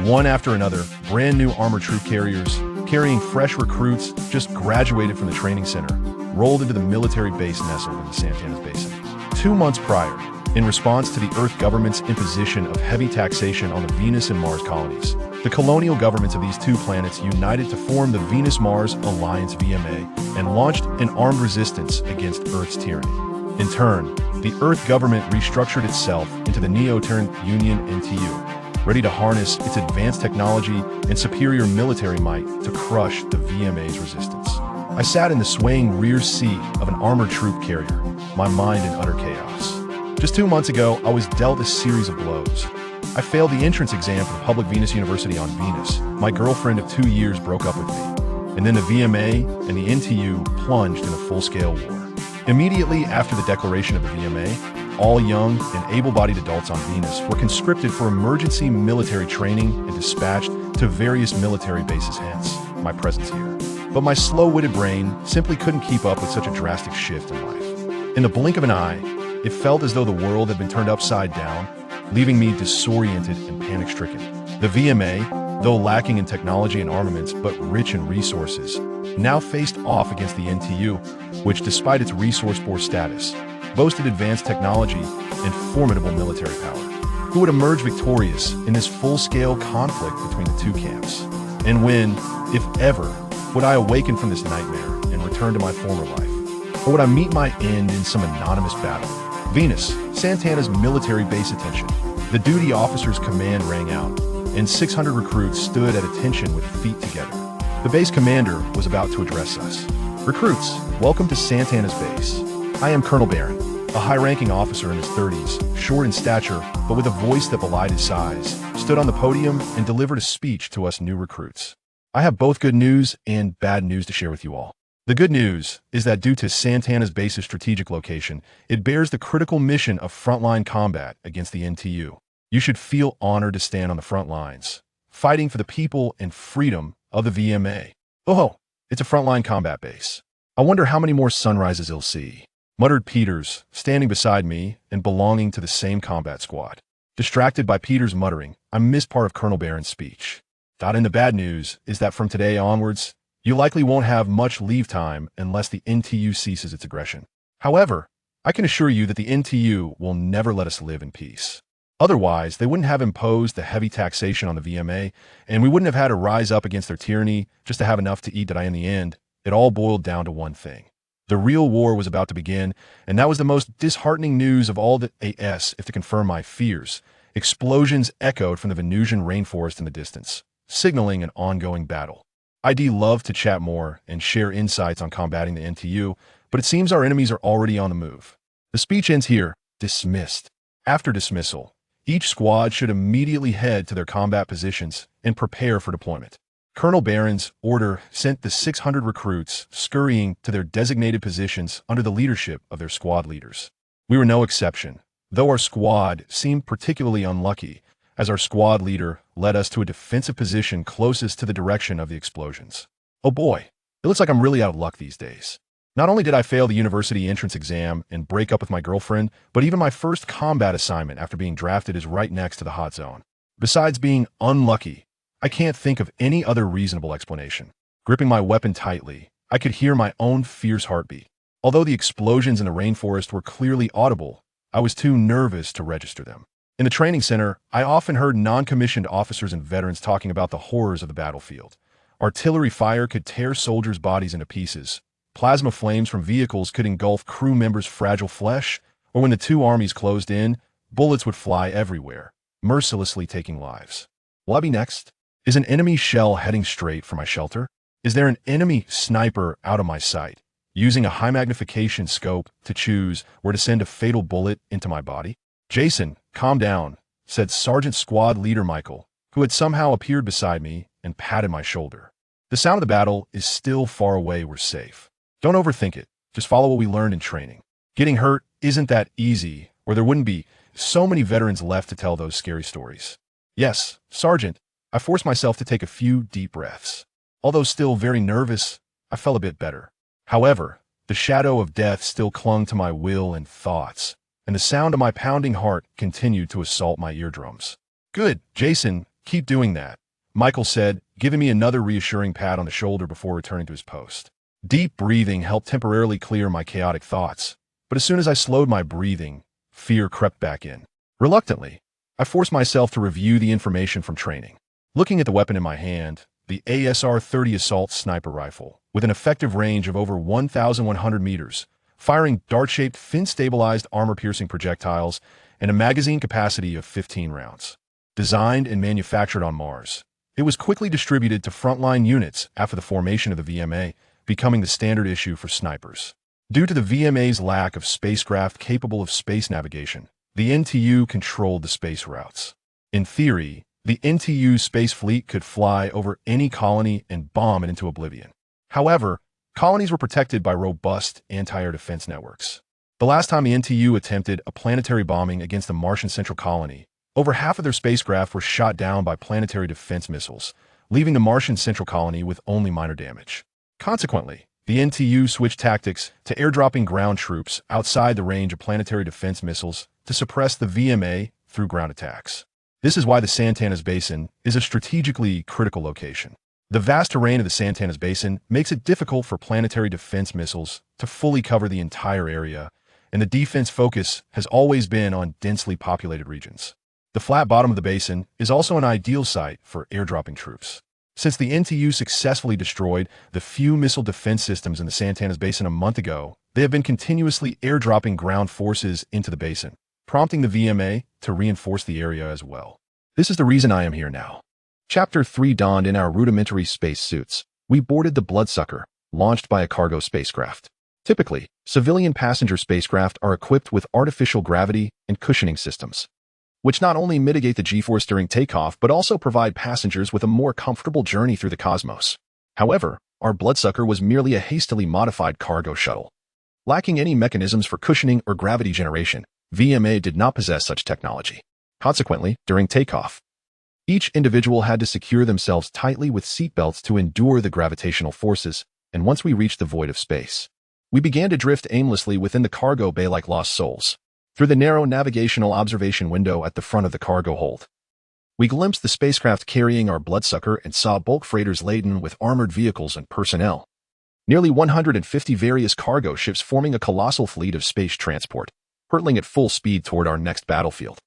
One after another, brand new armored troop carriers, carrying fresh recruits just graduated from the training center, rolled into the military base nestled in the Santana's Basin. 2 months prior, in response to the Earth government's imposition of heavy taxation on the Venus and Mars colonies, the colonial governments of these two planets united to form the Venus-Mars Alliance VMA and launched an armed resistance against Earth's tyranny. In turn, the Earth government restructured itself into the Neo-Terran Union NTU, ready to harness its advanced technology and superior military might to crush the VMA's resistance. I sat in the swaying rear seat of an armored troop carrier, my mind in utter chaos. Just 2 months ago, I was dealt a series of blows. I failed the entrance exam for the public Venus University on Venus. My girlfriend of 2 years broke up with me. And then the VMA and the NTU plunged in a full-scale war. Immediately after the declaration of the VMA, all young and able-bodied adults on Venus were conscripted for emergency military training and dispatched to various military bases, hence my presence here. But my slow-witted brain simply couldn't keep up with such a drastic shift in life. In the blink of an eye, it felt as though the world had been turned upside down, leaving me disoriented and panic-stricken. The VMA, though lacking in technology and armaments but rich in resources, now faced off against the NTU, which, despite its resource-poor status, boasted advanced technology and formidable military power. Who would emerge victorious in this full-scale conflict between the two camps? And when, if ever, would I awaken from this nightmare and return to my former life? Or would I meet my end in some anonymous battle? Venus, Santana's military base attention. The duty officer's command rang out, and 600 recruits stood at attention with feet together. The base commander was about to address us. Recruits, welcome to Santana's base. I am Colonel Barron, a high-ranking officer in his 30s, short in stature, but with a voice that belied his size, stood on the podium and delivered a speech to us new recruits. I have both good news and bad news to share with you all. The good news is that due to Santana's base's strategic location, it bears the critical mission of frontline combat against the NTU. You should feel honored to stand on the front lines, fighting for the people and freedom of the VMA. Oh, it's a frontline combat base. I wonder how many more sunrises he'll see, muttered Peters, standing beside me and belonging to the same combat squad. Distracted by Peters' muttering, I missed part of Colonel Barron's speech. And the bad news is that from today onwards, you likely won't have much leave time unless the NTU ceases its aggression. However, I can assure you that the NTU will never let us live in peace. Otherwise, they wouldn't have imposed the heavy taxation on the VMA, and we wouldn't have had to rise up against their tyranny just to have enough to eat. In the end, it all boiled down to one thing. The real war was about to begin, and that was the most disheartening news of all. If to confirm my fears, explosions echoed from the Venusian rainforest in the distance, signaling an ongoing battle. I'd love to chat more and share insights on combating the NTU, but it seems our enemies are already on the move. The speech ends here, dismissed. After dismissal, each squad should immediately head to their combat positions and prepare for deployment. Colonel Barron's order sent the 600 recruits scurrying to their designated positions under the leadership of their squad leaders. We were no exception, though our squad seemed particularly unlucky, as our squad leader led us to a defensive position closest to the direction of the explosions. Oh boy, it looks like I'm really out of luck these days. Not only did I fail the university entrance exam and break up with my girlfriend, but even my first combat assignment after being drafted is right next to the hot zone. Besides being unlucky, I can't think of any other reasonable explanation. Gripping my weapon tightly, I could hear my own fierce heartbeat. Although the explosions in the rainforest were clearly audible, I was too nervous to register them. In the training center, I often heard non-commissioned officers and veterans talking about the horrors of the battlefield. Artillery fire could tear soldiers' bodies into pieces. Plasma flames from vehicles could engulf crew members' fragile flesh, or when the two armies closed in, bullets would fly everywhere, mercilessly taking lives. Will I be next? Is an enemy shell heading straight for my shelter? Is there an enemy sniper out of my sight, using a high magnification scope to choose where to send a fatal bullet into my body? Jason, calm down, said Sergeant Squad Leader Michael, who had somehow appeared beside me and patted my shoulder. The sound of the battle is still far away. We're safe. Don't overthink it. Just follow what we learned in training. Getting hurt isn't that easy, or there wouldn't be so many veterans left to tell those scary stories. Yes, Sergeant, I forced myself to take a few deep breaths. Although still very nervous, I felt a bit better. However, the shadow of death still clung to my will and thoughts, and the sound of my pounding heart continued to assault my eardrums. Good, Jason, Keep doing that, Michael said, giving me another reassuring pat on the shoulder before returning to his post. Deep breathing helped temporarily clear my chaotic thoughts, but as soon as I slowed my breathing, fear crept back in. Reluctantly, I forced myself to review the information from training. Looking at the weapon in my hand, the ASR-30 assault sniper rifle, with an effective range of over 1,100 meters, firing dart-shaped, fin-stabilized armor-piercing projectiles and a magazine capacity of 15 rounds. Designed and manufactured on Mars, it was quickly distributed to frontline units after the formation of the VMA, becoming the standard issue for snipers. Due to the VMA's lack of spacecraft capable of space navigation, the NTU controlled the space routes. In theory, the NTU space fleet could fly over any colony and bomb it into oblivion. However, colonies were protected by robust anti-air defense networks. The last time the NTU attempted a planetary bombing against the Martian Central Colony, over half of their spacecraft were shot down by planetary defense missiles, leaving the Martian Central Colony with only minor damage. Consequently, the NTU switched tactics to airdropping ground troops outside the range of planetary defense missiles to suppress the VMA through ground attacks. This is why the Santanas Basin is a strategically critical location. The vast terrain of the Santanas Basin makes it difficult for planetary defense missiles to fully cover the entire area, and the defense focus has always been on densely populated regions. The flat bottom of the basin is also an ideal site for airdropping troops. Since the NTU successfully destroyed the few missile defense systems in the Santanas Basin a month ago, they have been continuously airdropping ground forces into the basin, prompting the VMA to reinforce the area as well. This is the reason I am here now. Chapter 3 donned in our rudimentary space suits. We boarded the Bloodsucker, launched by a cargo spacecraft. Typically, civilian passenger spacecraft are equipped with artificial gravity and cushioning systems, which not only mitigate the G-force during takeoff but also provide passengers with a more comfortable journey through the cosmos. However, our Bloodsucker was merely a hastily modified cargo shuttle. Lacking any mechanisms for cushioning or gravity generation, VMA did not possess such technology. Consequently, during takeoff, each individual had to secure themselves tightly with seatbelts to endure the gravitational forces, and once we reached the void of space, we began to drift aimlessly within the cargo bay like lost souls. Through the narrow navigational observation window at the front of the cargo hold, we glimpsed the spacecraft carrying our Bloodsucker and saw bulk freighters laden with armored vehicles and personnel. Nearly 150 various cargo ships forming a colossal fleet of space transport, hurtling at full speed toward our next battlefield.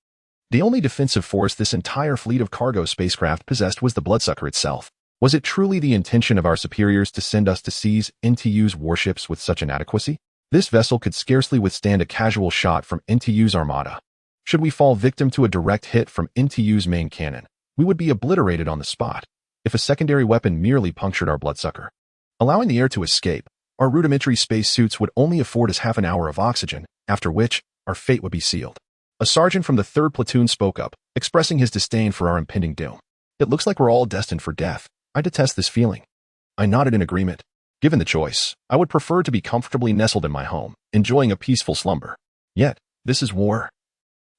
The only defensive force this entire fleet of cargo spacecraft possessed was the Bloodsucker itself. Was it truly the intention of our superiors to send us to seize NTU's warships with such inadequacy? This vessel could scarcely withstand a casual shot from NTU's armada. Should we fall victim to a direct hit from NTU's main cannon, we would be obliterated on the spot if a secondary weapon merely punctured our Bloodsucker. Allowing the air to escape, our rudimentary space suits would only afford us half an hour of oxygen, after which our fate would be sealed. A sergeant from the 3rd Platoon spoke up, expressing his disdain for our impending doom. It looks like we're all destined for death. I detest this feeling. I nodded in agreement. Given the choice, I would prefer to be comfortably nestled in my home, enjoying a peaceful slumber. Yet, this is war.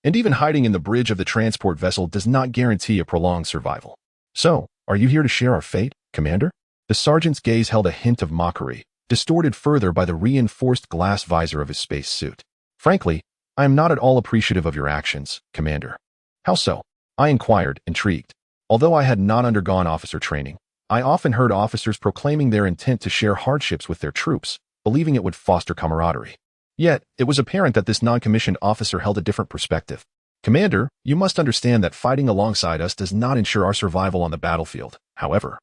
And even hiding in the bridge of the transport vessel does not guarantee a prolonged survival. So, are you here to share our fate, Commander? The sergeant's gaze held a hint of mockery, distorted further by the reinforced glass visor of his space suit. Frankly, I am not at all appreciative of your actions, Commander. How so? I inquired, intrigued. Although I had not undergone officer training, I often heard officers proclaiming their intent to share hardships with their troops, believing it would foster camaraderie. Yet, it was apparent that this non-commissioned officer held a different perspective. Commander, you must understand that fighting alongside us does not ensure our survival on the battlefield. However,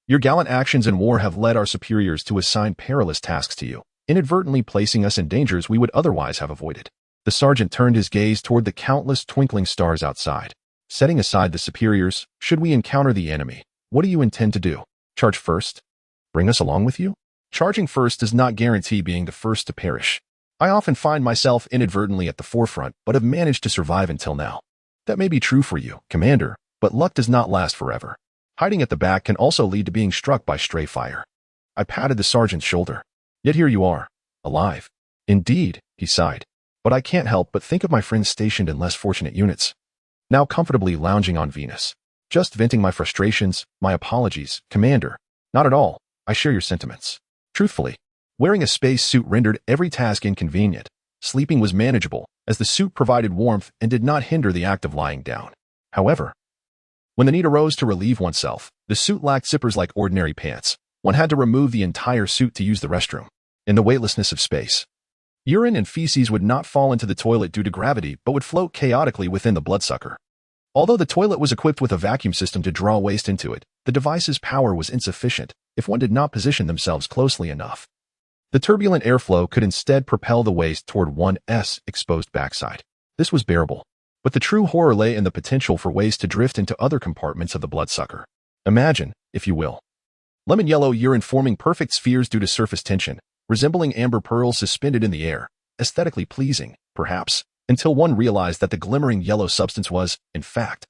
your gallant actions in war have led our superiors to assign perilous tasks to you, inadvertently placing us in dangers we would otherwise have avoided. The sergeant turned his gaze toward the countless twinkling stars outside. Setting aside the superiors, should we encounter the enemy, what do you intend to do? Charge first? Bring us along with you? Charging first does not guarantee being the first to perish. I often find myself inadvertently at the forefront, but have managed to survive until now. That may be true for you, Commander, but luck does not last forever. Hiding at the back can also lead to being struck by stray fire. I patted the sergeant's shoulder. Yet here you are, alive. Indeed, he sighed. But I can't help but think of my friends stationed in less fortunate units, now comfortably lounging on Venus. Just venting my frustrations, my apologies, Commander. Not at all, I share your sentiments. Truthfully, wearing a space suit rendered every task inconvenient. Sleeping was manageable, as the suit provided warmth and did not hinder the act of lying down. However, When the need arose to relieve oneself, the suit lacked zippers like ordinary pants. One had to remove the entire suit to use the restroom. In the weightlessness of space, urine and feces would not fall into the toilet due to gravity but would float chaotically within the bloodsucker. Although the toilet was equipped with a vacuum system to draw waste into it, the device's power was insufficient if one did not position themselves closely enough. The turbulent airflow could instead propel the waste toward one's exposed backside. This was bearable, but the true horror lay in the potential for waste to drift into other compartments of the bloodsucker. Imagine, if you will, lemon yellow urine forming perfect spheres due to surface tension, resembling amber pearls suspended in the air, aesthetically pleasing, perhaps, until one realized that the glimmering yellow substance was, in fact,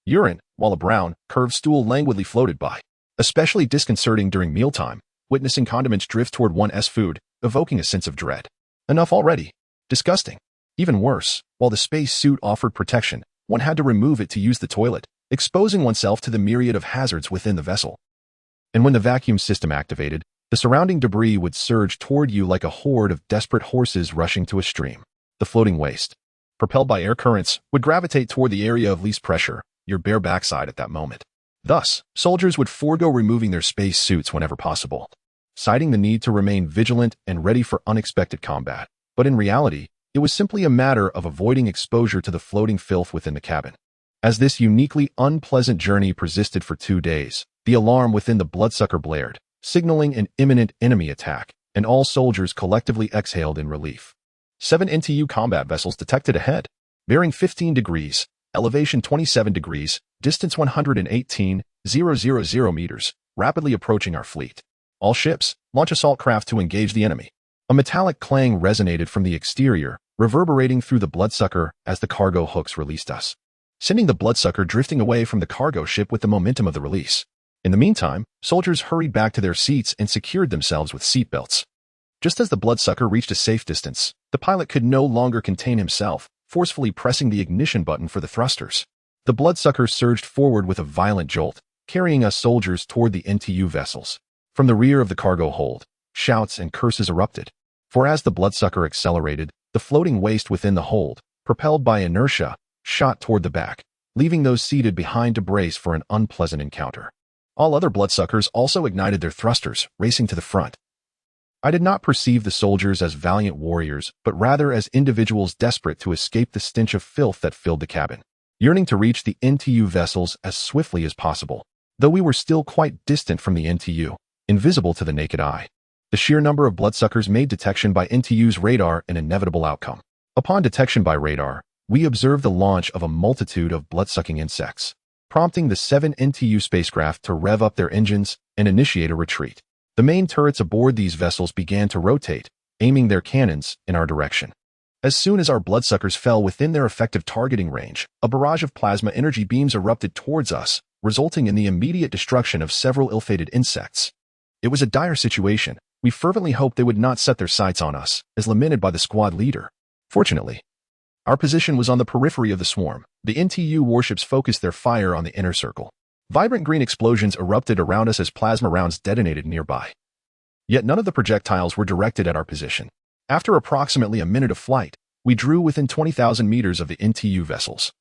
urine, while a brown, curved stool languidly floated by. Especially disconcerting during mealtime, witnessing condiments drift toward one's food, evoking a sense of dread. Enough already. Disgusting. Even worse, while the space suit offered protection, one had to remove it to use the toilet, exposing oneself to the myriad of hazards within the vessel. And when the vacuum system activated, the surrounding debris would surge toward you like a horde of desperate horses rushing to a stream. The floating waste, propelled by air currents, would gravitate toward the area of least pressure, your bare backside at that moment. Thus, soldiers would forego removing their space suits whenever possible, citing the need to remain vigilant and ready for unexpected combat. But in reality, it was simply a matter of avoiding exposure to the floating filth within the cabin. As this uniquely unpleasant journey persisted for 2 days, the alarm within the bloodsucker blared, signaling an imminent enemy attack, and all soldiers collectively exhaled in relief. 7 NTU combat vessels detected ahead, bearing 15 degrees, elevation 27 degrees, distance 118,000 meters, rapidly approaching our fleet. All ships, launch assault craft to engage the enemy. A metallic clang resonated from the exterior, reverberating through the bloodsucker as the cargo hooks released us, sending the bloodsucker drifting away from the cargo ship with the momentum of the release. In the meantime, soldiers hurried back to their seats and secured themselves with seatbelts. Just as the bloodsucker reached a safe distance, the pilot could no longer contain himself, forcefully pressing the ignition button for the thrusters. The bloodsucker surged forward with a violent jolt, carrying us soldiers toward the NTU vessels. From the rear of the cargo hold, shouts and curses erupted. For as the bloodsucker accelerated, the floating waste within the hold, propelled by inertia, shot toward the back, leaving those seated behind to brace for an unpleasant encounter. All other bloodsuckers also ignited their thrusters, racing to the front. I did not perceive the soldiers as valiant warriors, but rather as individuals desperate to escape the stench of filth that filled the cabin, yearning to reach the NTU vessels as swiftly as possible. Though we were still quite distant from the NTU, invisible to the naked eye, the sheer number of bloodsuckers made detection by NTU's radar an inevitable outcome. Upon detection by radar, we observed the launch of a multitude of blood-sucking insects, prompting the 7 NTU spacecraft to rev up their engines and initiate a retreat. The main turrets aboard these vessels began to rotate, aiming their cannons in our direction. As soon as our bloodsuckers fell within their effective targeting range, a barrage of plasma energy beams erupted towards us, resulting in the immediate destruction of several ill-fated insects. It was a dire situation. We fervently hoped they would not set their sights on us, as lamented by the squad leader. Fortunately, our position was on the periphery of the swarm. The NTU warships focused their fire on the inner circle. Vibrant green explosions erupted around us as plasma rounds detonated nearby. Yet none of the projectiles were directed at our position. After approximately a minute of flight, we drew within 20,000 meters of the NTU vessels,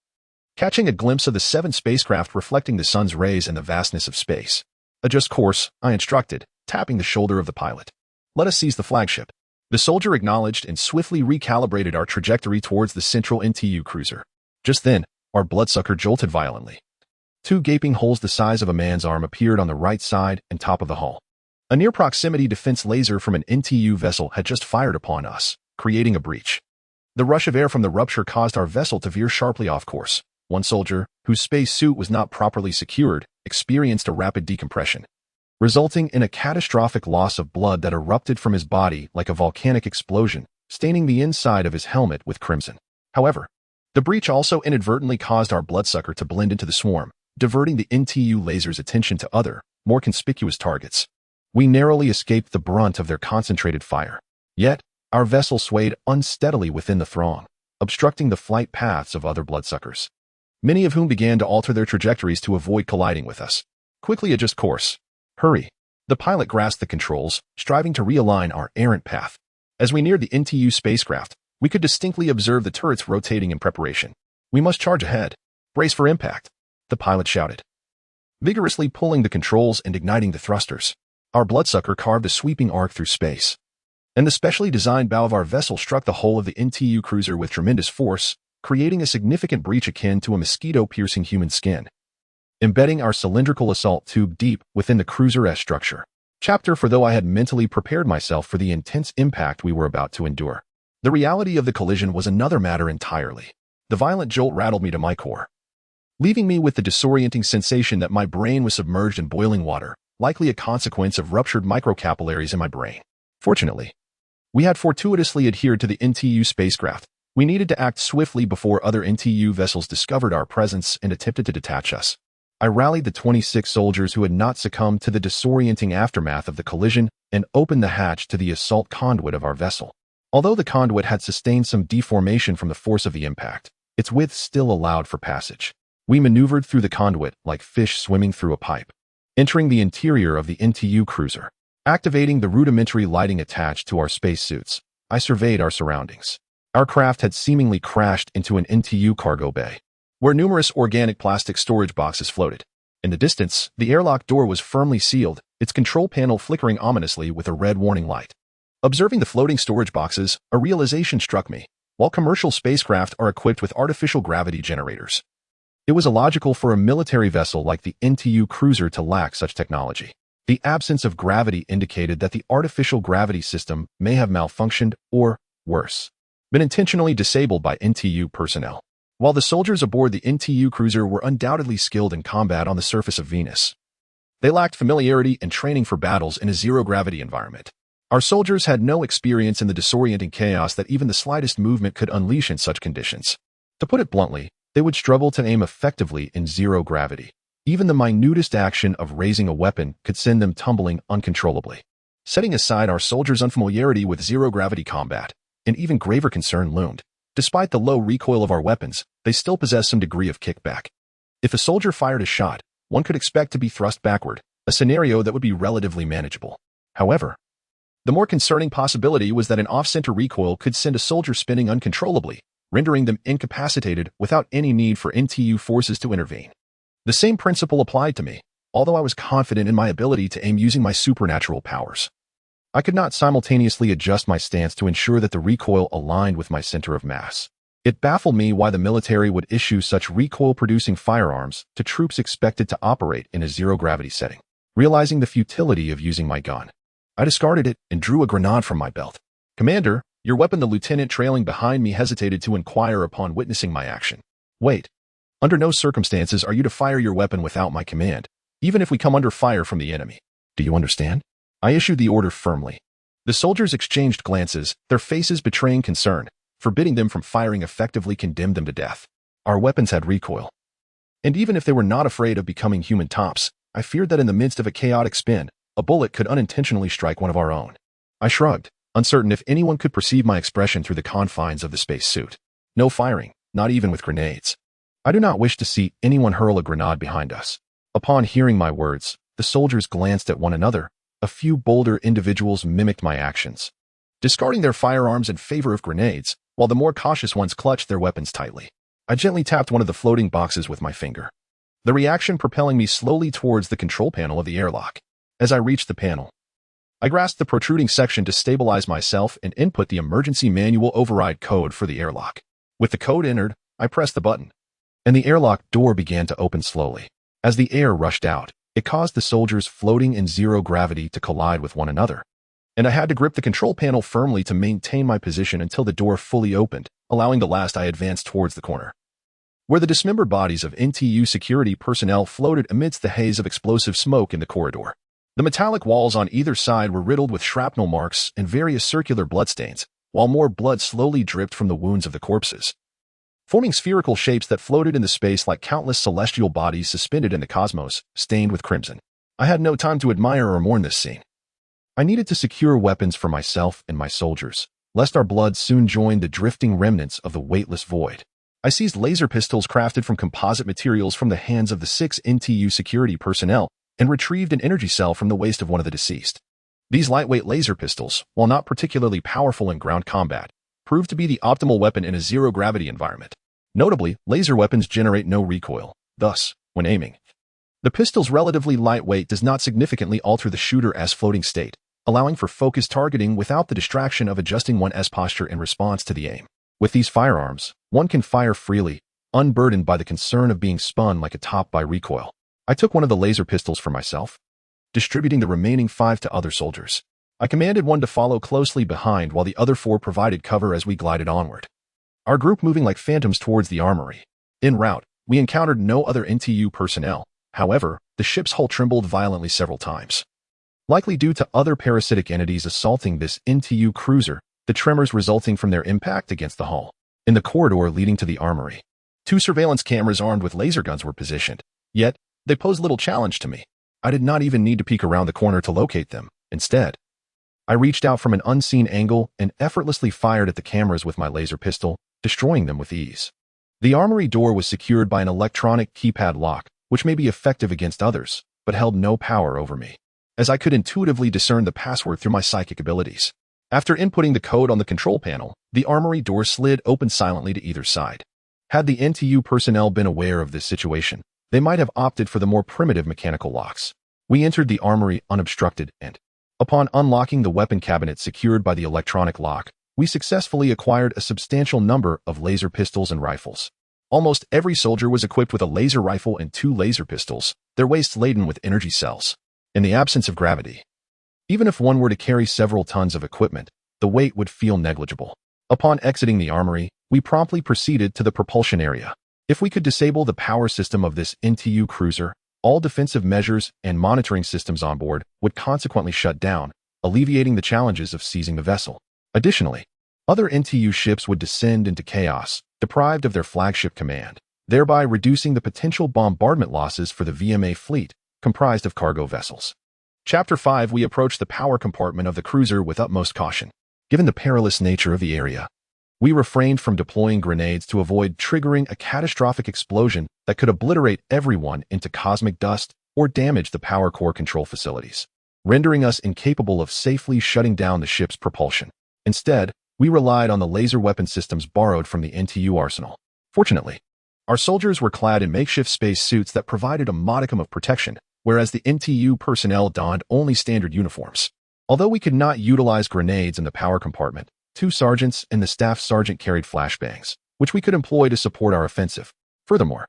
catching a glimpse of the 7 spacecraft reflecting the sun's rays and the vastness of space. Adjust course, I instructed, tapping the shoulder of the pilot. Let us seize the flagship. The soldier acknowledged and swiftly recalibrated our trajectory towards the central NTU cruiser. Just then, our bloodsucker jolted violently. 2 gaping holes the size of a man's arm appeared on the right side and top of the hull. A near-proximity defense laser from an NTU vessel had just fired upon us, creating a breach. The rush of air from the rupture caused our vessel to veer sharply off course. One soldier, whose space suit was not properly secured, experienced a rapid decompression, resulting in a catastrophic loss of blood that erupted from his body like a volcanic explosion, staining the inside of his helmet with crimson. However, the breach also inadvertently caused our bloodsucker to blend into the swarm, diverting the NTU laser's attention to other, more conspicuous targets. We narrowly escaped the brunt of their concentrated fire. Yet, our vessel swayed unsteadily within the throng, obstructing the flight paths of other bloodsuckers, many of whom began to alter their trajectories to avoid colliding with us. Quickly adjust course. Hurry. The pilot grasped the controls, striving to realign our errant path. As we neared the NTU spacecraft, we could distinctly observe the turrets rotating in preparation. We must charge ahead. Brace for impact. the pilot shouted, vigorously pulling the controls and igniting the thrusters. Our bloodsucker carved a sweeping arc through space, and the specially designed bow of our vessel struck the hull of the NTU cruiser with tremendous force, creating a significant breach akin to a mosquito piercing human skin, embedding our cylindrical assault tube deep within the cruiser's structure. Chapter 4. Though I had mentally prepared myself for the intense impact we were about to endure, the reality of the collision was another matter entirely. The violent jolt rattled me to my core, leaving me with the disorienting sensation that my brain was submerged in boiling water, likely a consequence of ruptured microcapillaries in my brain. Fortunately, we had fortuitously adhered to the NTU spacecraft. We needed to act swiftly before other NTU vessels discovered our presence and attempted to detach us. I rallied the 26 soldiers who had not succumbed to the disorienting aftermath of the collision and opened the hatch to the assault conduit of our vessel. Although the conduit had sustained some deformation from the force of the impact, its width still allowed for passage. We maneuvered through the conduit like fish swimming through a pipe, entering the interior of the NTU cruiser. Activating the rudimentary lighting attached to our spacesuits, I surveyed our surroundings. Our craft had seemingly crashed into an NTU cargo bay, where numerous organic plastic storage boxes floated. In the distance, the airlock door was firmly sealed, its control panel flickering ominously with a red warning light. Observing the floating storage boxes, a realization struck me. While commercial spacecraft are equipped with artificial gravity generators, it was illogical for a military vessel like the NTU cruiser to lack such technology. The absence of gravity indicated that the artificial gravity system may have malfunctioned or, worse, been intentionally disabled by NTU personnel. While the soldiers aboard the NTU cruiser were undoubtedly skilled in combat on the surface of Venus, they lacked familiarity and training for battles in a zero-gravity environment. Our soldiers had no experience in the disorienting chaos that even the slightest movement could unleash in such conditions. To put it bluntly, they would struggle to aim effectively in zero gravity. Even the minutest action of raising a weapon could send them tumbling uncontrollably. Setting aside our soldiers' unfamiliarity with zero-gravity combat, an even graver concern loomed. Despite the low recoil of our weapons, they still possess some degree of kickback. If a soldier fired a shot, one could expect to be thrust backward, a scenario that would be relatively manageable. However, the more concerning possibility was that an off-center recoil could send a soldier spinning uncontrollably, rendering them incapacitated without any need for NTU forces to intervene. The same principle applied to me, although I was confident in my ability to aim using my supernatural powers. I could not simultaneously adjust my stance to ensure that the recoil aligned with my center of mass. It baffled me why the military would issue such recoil-producing firearms to troops expected to operate in a zero-gravity setting. Realizing the futility of using my gun, I discarded it and drew a grenade from my belt. "Commander, your weapon." The lieutenant trailing behind me hesitated to inquire upon witnessing my action. "Wait. Under no circumstances are you to fire your weapon without my command, even if we come under fire from the enemy. Do you understand?" I issued the order firmly. The soldiers exchanged glances, their faces betraying concern. Forbidding them from firing effectively condemned them to death. Our weapons had recoil. And even if they were not afraid of becoming human tops, I feared that in the midst of a chaotic spin, a bullet could unintentionally strike one of our own. I shrugged, uncertain if anyone could perceive my expression through the confines of the spacesuit. No firing, not even with grenades. I do not wish to see anyone hurl a grenade behind us. Upon hearing my words, the soldiers glanced at one another. A few bolder individuals mimicked my actions, discarding their firearms in favor of grenades, while the more cautious ones clutched their weapons tightly. I gently tapped one of the floating boxes with my finger, the reaction propelling me slowly towards the control panel of the airlock. As I reached the panel, I grasped the protruding section to stabilize myself and input the emergency manual override code for the airlock. With the code entered, I pressed the button, and the airlock door began to open slowly. As the air rushed out, it caused the soldiers floating in zero gravity to collide with one another, and I had to grip the control panel firmly to maintain my position until the door fully opened, allowing the last. I advanced towards the corner, where the dismembered bodies of NTU security personnel floated amidst the haze of explosive smoke in the corridor. The metallic walls on either side were riddled with shrapnel marks and various circular bloodstains, while more blood slowly dripped from the wounds of the corpses, forming spherical shapes that floated in the space like countless celestial bodies suspended in the cosmos, stained with crimson. I had no time to admire or mourn this scene. I needed to secure weapons for myself and my soldiers, lest our blood soon join the drifting remnants of the weightless void. I seized laser pistols crafted from composite materials from the hands of the 6 NTU security personnel and retrieved an energy cell from the waist of one of the deceased. These lightweight laser pistols, while not particularly powerful in ground combat, proved to be the optimal weapon in a zero-gravity environment. Notably, laser weapons generate no recoil. Thus, when aiming. The pistol's relatively light weight does not significantly alter the shooter's floating state, allowing for focused targeting without the distraction of adjusting one's posture in response to the aim. With these firearms, one can fire freely, unburdened by the concern of being spun like a top by recoil. I took one of the laser pistols for myself, distributing the remaining 5 to other soldiers. I commanded one to follow closely behind while the other 4 provided cover as we glided onward. Our group moving like phantoms towards the armory. En route, we encountered no other NTU personnel. However, the ship's hull trembled violently several times. Likely due to other parasitic entities assaulting this NTU cruiser, the tremors resulting from their impact against the hull. In the corridor leading to the armory, 2 surveillance cameras armed with laser guns were positioned, yet they posed little challenge to me. I did not even need to peek around the corner to locate them. Instead, I reached out from an unseen angle and effortlessly fired at the cameras with my laser pistol, destroying them with ease. The armory door was secured by an electronic keypad lock, which may be effective against others, but held no power over me, as I could intuitively discern the password through my psychic abilities. After inputting the code on the control panel, the armory door slid open silently to either side. Had the NTU personnel been aware of this situation, they might have opted for the more primitive mechanical locks. We entered the armory unobstructed and, upon unlocking the weapon cabinet secured by the electronic lock, we successfully acquired a substantial number of laser pistols and rifles. Almost every soldier was equipped with a laser rifle and 2 laser pistols, their waists laden with energy cells. In the absence of gravity, even if one were to carry several tons of equipment, the weight would feel negligible. Upon exiting the armory, we promptly proceeded to the propulsion area. If we could disable the power system of this NTU cruiser, all defensive measures and monitoring systems on board would consequently shut down, alleviating the challenges of seizing the vessel. Additionally, other NTU ships would descend into chaos, deprived of their flagship command, thereby reducing the potential bombardment losses for the VMA fleet, comprised of cargo vessels. Chapter 5. We approached the power compartment of the cruiser with utmost caution. Given the perilous nature of the area, we refrained from deploying grenades to avoid triggering a catastrophic explosion that could obliterate everyone into cosmic dust or damage the power core control facilities, rendering us incapable of safely shutting down the ship's propulsion. Instead, we relied on the laser weapon systems borrowed from the NTU arsenal. Fortunately, our soldiers were clad in makeshift space suits that provided a modicum of protection, whereas the NTU personnel donned only standard uniforms. Although we could not utilize grenades in the power compartment, 2 sergeants and the staff sergeant carried flashbangs, which we could employ to support our offensive. Furthermore,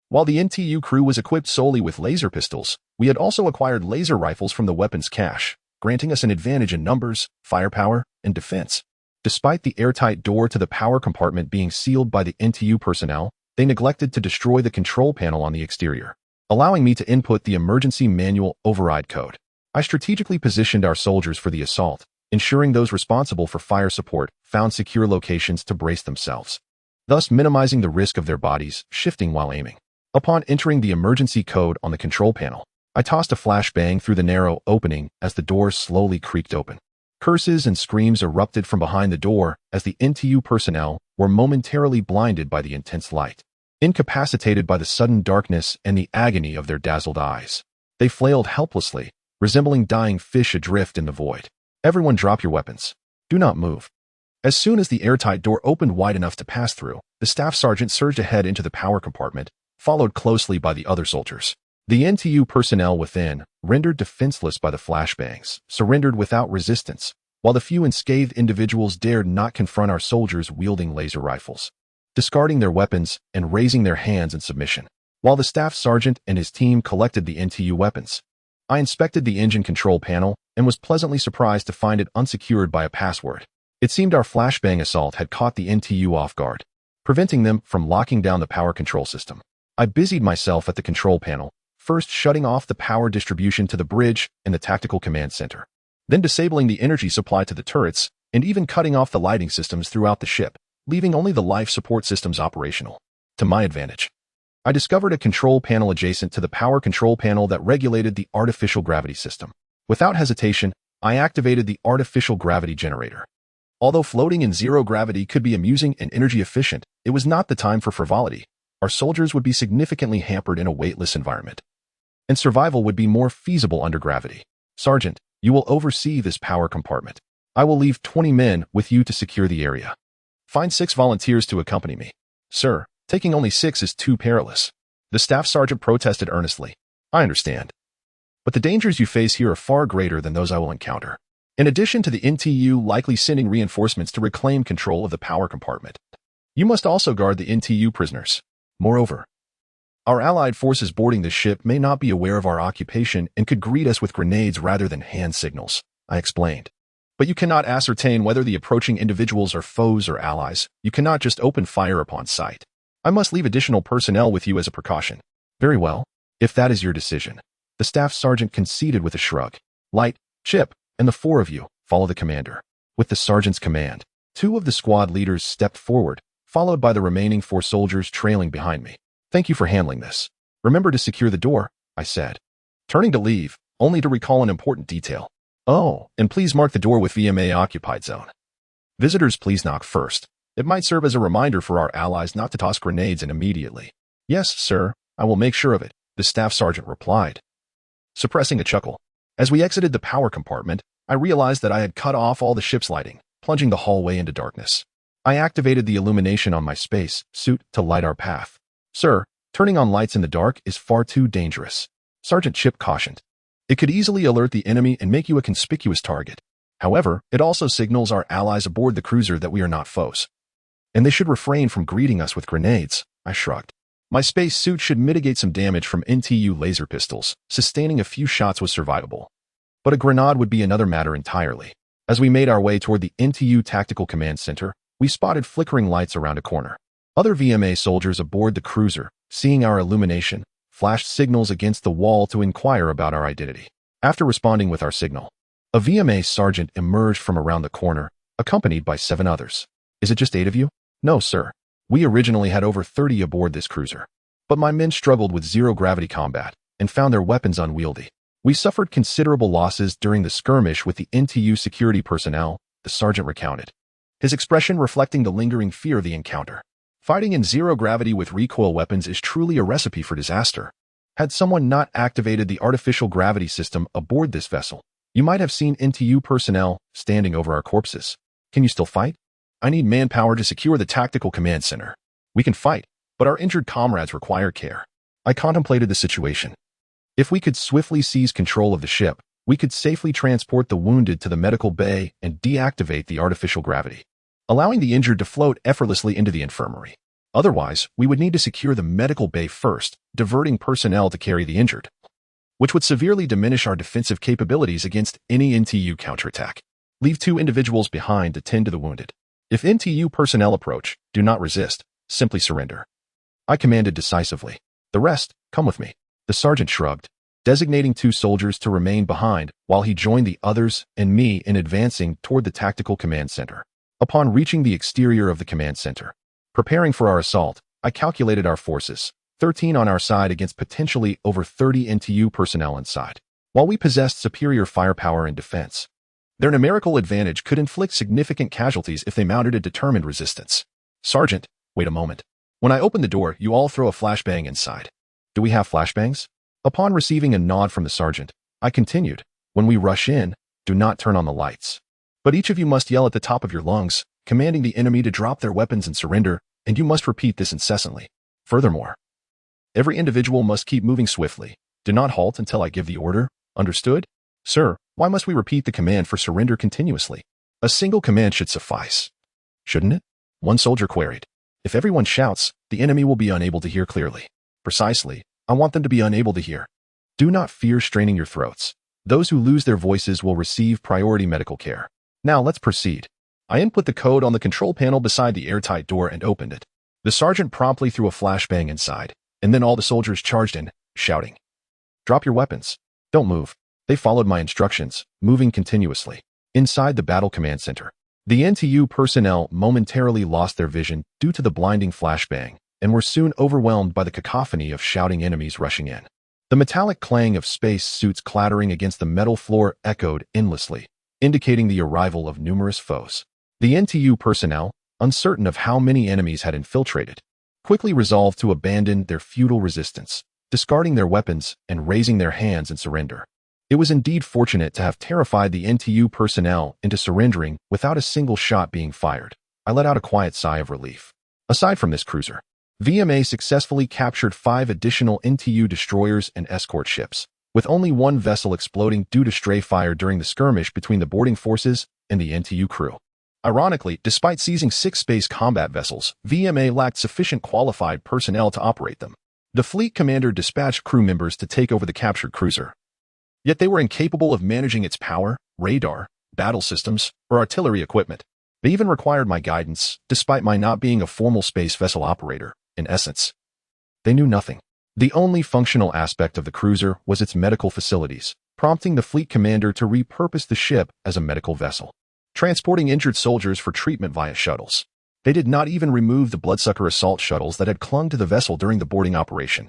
while the NTU crew was equipped solely with laser pistols, we had also acquired laser rifles from the weapons cache, granting us an advantage in numbers, firepower, and defense. Despite the airtight door to the power compartment being sealed by the NTU personnel, they neglected to destroy the control panel on the exterior, allowing me to input the emergency manual override code. I strategically positioned our soldiers for the assault, ensuring those responsible for fire support found secure locations to brace themselves, thus minimizing the risk of their bodies shifting while aiming. Upon entering the emergency code on the control panel, I tossed a flashbang through the narrow opening as the door slowly creaked open. Curses and screams erupted from behind the door as the NTU personnel were momentarily blinded by the intense light. Incapacitated by the sudden darkness and the agony of their dazzled eyes, they flailed helplessly, resembling dying fish adrift in the void. Everyone drop your weapons. Do not move. As soon as the airtight door opened wide enough to pass through, the staff sergeant surged ahead into the power compartment, followed closely by the other soldiers. The NTU personnel within, rendered defenseless by the flashbangs, surrendered without resistance, while the few unscathed individuals dared not confront our soldiers wielding laser rifles, discarding their weapons and raising their hands in submission. While the staff sergeant and his team collected the NTU weapons, I inspected the engine control panel and was pleasantly surprised to find it unsecured by a password. It seemed our flashbang assault had caught the NTU off guard, preventing them from locking down the power control system. I busied myself at the control panel, first shutting off the power distribution to the bridge and the tactical command center, then disabling the energy supply to the turrets, and even cutting off the lighting systems throughout the ship, leaving only the life support systems operational. To my advantage, I discovered a control panel adjacent to the power control panel that regulated the artificial gravity system. Without hesitation, I activated the artificial gravity generator. Although floating in zero gravity could be amusing and energy efficient, it was not the time for frivolity. Our soldiers would be significantly hampered in a weightless environment, and survival would be more feasible under gravity. Sergeant, you will oversee this power compartment. I will leave 20 men with you to secure the area. Find 6 volunteers to accompany me. Sir, taking only 6 is too perilous. The staff sergeant protested earnestly. I understand. But the dangers you face here are far greater than those I will encounter. In addition to the NTU likely sending reinforcements to reclaim control of the power compartment, you must also guard the NTU prisoners. Moreover, our allied forces boarding this ship may not be aware of our occupation and could greet us with grenades rather than hand signals, I explained. But you cannot ascertain whether the approaching individuals are foes or allies. You cannot just open fire upon sight. I must leave additional personnel with you as a precaution. Very well, if that is your decision. The staff sergeant conceded with a shrug. Light, Chip, and the four of you follow the commander. With the sergeant's command, two of the squad leaders stepped forward, followed by the remaining four soldiers trailing behind me. Thank you for handling this. Remember to secure the door, I said. Turning to leave, only to recall an important detail. Oh, and please mark the door with VMA occupied zone. Visitors, please knock first. It might serve as a reminder for our allies not to toss grenades in immediately. Yes, sir, I will make sure of it, the staff sergeant replied. Suppressing a chuckle. As we exited the power compartment, I realized that I had cut off all the ship's lighting, plunging the hallway into darkness. I activated the illumination on my space suit to light our path. Sir, turning on lights in the dark is far too dangerous, Sergeant Chip cautioned. It could easily alert the enemy and make you a conspicuous target. However, it also signals our allies aboard the cruiser that we are not foes. And they should refrain from greeting us with grenades, I shrugged. My space suit should mitigate some damage from NTU laser pistols. Sustaining a few shots was survivable. But a grenade would be another matter entirely. As we made our way toward the NTU Tactical Command Center, we spotted flickering lights around a corner. Other VMA soldiers aboard the cruiser, seeing our illumination, flashed signals against the wall to inquire about our identity. After responding with our signal, a VMA sergeant emerged from around the corner, accompanied by 7 others. Is it just 8 of you? No, sir. We originally had over 30 aboard this cruiser. But my men struggled with zero-gravity combat and found their weapons unwieldy. We suffered considerable losses during the skirmish with the NTU security personnel, the sergeant recounted, his expression reflecting the lingering fear of the encounter. Fighting in zero-gravity with recoil weapons is truly a recipe for disaster. Had someone not activated the artificial gravity system aboard this vessel, you might have seen NTU personnel standing over our corpses. Can you still fight? I need manpower to secure the Tactical Command Center. We can fight, but our injured comrades require care. I contemplated the situation. If we could swiftly seize control of the ship, we could safely transport the wounded to the medical bay and deactivate the artificial gravity, allowing the injured to float effortlessly into the infirmary. Otherwise, we would need to secure the medical bay first, diverting personnel to carry the injured, which would severely diminish our defensive capabilities against any NTU counterattack. Leave 2 individuals behind to tend to the wounded. If NTU personnel approach, do not resist, simply surrender. I commanded decisively. The rest, come with me. The sergeant shrugged, designating 2 soldiers to remain behind while he joined the others and me in advancing toward the Tactical Command Center. Upon reaching the exterior of the command center, preparing for our assault, I calculated our forces, 13 on our side against potentially over 30 NTU personnel inside. While we possessed superior firepower and defense, their numerical advantage could inflict significant casualties if they mounted a determined resistance. Sergeant, wait a moment. When I open the door, you all throw a flashbang inside. Do we have flashbangs? Upon receiving a nod from the sergeant, I continued, when we rush in, do not turn on the lights. But each of you must yell at the top of your lungs, commanding the enemy to drop their weapons and surrender, and you must repeat this incessantly. Furthermore, every individual must keep moving swiftly. Do not halt until I give the order. Understood? Sir, why must we repeat the command for surrender continuously? A single command should suffice. Shouldn't it? One soldier queried. If everyone shouts, the enemy will be unable to hear clearly. Precisely, I want them to be unable to hear. Do not fear straining your throats. Those who lose their voices will receive priority medical care. Now let's proceed. I input the code on the control panel beside the airtight door and opened it. The sergeant promptly threw a flashbang inside, and then all the soldiers charged in, shouting, "Drop your weapons. Don't move." They followed my instructions, moving continuously. Inside the battle command center, the NTU personnel momentarily lost their vision due to the blinding flashbang and were soon overwhelmed by the cacophony of shouting enemies rushing in. The metallic clang of space suits clattering against the metal floor echoed endlessly, indicating the arrival of numerous foes. The NTU personnel, uncertain of how many enemies had infiltrated, quickly resolved to abandon their futile resistance, discarding their weapons and raising their hands in surrender. It was indeed fortunate to have terrified the NTU personnel into surrendering without a single shot being fired. I let out a quiet sigh of relief. Aside from this cruiser, VMA successfully captured 5 additional NTU destroyers and escort ships, with only one vessel exploding due to stray fire during the skirmish between the boarding forces and the NTU crew. Ironically, despite seizing 6 space combat vessels, VMA lacked sufficient qualified personnel to operate them. The fleet commander dispatched crew members to take over the captured cruiser. Yet they were incapable of managing its power, radar, battle systems, or artillery equipment. They even required my guidance, despite my not being a formal space vessel operator. In essence, they knew nothing. The only functional aspect of the cruiser was its medical facilities, prompting the fleet commander to repurpose the ship as a medical vessel, transporting injured soldiers for treatment via shuttles. They did not even remove the bloodsucker assault shuttles that had clung to the vessel during the boarding operation.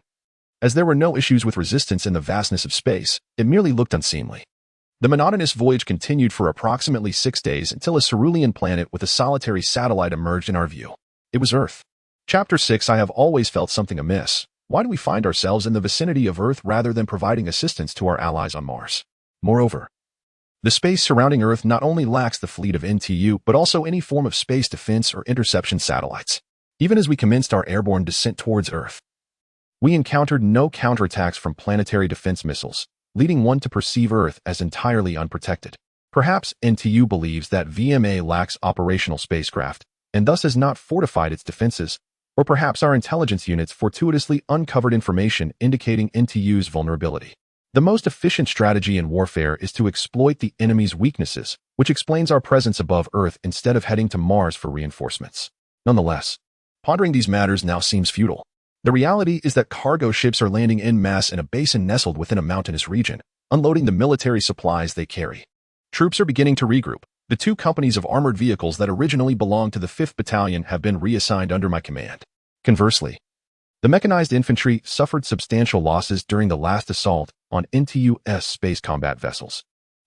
As there were no issues with resistance in the vastness of space, it merely looked unseemly. The monotonous voyage continued for approximately 6 days until a cerulean planet with a solitary satellite emerged in our view. It was Earth. Chapter 6. I have always felt something amiss. Why do we find ourselves in the vicinity of Earth rather than providing assistance to our allies on Mars? Moreover, the space surrounding Earth not only lacks the fleet of NTU, but also any form of space defense or interception satellites. Even as we commenced our airborne descent towards Earth, we encountered no counterattacks from planetary defense missiles, leading one to perceive Earth as entirely unprotected. Perhaps NTU believes that VMA lacks operational spacecraft, and thus has not fortified its defenses, or perhaps our intelligence units fortuitously uncovered information indicating NTU's vulnerability. The most efficient strategy in warfare is to exploit the enemy's weaknesses, which explains our presence above Earth instead of heading to Mars for reinforcements. Nonetheless, pondering these matters now seems futile. The reality is that cargo ships are landing en masse in a basin nestled within a mountainous region, unloading the military supplies they carry. Troops are beginning to regroup. The 2 companies of armored vehicles that originally belonged to the 5th Battalion have been reassigned under my command. Conversely, the mechanized infantry suffered substantial losses during the last assault on NTU's space combat vessels,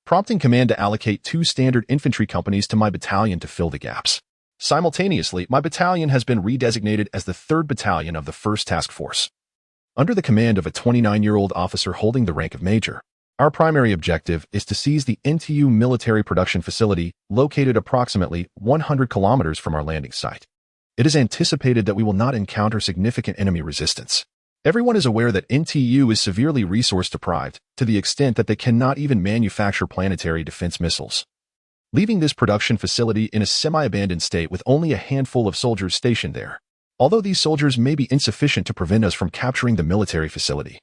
prompting command to allocate 2 standard infantry companies to my battalion to fill the gaps. Simultaneously, my battalion has been redesignated as the 3rd Battalion of the 1st Task Force. Under the command of a 29-year-old officer holding the rank of Major, our primary objective is to seize the NTU military production facility located approximately 100 kilometers from our landing site. It is anticipated that we will not encounter significant enemy resistance. Everyone is aware that NTU is severely resource-deprived to the extent that they cannot even manufacture planetary defense missiles, leaving this production facility in a semi-abandoned state with only a handful of soldiers stationed there. Although these soldiers may be insufficient to prevent us from capturing the military facility,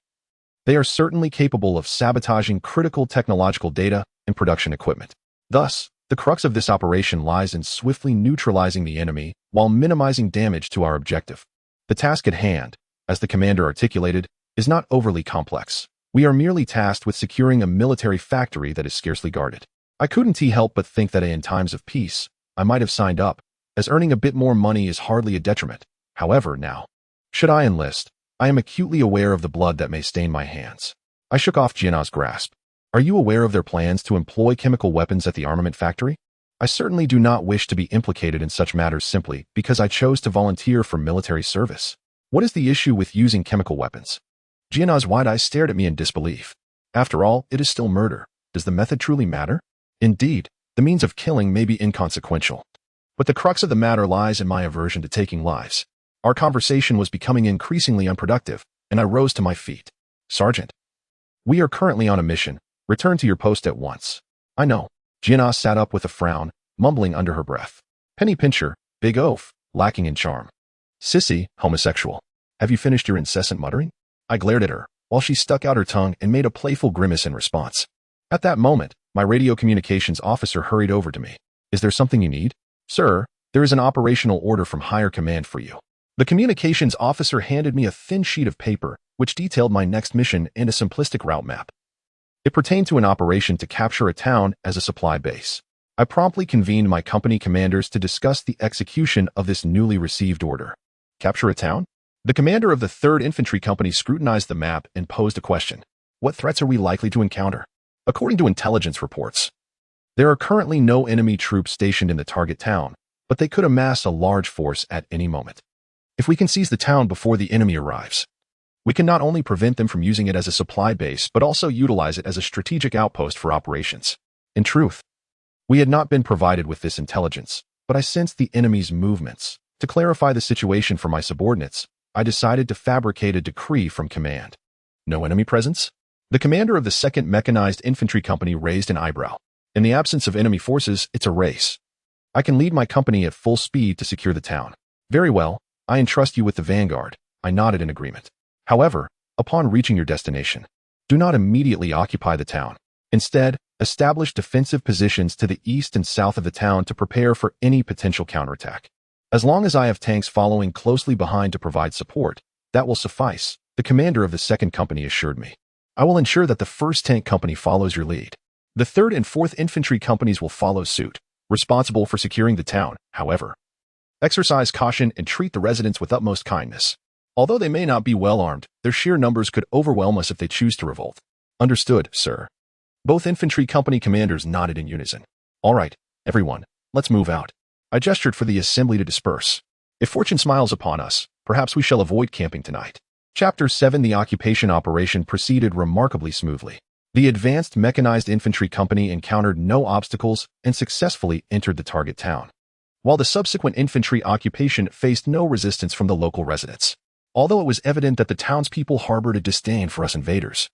they are certainly capable of sabotaging critical technological data and production equipment. Thus, the crux of this operation lies in swiftly neutralizing the enemy while minimizing damage to our objective. The task at hand, as the commander articulated, is not overly complex. We are merely tasked with securing a military factory that is scarcely guarded. I couldn't help but think that in times of peace, I might have signed up, as earning a bit more money is hardly a detriment. However, now, should I enlist, I am acutely aware of the blood that may stain my hands. I shook off Jiana's grasp. Are you aware of their plans to employ chemical weapons at the armament factory? I certainly do not wish to be implicated in such matters simply because I chose to volunteer for military service. What is the issue with using chemical weapons? Jiana's wide eyes stared at me in disbelief. After all, it is still murder. Does the method truly matter? Indeed, the means of killing may be inconsequential. But the crux of the matter lies in my aversion to taking lives. Our conversation was becoming increasingly unproductive, and I rose to my feet. Sergeant, we are currently on a mission. Return to your post at once. I know. Jiana sat up with a frown, mumbling under her breath. Penny pincher, big oaf, lacking in charm. Sissy, homosexual. Have you finished your incessant muttering? I glared at her, while she stuck out her tongue and made a playful grimace in response. At that moment, my radio communications officer hurried over to me. Is there something you need? Sir, there is an operational order from higher command for you. The communications officer handed me a thin sheet of paper, which detailed my next mission and a simplistic route map. It pertained to an operation to capture a town as a supply base. I promptly convened my company commanders to discuss the execution of this newly received order. Capture a town? The commander of the 3rd Infantry Company scrutinized the map and posed a question. What threats are we likely to encounter? According to intelligence reports, there are currently no enemy troops stationed in the target town, but they could amass a large force at any moment. If we can seize the town before the enemy arrives, we can not only prevent them from using it as a supply base, but also utilize it as a strategic outpost for operations. In truth, we had not been provided with this intelligence, but I sensed the enemy's movements. To clarify the situation for my subordinates, I decided to fabricate a decree from command. No enemy presence? The commander of the 2nd Mechanized Infantry Company raised an eyebrow. In the absence of enemy forces, it's a race. I can lead my company at full speed to secure the town. Very well, I entrust you with the vanguard. I nodded in agreement. However, upon reaching your destination, do not immediately occupy the town. Instead, establish defensive positions to the east and south of the town to prepare for any potential counterattack. As long as I have tanks following closely behind to provide support, that will suffice, the commander of the 2nd Company assured me. I will ensure that the 1st Tank Company follows your lead. The 3rd and 4th Infantry Companies will follow suit, responsible for securing the town, however. Exercise caution and treat the residents with utmost kindness. Although they may not be well armed, their sheer numbers could overwhelm us if they choose to revolt. Understood, sir. Both infantry company commanders nodded in unison. All right, everyone, let's move out. I gestured for the assembly to disperse. If fortune smiles upon us, perhaps we shall avoid camping tonight. Chapter 7. The occupation operation proceeded remarkably smoothly. The Advanced Mechanized Infantry Company encountered no obstacles and successfully entered the target town, while the subsequent infantry occupation faced no resistance from the local residents. Although it was evident that the townspeople harbored a disdain for us invaders,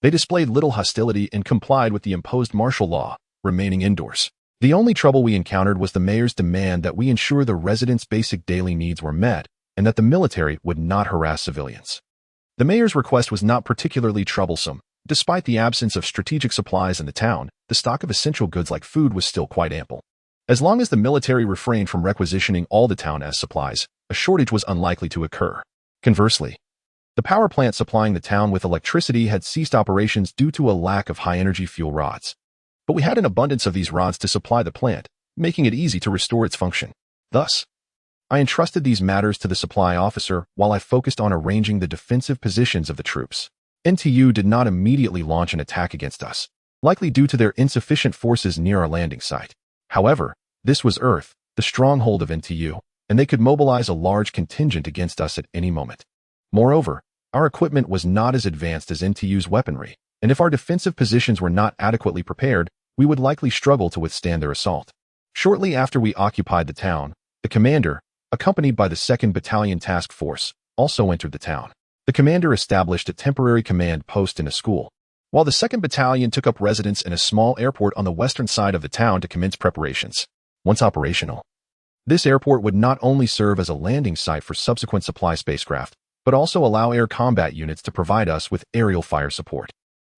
they displayed little hostility and complied with the imposed martial law, remaining indoors. The only trouble we encountered was the mayor's demand that we ensure the residents' basic daily needs were met and that the military would not harass civilians. The mayor's request was not particularly troublesome. Despite the absence of strategic supplies in the town, the stock of essential goods like food was still quite ample. As long as the military refrained from requisitioning all the town as supplies, a shortage was unlikely to occur. Conversely, the power plant supplying the town with electricity had ceased operations due to a lack of high-energy fuel rods. But we had an abundance of these rods to supply the plant, making it easy to restore its function. Thus, I entrusted these matters to the supply officer while I focused on arranging the defensive positions of the troops. NTU did not immediately launch an attack against us, likely due to their insufficient forces near our landing site. However, this was Earth, the stronghold of NTU, and they could mobilize a large contingent against us at any moment. Moreover, our equipment was not as advanced as NTU's weaponry, and if our defensive positions were not adequately prepared, we would likely struggle to withstand their assault. Shortly after we occupied the town, the commander, accompanied by the 2nd Battalion Task Force, also entered the town. The commander established a temporary command post in a school, while the 2nd Battalion took up residence in a small airport on the western side of the town to commence preparations. Once operational, this airport would not only serve as a landing site for subsequent supply spacecraft, but also allow air combat units to provide us with aerial fire support.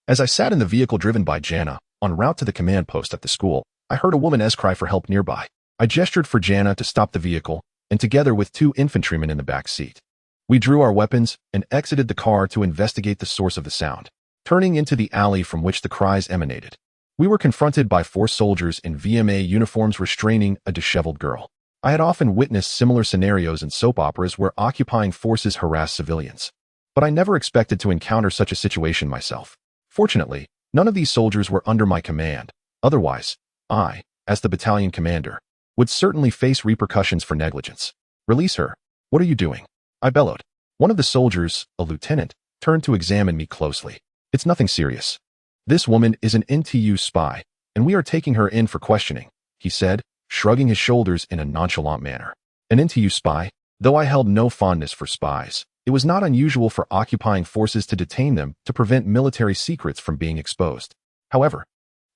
As I sat in the vehicle driven by Jana, en route to the command post at the school, I heard a woman's cry for help nearby. I gestured for Jana to stop the vehicle, and together with 2 infantrymen in the back seat, we drew our weapons and exited the car to investigate the source of the sound. Turning into the alley from which the cries emanated, we were confronted by 4 soldiers in VMA uniforms restraining a disheveled girl. I had often witnessed similar scenarios in soap operas where occupying forces harass civilians, but I never expected to encounter such a situation myself. Fortunately, none of these soldiers were under my command. Otherwise, I, as the battalion commander, would certainly face repercussions for negligence. Release her. What are you doing? I bellowed. One of the soldiers, a lieutenant, turned to examine me closely. It's nothing serious. This woman is an NTU spy, and we are taking her in for questioning, he said, shrugging his shoulders in a nonchalant manner. An NTU spy? Though I held no fondness for spies, it was not unusual for occupying forces to detain them to prevent military secrets from being exposed. However,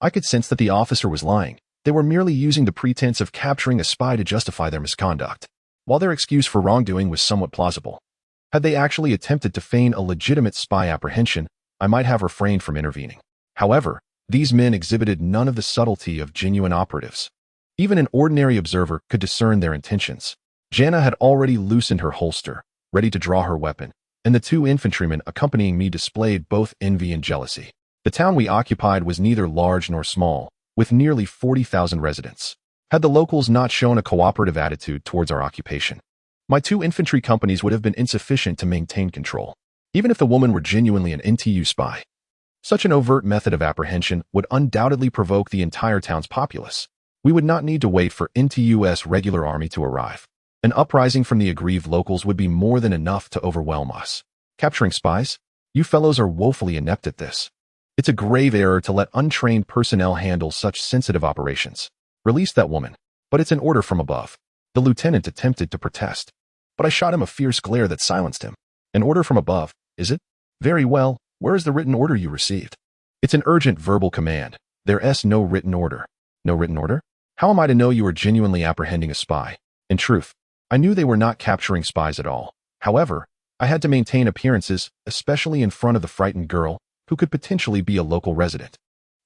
I could sense that the officer was lying. They were merely using the pretense of capturing a spy to justify their misconduct. While their excuse for wrongdoing was somewhat plausible, had they actually attempted to feign a legitimate spy apprehension, I might have refrained from intervening. However, these men exhibited none of the subtlety of genuine operatives. Even an ordinary observer could discern their intentions. Jana had already loosened her holster, ready to draw her weapon, and the 2 infantrymen accompanying me displayed both envy and jealousy. The town we occupied was neither large nor small, with nearly 40,000 residents. Had the locals not shown a cooperative attitude towards our occupation, my 2 infantry companies would have been insufficient to maintain control. Even if the woman were genuinely an NTU spy, such an overt method of apprehension would undoubtedly provoke the entire town's populace. We would not need to wait for NTU's regular army to arrive. An uprising from the aggrieved locals would be more than enough to overwhelm us. Capturing spies? You fellows are woefully inept at this. It's a grave error to let untrained personnel handle such sensitive operations. Release that woman. But it's an order from above. The lieutenant attempted to protest. but I shot him a fierce glare that silenced him. An order from above, is it? Very well, where is the written order you received? It's an urgent verbal command. There's no written order. No written order? How am I to know you are genuinely apprehending a spy? In truth, I knew they were not capturing spies at all. However, I had to maintain appearances, especially in front of the frightened girl, who could potentially be a local resident.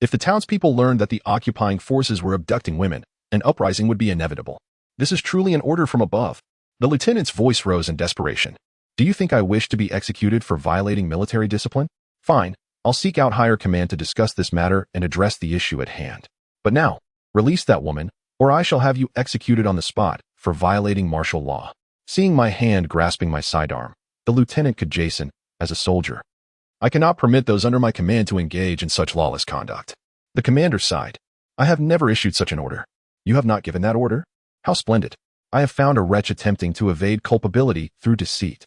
If the townspeople learned that the occupying forces were abducting women, an uprising would be inevitable. This is truly an order from above. The lieutenant's voice rose in desperation. Do you think I wish to be executed for violating military discipline? Fine, I'll seek out higher command to discuss this matter and address the issue at hand. But now, release that woman, or I shall have you executed on the spot for violating martial law. Seeing my hand grasping my sidearm, the lieutenant could Jason, as a soldier. I cannot permit those under my command to engage in such lawless conduct. The commander sighed. I have never issued such an order. You have not given that order? How splendid. I have found a wretch attempting to evade culpability through deceit.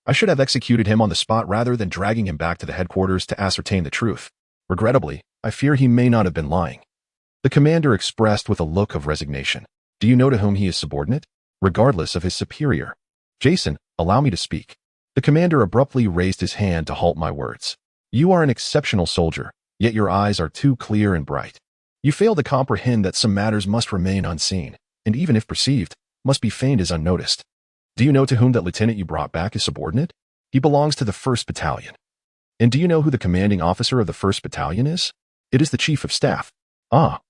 I should have executed him on the spot rather than dragging him back to the headquarters to ascertain the truth. Regrettably, I fear he may not have been lying. The commander expressed with a look of resignation. Do you know to whom he is subordinate? Regardless of his superior. Jason, allow me to speak. The commander abruptly raised his hand to halt my words. You are an exceptional soldier, yet your eyes are too clear and bright. You fail to comprehend that some matters must remain unseen, and even if perceived, must be feigned as unnoticed. Do you know to whom that lieutenant you brought back is subordinate? He belongs to the 1st Battalion. And do you know who the commanding officer of the 1st Battalion is? It is the Chief of Staff. Ah.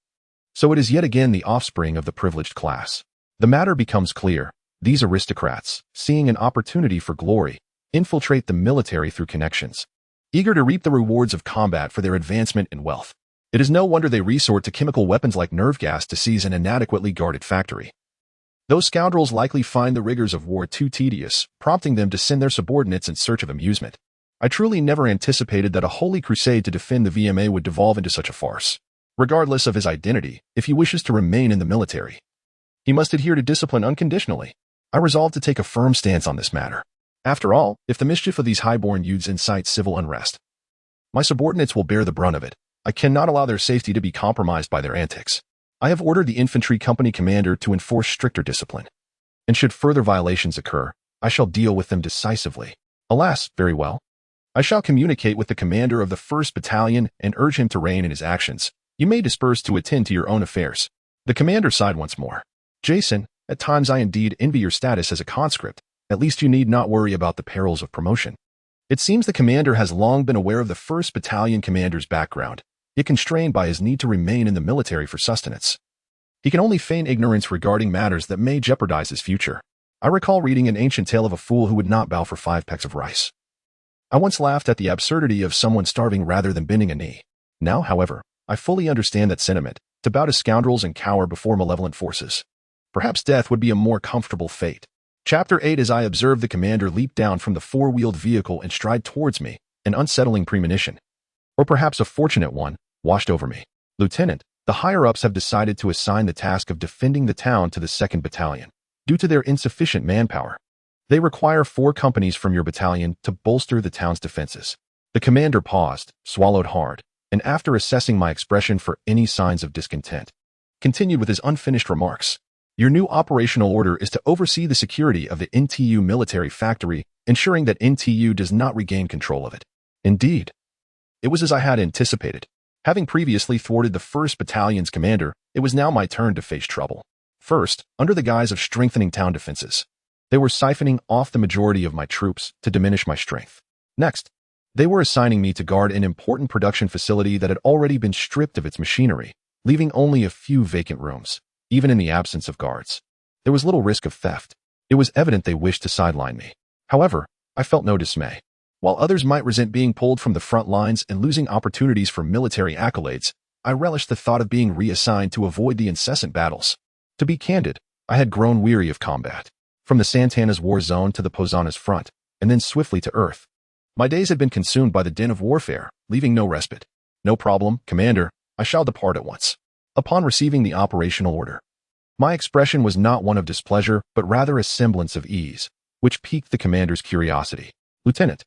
So it is yet again the offspring of the privileged class. The matter becomes clear. These aristocrats, seeing an opportunity for glory, infiltrate the military through connections, eager to reap the rewards of combat for their advancement and wealth. It is no wonder they resort to chemical weapons like nerve gas to seize an inadequately guarded factory. Those scoundrels likely find the rigors of war too tedious, prompting them to send their subordinates in search of amusement. I truly never anticipated that a holy crusade to defend the VMA would devolve into such a farce. Regardless of his identity, if he wishes to remain in the military, he must adhere to discipline unconditionally. I resolved to take a firm stance on this matter. After all, if the mischief of these high-born youths incites civil unrest, my subordinates will bear the brunt of it. I cannot allow their safety to be compromised by their antics. I have ordered the infantry company commander to enforce stricter discipline. And should further violations occur, I shall deal with them decisively. Alas, very well. I shall communicate with the commander of the 1st Battalion and urge him to rein in his actions. You may disperse to attend to your own affairs. The commander sighed once more. Jason, at times I indeed envy your status as a conscript. At least you need not worry about the perils of promotion. It seems the commander has long been aware of the 1st Battalion commander's background, yet constrained by his need to remain in the military for sustenance. He can only feign ignorance regarding matters that may jeopardize his future. I recall reading an ancient tale of a fool who would not bow for 5 pecks of rice. I once laughed at the absurdity of someone starving rather than bending a knee. Now, however, I fully understand that sentiment, to bow to scoundrels and cower before malevolent forces. Perhaps death would be a more comfortable fate. Chapter 8. As I observed the commander leap down from the 4-wheeled vehicle and stride towards me, an unsettling premonition, or perhaps a fortunate one, washed over me. Lieutenant, the higher-ups have decided to assign the task of defending the town to the 2nd Battalion. Due to their insufficient manpower, they require 4 companies from your battalion to bolster the town's defenses. The commander paused, swallowed hard, and after assessing my expression for any signs of discontent, continued with his unfinished remarks. Your new operational order is to oversee the security of the NTU military factory, ensuring that NTU does not regain control of it. Indeed, it was as I had anticipated. Having previously thwarted the 1st Battalion's commander, it was now my turn to face trouble. First, under the guise of strengthening town defenses, they were siphoning off the majority of my troops to diminish my strength. Next, they were assigning me to guard an important production facility that had already been stripped of its machinery, leaving only a few vacant rooms. Even in the absence of guards, there was little risk of theft. It was evident they wished to sideline me. However, I felt no dismay. While others might resent being pulled from the front lines and losing opportunities for military accolades, I relished the thought of being reassigned to avoid the incessant battles. To be candid, I had grown weary of combat. From the Santana's war zone to the Posana's front, and then swiftly to Earth. My days had been consumed by the din of warfare, leaving no respite. No problem, Commander, I shall depart at once. Upon receiving the operational order, my expression was not one of displeasure, but rather a semblance of ease, which piqued the commander's curiosity. Lieutenant,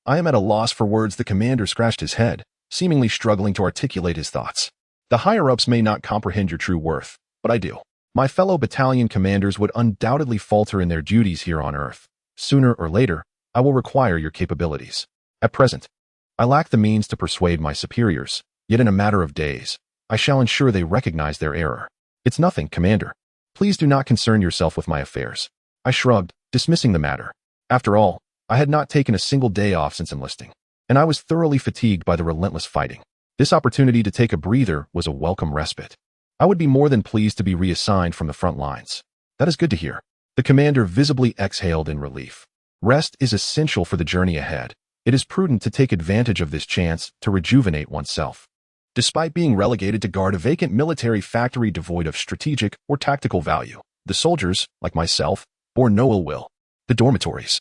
I am at a loss for words. The commander scratched his head, seemingly struggling to articulate his thoughts. The higher-ups may not comprehend your true worth, but I do. My fellow battalion commanders would undoubtedly falter in their duties here on Earth. Sooner or later, I will require your capabilities. At present, I lack the means to persuade my superiors, yet in a matter of days, I shall ensure they recognize their error. It's nothing, Commander. Please do not concern yourself with my affairs. I shrugged, dismissing the matter. After all, I had not taken a single day off since enlisting, and I was thoroughly fatigued by the relentless fighting. This opportunity to take a breather was a welcome respite. I would be more than pleased to be reassigned from the front lines. That is good to hear. The commander visibly exhaled in relief. Rest is essential for the journey ahead. It is prudent to take advantage of this chance to rejuvenate oneself. Despite being relegated to guard a vacant military factory devoid of strategic or tactical value, the soldiers, like myself, bore no ill will. The dormitories,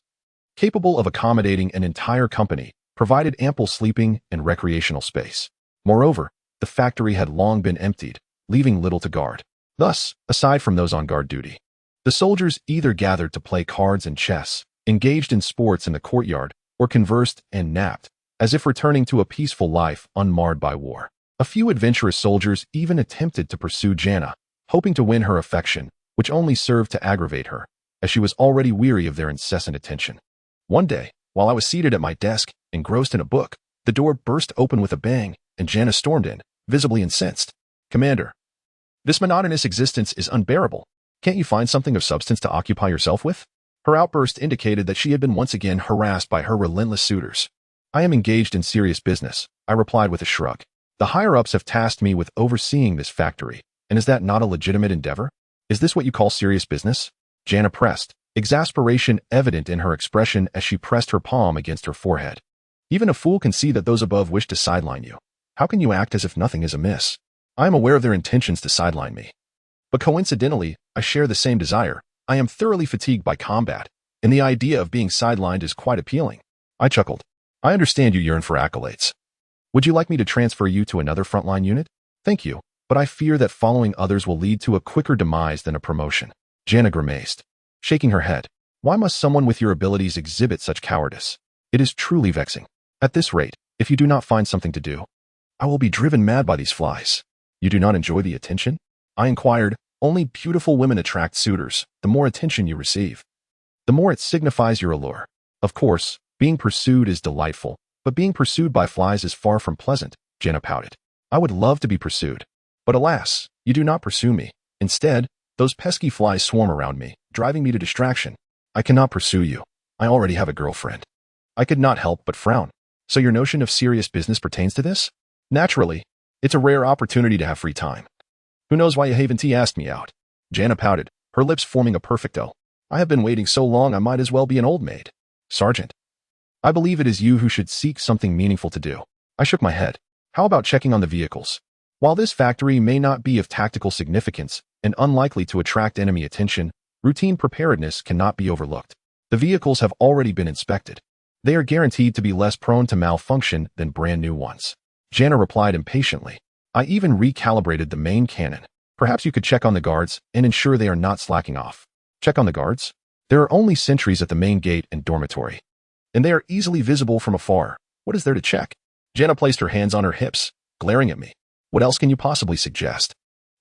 capable of accommodating an entire company, provided ample sleeping and recreational space. Moreover, the factory had long been emptied, leaving little to guard. Thus, aside from those on guard duty, the soldiers either gathered to play cards and chess, engaged in sports in the courtyard, or conversed and napped, as if returning to a peaceful life unmarred by war. A few adventurous soldiers even attempted to pursue Jana, hoping to win her affection, which only served to aggravate her, as she was already weary of their incessant attention. One day, while I was seated at my desk, engrossed in a book, the door burst open with a bang, and Jana stormed in, visibly incensed. Commander, this monotonous existence is unbearable. Can't you find something of substance to occupy yourself with? Her outburst indicated that she had been once again harassed by her relentless suitors. I am engaged in serious business, I replied with a shrug. The higher-ups have tasked me with overseeing this factory, and is that not a legitimate endeavor? Is this what you call serious business? Jana pressed, exasperation evident in her expression as she pressed her palm against her forehead. Even a fool can see that those above wish to sideline you. How can you act as if nothing is amiss? I am aware of their intentions to sideline me. But coincidentally, I share the same desire. I am thoroughly fatigued by combat, and the idea of being sidelined is quite appealing. I chuckled. I understand you yearn for accolades. Would you like me to transfer you to another frontline unit? Thank you, but I fear that following others will lead to a quicker demise than a promotion. Jana grimaced, shaking her head. Why must someone with your abilities exhibit such cowardice? It is truly vexing. At this rate, if you do not find something to do, I will be driven mad by these flies. You do not enjoy the attention? I inquired. Only beautiful women attract suitors. The more attention you receive, the more it signifies your allure. Of course, being pursued is delightful, but being pursued by flies is far from pleasant, Jana pouted. I would love to be pursued, but alas, you do not pursue me. Instead, those pesky flies swarm around me, driving me to distraction. I cannot pursue you. I already have a girlfriend. I could not help but frown. So your notion of serious business pertains to this? Naturally. It's a rare opportunity to have free time. Who knows why you haven't asked me out? Jana pouted, her lips forming a perfect O. I have been waiting so long I might as well be an old maid. Sergeant, I believe it is you who should seek something meaningful to do. I shook my head. How about checking on the vehicles? While this factory may not be of tactical significance and unlikely to attract enemy attention, routine preparedness cannot be overlooked. The vehicles have already been inspected. They are guaranteed to be less prone to malfunction than brand new ones. Jana replied impatiently. I even recalibrated the main cannon. Perhaps you could check on the guards and ensure they are not slacking off. Check on the guards? There are only sentries at the main gate and dormitory, and they are easily visible from afar. What is there to check? Jana placed her hands on her hips, glaring at me. What else can you possibly suggest?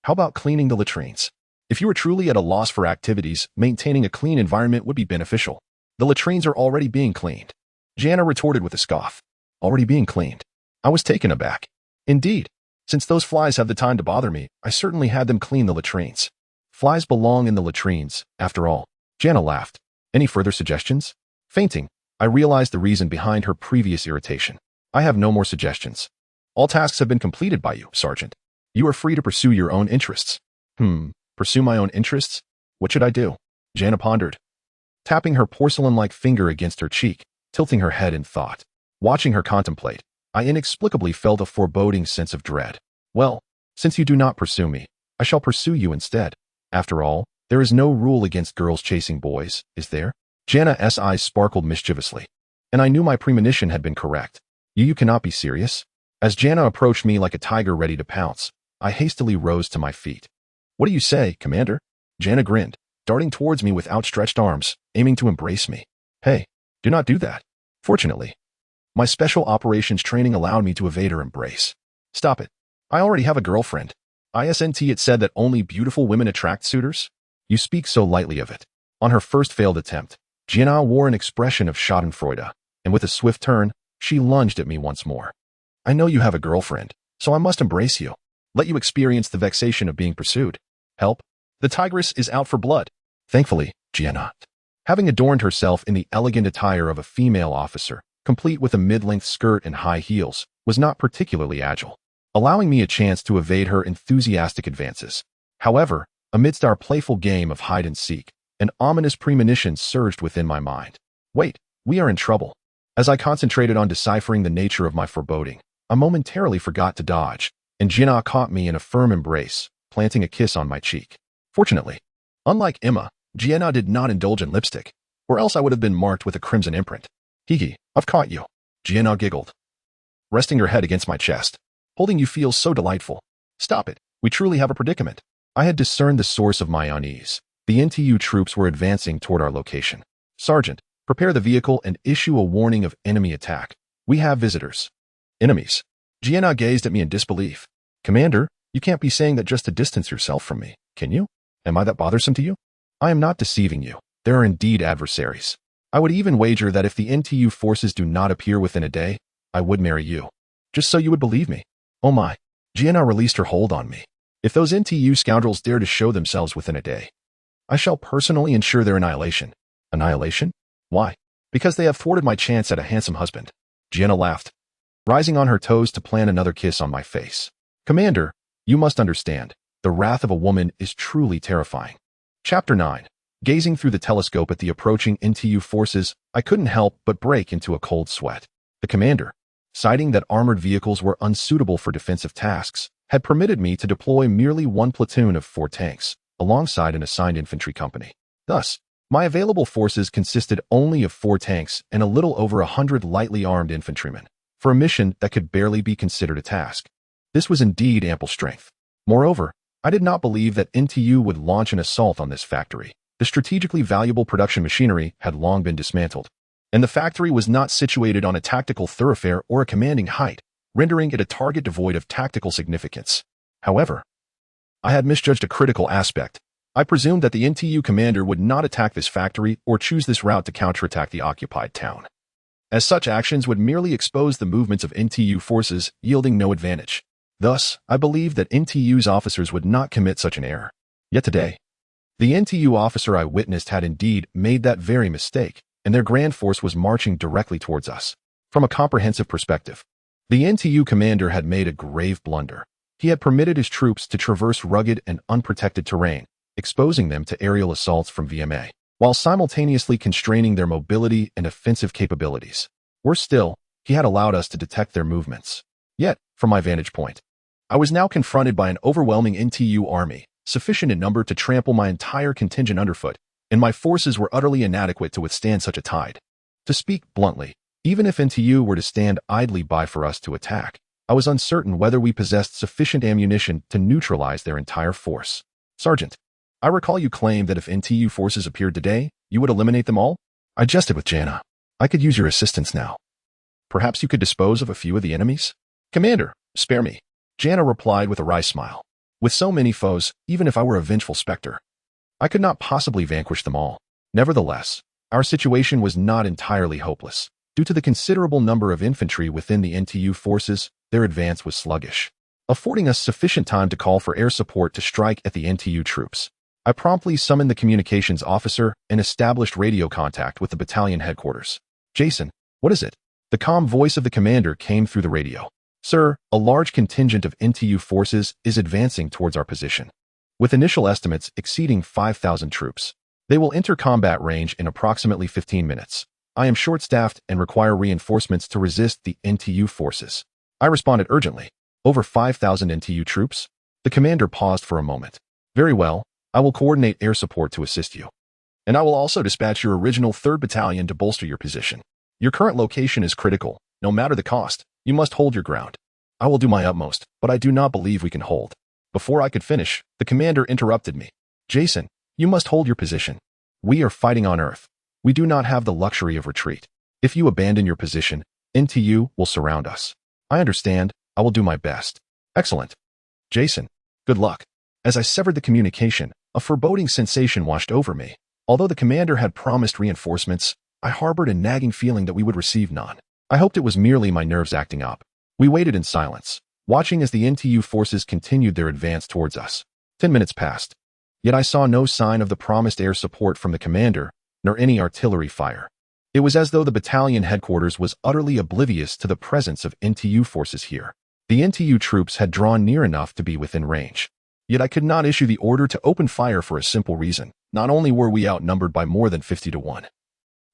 How about cleaning the latrines? If you were truly at a loss for activities, maintaining a clean environment would be beneficial. The latrines are already being cleaned. Jana retorted with a scoff. Already being cleaned. I was taken aback. Indeed, since those flies have the time to bother me, I certainly had them clean the latrines. Flies belong in the latrines, after all. Jana laughed. Any further suggestions? Fainting, I realized the reason behind her previous irritation. I have no more suggestions. All tasks have been completed by you, Sergeant. You are free to pursue your own interests. Pursue my own interests? What should I do? Jana pondered, tapping her porcelain-like finger against her cheek, tilting her head in thought. Watching her contemplate, I inexplicably felt a foreboding sense of dread. Well, since you do not pursue me, I shall pursue you instead. After all, there is no rule against girls chasing boys, is there? Jana's eyes sparkled mischievously, and I knew my premonition had been correct. You cannot be serious? As Jana approached me like a tiger ready to pounce, I hastily rose to my feet. What do you say, Commander? Jana grinned, darting towards me with outstretched arms, aiming to embrace me. Hey, do not do that. Fortunately, my special operations training allowed me to evade her embrace. Stop it. I already have a girlfriend. Isn't it said that only beautiful women attract suitors? You speak so lightly of it. On her first failed attempt, Jianna wore an expression of schadenfreude, and with a swift turn, she lunged at me once more. I know you have a girlfriend, so I must embrace you. Let you experience the vexation of being pursued. Help! The tigress is out for blood. Thankfully, Jianna, having adorned herself in the elegant attire of a female officer, complete with a mid-length skirt and high heels, was not particularly agile, allowing me a chance to evade her enthusiastic advances. However, amidst our playful game of hide-and-seek, an ominous premonition surged within my mind. Wait, we are in trouble. As I concentrated on deciphering the nature of my foreboding, I momentarily forgot to dodge, and Jianna caught me in a firm embrace, planting a kiss on my cheek. Fortunately, unlike Emma, Jianna did not indulge in lipstick, or else I would have been marked with a crimson imprint. Hee, I've caught you. Jianna giggled, resting her head against my chest. Holding you feels so delightful. Stop it, we truly have a predicament. I had discerned the source of my unease. The NTU troops were advancing toward our location. Sergeant, prepare the vehicle and issue a warning of enemy attack. We have visitors. Enemies. Jianna gazed at me in disbelief. Commander, you can't be saying that just to distance yourself from me, can you? Am I that bothersome to you? I am not deceiving you. There are indeed adversaries. I would even wager that if the NTU forces do not appear within a day, I would marry you. Just so you would believe me. Oh my. Jianna released her hold on me. If those NTU scoundrels dare to show themselves within a day, I shall personally ensure their annihilation. Annihilation? Why? Because they have thwarted my chance at a handsome husband. Jianna laughed, rising on her toes to plant another kiss on my face. Commander, you must understand, the wrath of a woman is truly terrifying. Chapter 9. Gazing through the telescope at the approaching NTU forces, I couldn't help but break into a cold sweat. The commander, citing that armored vehicles were unsuitable for defensive tasks, had permitted me to deploy merely one platoon of 4 tanks, alongside an assigned infantry company. Thus, my available forces consisted only of 4 tanks and a little over 100 lightly armed infantrymen, for a mission that could barely be considered a task. This was indeed ample strength. Moreover, I did not believe that NTU would launch an assault on this factory. The strategically valuable production machinery had long been dismantled, and the factory was not situated on a tactical thoroughfare or a commanding height, rendering it a target devoid of tactical significance. However, I had misjudged a critical aspect. I presumed that the NTU commander would not attack this factory or choose this route to counterattack the occupied town, as such actions would merely expose the movements of NTU forces, yielding no advantage. Thus, I believed that NTU's officers would not commit such an error. Yet today, the NTU officer I witnessed had indeed made that very mistake, and their grand force was marching directly towards us. From a comprehensive perspective, the NTU commander had made a grave blunder. He had permitted his troops to traverse rugged and unprotected terrain, exposing them to aerial assaults from VMA, while simultaneously constraining their mobility and offensive capabilities. Worse still, he had allowed us to detect their movements. Yet, from my vantage point, I was now confronted by an overwhelming NTU army, sufficient in number to trample my entire contingent underfoot, and my forces were utterly inadequate to withstand such a tide. To speak bluntly, even if NTU were to stand idly by for us to attack, I was uncertain whether we possessed sufficient ammunition to neutralize their entire force. Sergeant, I recall you claimed that if NTU forces appeared today, you would eliminate them all? I jested with Jianna. I could use your assistance now. Perhaps you could dispose of a few of the enemies? Commander, spare me. Jianna replied with a wry smile. With so many foes, even if I were a vengeful specter, I could not possibly vanquish them all. Nevertheless, our situation was not entirely hopeless. Due to the considerable number of infantry within the NTU forces, their advance was sluggish, affording us sufficient time to call for air support to strike at the NTU troops. I promptly summoned the communications officer and established radio contact with the battalion headquarters. Jason, what is it? The calm voice of the commander came through the radio. Sir, a large contingent of NTU forces is advancing towards our position, with initial estimates exceeding 5,000 troops. They will enter combat range in approximately 15 minutes. I am short-staffed and require reinforcements to resist the NTU forces. I responded urgently. Over 5,000 NTU troops? The commander paused for a moment. Very well, I will coordinate air support to assist you. And I will also dispatch your original 3rd Battalion to bolster your position. Your current location is critical. No matter the cost, you must hold your ground. I will do my utmost, but I do not believe we can hold. Before I could finish, the commander interrupted me. Jason, you must hold your position. We are fighting on Earth. We do not have the luxury of retreat. If you abandon your position, NTU will surround us. I understand. I will do my best. Excellent. Jason, Good luck. As I severed the communication, a foreboding sensation washed over me. Although the commander had promised reinforcements, I harbored a nagging feeling that we would receive none. I hoped it was merely my nerves acting up. We waited in silence, watching as the NTU forces continued their advance towards us. 10 minutes passed. Yet I saw no sign of the promised air support from the commander, nor any artillery fire. It was as though the battalion headquarters was utterly oblivious to the presence of NTU forces here. The NTU troops had drawn near enough to be within range. Yet I could not issue the order to open fire for a simple reason. Not only were we outnumbered by more than 50 to 1,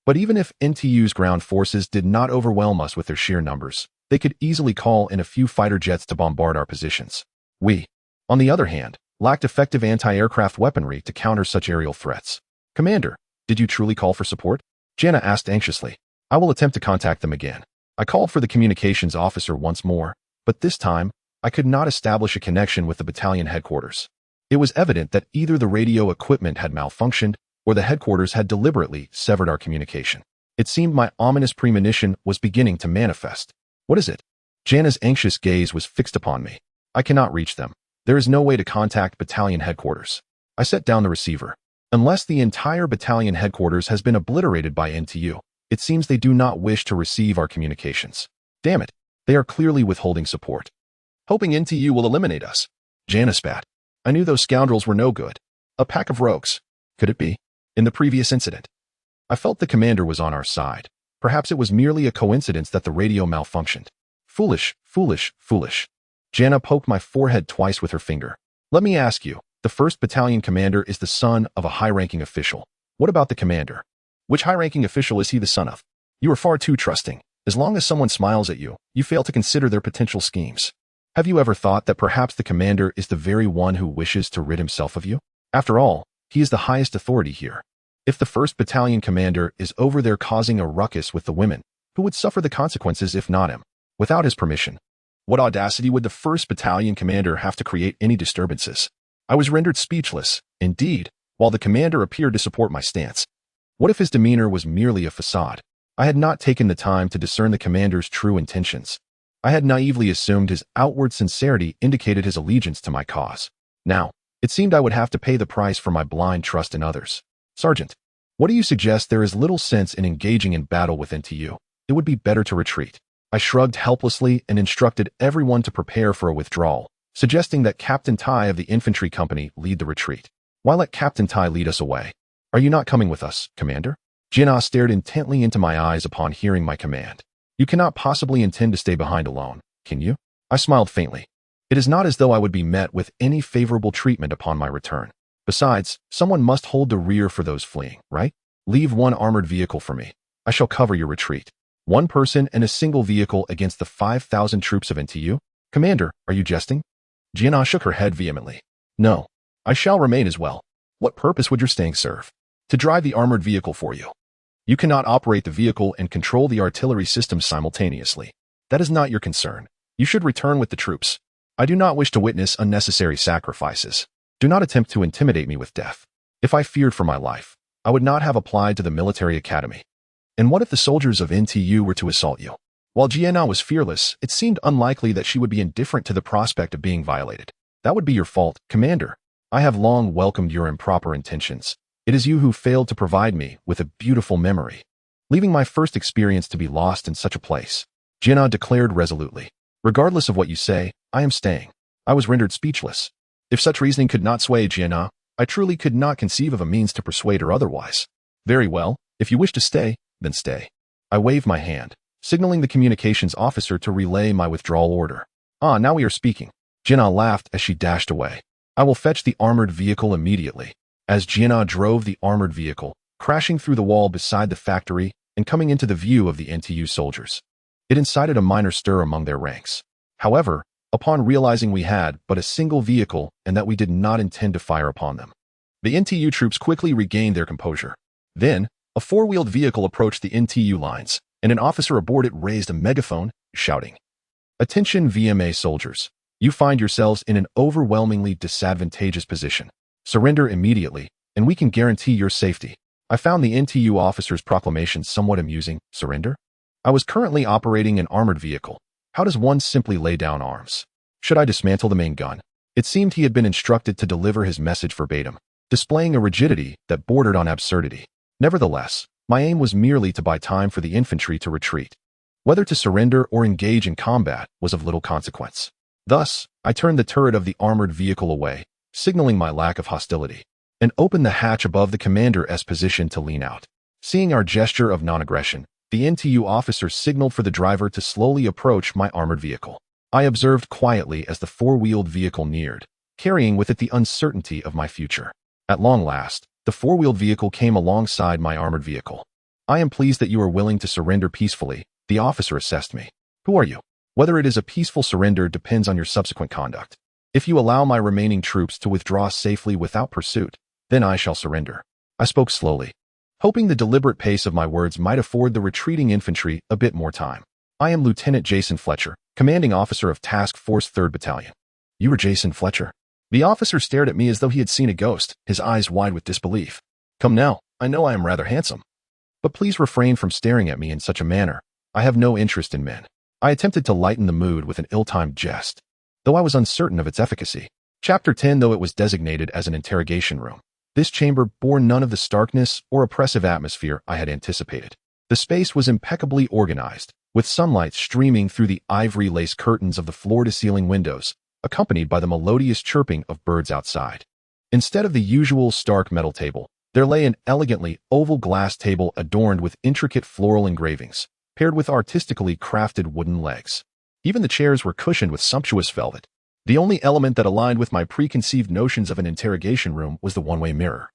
but even if NTU's ground forces did not overwhelm us with their sheer numbers, they could easily call in a few fighter jets to bombard our positions. We, on the other hand, lacked effective anti-aircraft weaponry to counter such aerial threats. Commander, did you truly call for support? Jana asked anxiously. I will attempt to contact them again. I called for the communications officer once more, but this time, I could not establish a connection with the battalion headquarters. It was evident that either the radio equipment had malfunctioned or the headquarters had deliberately severed our communication. It seemed my ominous premonition was beginning to manifest. What is it? Jana's anxious gaze was fixed upon me. I cannot reach them. There is no way to contact battalion headquarters. I set down the receiver. Unless the entire battalion headquarters has been obliterated by NTU, it seems they do not wish to receive our communications. Damn it, they are clearly withholding support. Hoping NTU will eliminate us. Jana spat. I knew those scoundrels were no good. A pack of rogues. Could it be? In the previous incident, I felt the commander was on our side. Perhaps it was merely a coincidence that the radio malfunctioned. Foolish, foolish, foolish. Jana poked my forehead twice with her finger. Let me ask you, the 1st Battalion commander is the son of a high-ranking official. What about the commander? Which high-ranking official is he the son of? You are far too trusting. As long as someone smiles at you, you fail to consider their potential schemes. Have you ever thought that perhaps the commander is the very one who wishes to rid himself of you? After all, he is the highest authority here. If the 1st Battalion commander is over there causing a ruckus with the women, who would suffer the consequences if not him? Without his permission. What audacity would the 1st Battalion commander have to create any disturbances? I was rendered speechless, indeed, while the commander appeared to support my stance. What if his demeanor was merely a facade? I had not taken the time to discern the commander's true intentions. I had naively assumed his outward sincerity indicated his allegiance to my cause. Now, it seemed I would have to pay the price for my blind trust in others. Sergeant, what do you suggest? There is little sense in engaging in battle with NTU. It would be better to retreat. I shrugged helplessly and instructed everyone to prepare for a withdrawal, suggesting that Captain Tai of the infantry company lead the retreat. Why let Captain Tai lead us away? Are you not coming with us, Commander? Jinnah stared intently into my eyes upon hearing my command. You cannot possibly intend to stay behind alone, can you? I smiled faintly. It is not as though I would be met with any favorable treatment upon my return. Besides, someone must hold the rear for those fleeing, right? Leave one armored vehicle for me. I shall cover your retreat. One person and a single vehicle against the 5,000 troops of NTU? Commander, are you jesting? Jinnah shook her head vehemently. No, I shall remain as well. What purpose would your staying serve? To drive the armored vehicle for you. You cannot operate the vehicle and control the artillery systems simultaneously. That is not your concern. You should return with the troops. I do not wish to witness unnecessary sacrifices. Do not attempt to intimidate me with death. If I feared for my life, I would not have applied to the military academy. And what if the soldiers of NTU were to assault you? While Jiannah was fearless, it seemed unlikely that she would be indifferent to the prospect of being violated. That would be your fault, Commander. I have long welcomed your improper intentions. It is you who failed to provide me with a beautiful memory, leaving my first experience to be lost in such a place. Jinnah declared resolutely. Regardless of what you say, I am staying. I was rendered speechless. If such reasoning could not sway Jiannah, I truly could not conceive of a means to persuade her otherwise. Very well, if you wish to stay, then stay. I waved my hand, signaling the communications officer to relay my withdrawal order. Ah, now we are speaking. Jinnah laughed as she dashed away. I will fetch the armored vehicle immediately. As Jinnah drove the armored vehicle, crashing through the wall beside the factory and coming into the view of the NTU soldiers, it incited a minor stir among their ranks. However, upon realizing we had but a single vehicle and that we did not intend to fire upon them, the NTU troops quickly regained their composure. Then, a four-wheeled vehicle approached the NTU lines, and an officer aboard it raised a megaphone, shouting, "Attention VMA soldiers, you find yourselves in an overwhelmingly disadvantageous position. Surrender immediately, and we can guarantee your safety." I found the NTU officer's proclamation somewhat amusing. Surrender? I was currently operating an armored vehicle. How does one simply lay down arms? Should I dismantle the main gun? It seemed he had been instructed to deliver his message verbatim, displaying a rigidity that bordered on absurdity. Nevertheless, my aim was merely to buy time for the infantry to retreat. Whether to surrender or engage in combat was of little consequence. Thus, I turned the turret of the armored vehicle away, signaling my lack of hostility, and opened the hatch above the commander's position to lean out. Seeing our gesture of non-aggression, the NTU officer signaled for the driver to slowly approach my armored vehicle. I observed quietly as the four-wheeled vehicle neared, carrying with it the uncertainty of my future. At long last, the four-wheeled vehicle came alongside my armored vehicle. "I am pleased that you are willing to surrender peacefully," the officer assessed me. "Who are you? Whether it is a peaceful surrender depends on your subsequent conduct. If you allow my remaining troops to withdraw safely without pursuit, then I shall surrender." I spoke slowly, hoping the deliberate pace of my words might afford the retreating infantry a bit more time. "I am Lieutenant Jason Fletcher, commanding officer of Task Force 3rd Battalion." "You are Jason Fletcher?" The officer stared at me as though he had seen a ghost, his eyes wide with disbelief. "Come now, I know I am rather handsome, but please refrain from staring at me in such a manner. I have no interest in men." I attempted to lighten the mood with an ill-timed jest, though I was uncertain of its efficacy. Chapter 10, though it was designated as an interrogation room, this chamber bore none of the starkness or oppressive atmosphere I had anticipated. The space was impeccably organized, with sunlight streaming through the ivory-lace curtains of the floor-to-ceiling windows, accompanied by the melodious chirping of birds outside. Instead of the usual stark metal table, there lay an elegantly oval glass table adorned with intricate floral engravings, paired with artistically crafted wooden legs. Even the chairs were cushioned with sumptuous velvet. The only element that aligned with my preconceived notions of an interrogation room was the one-way mirror.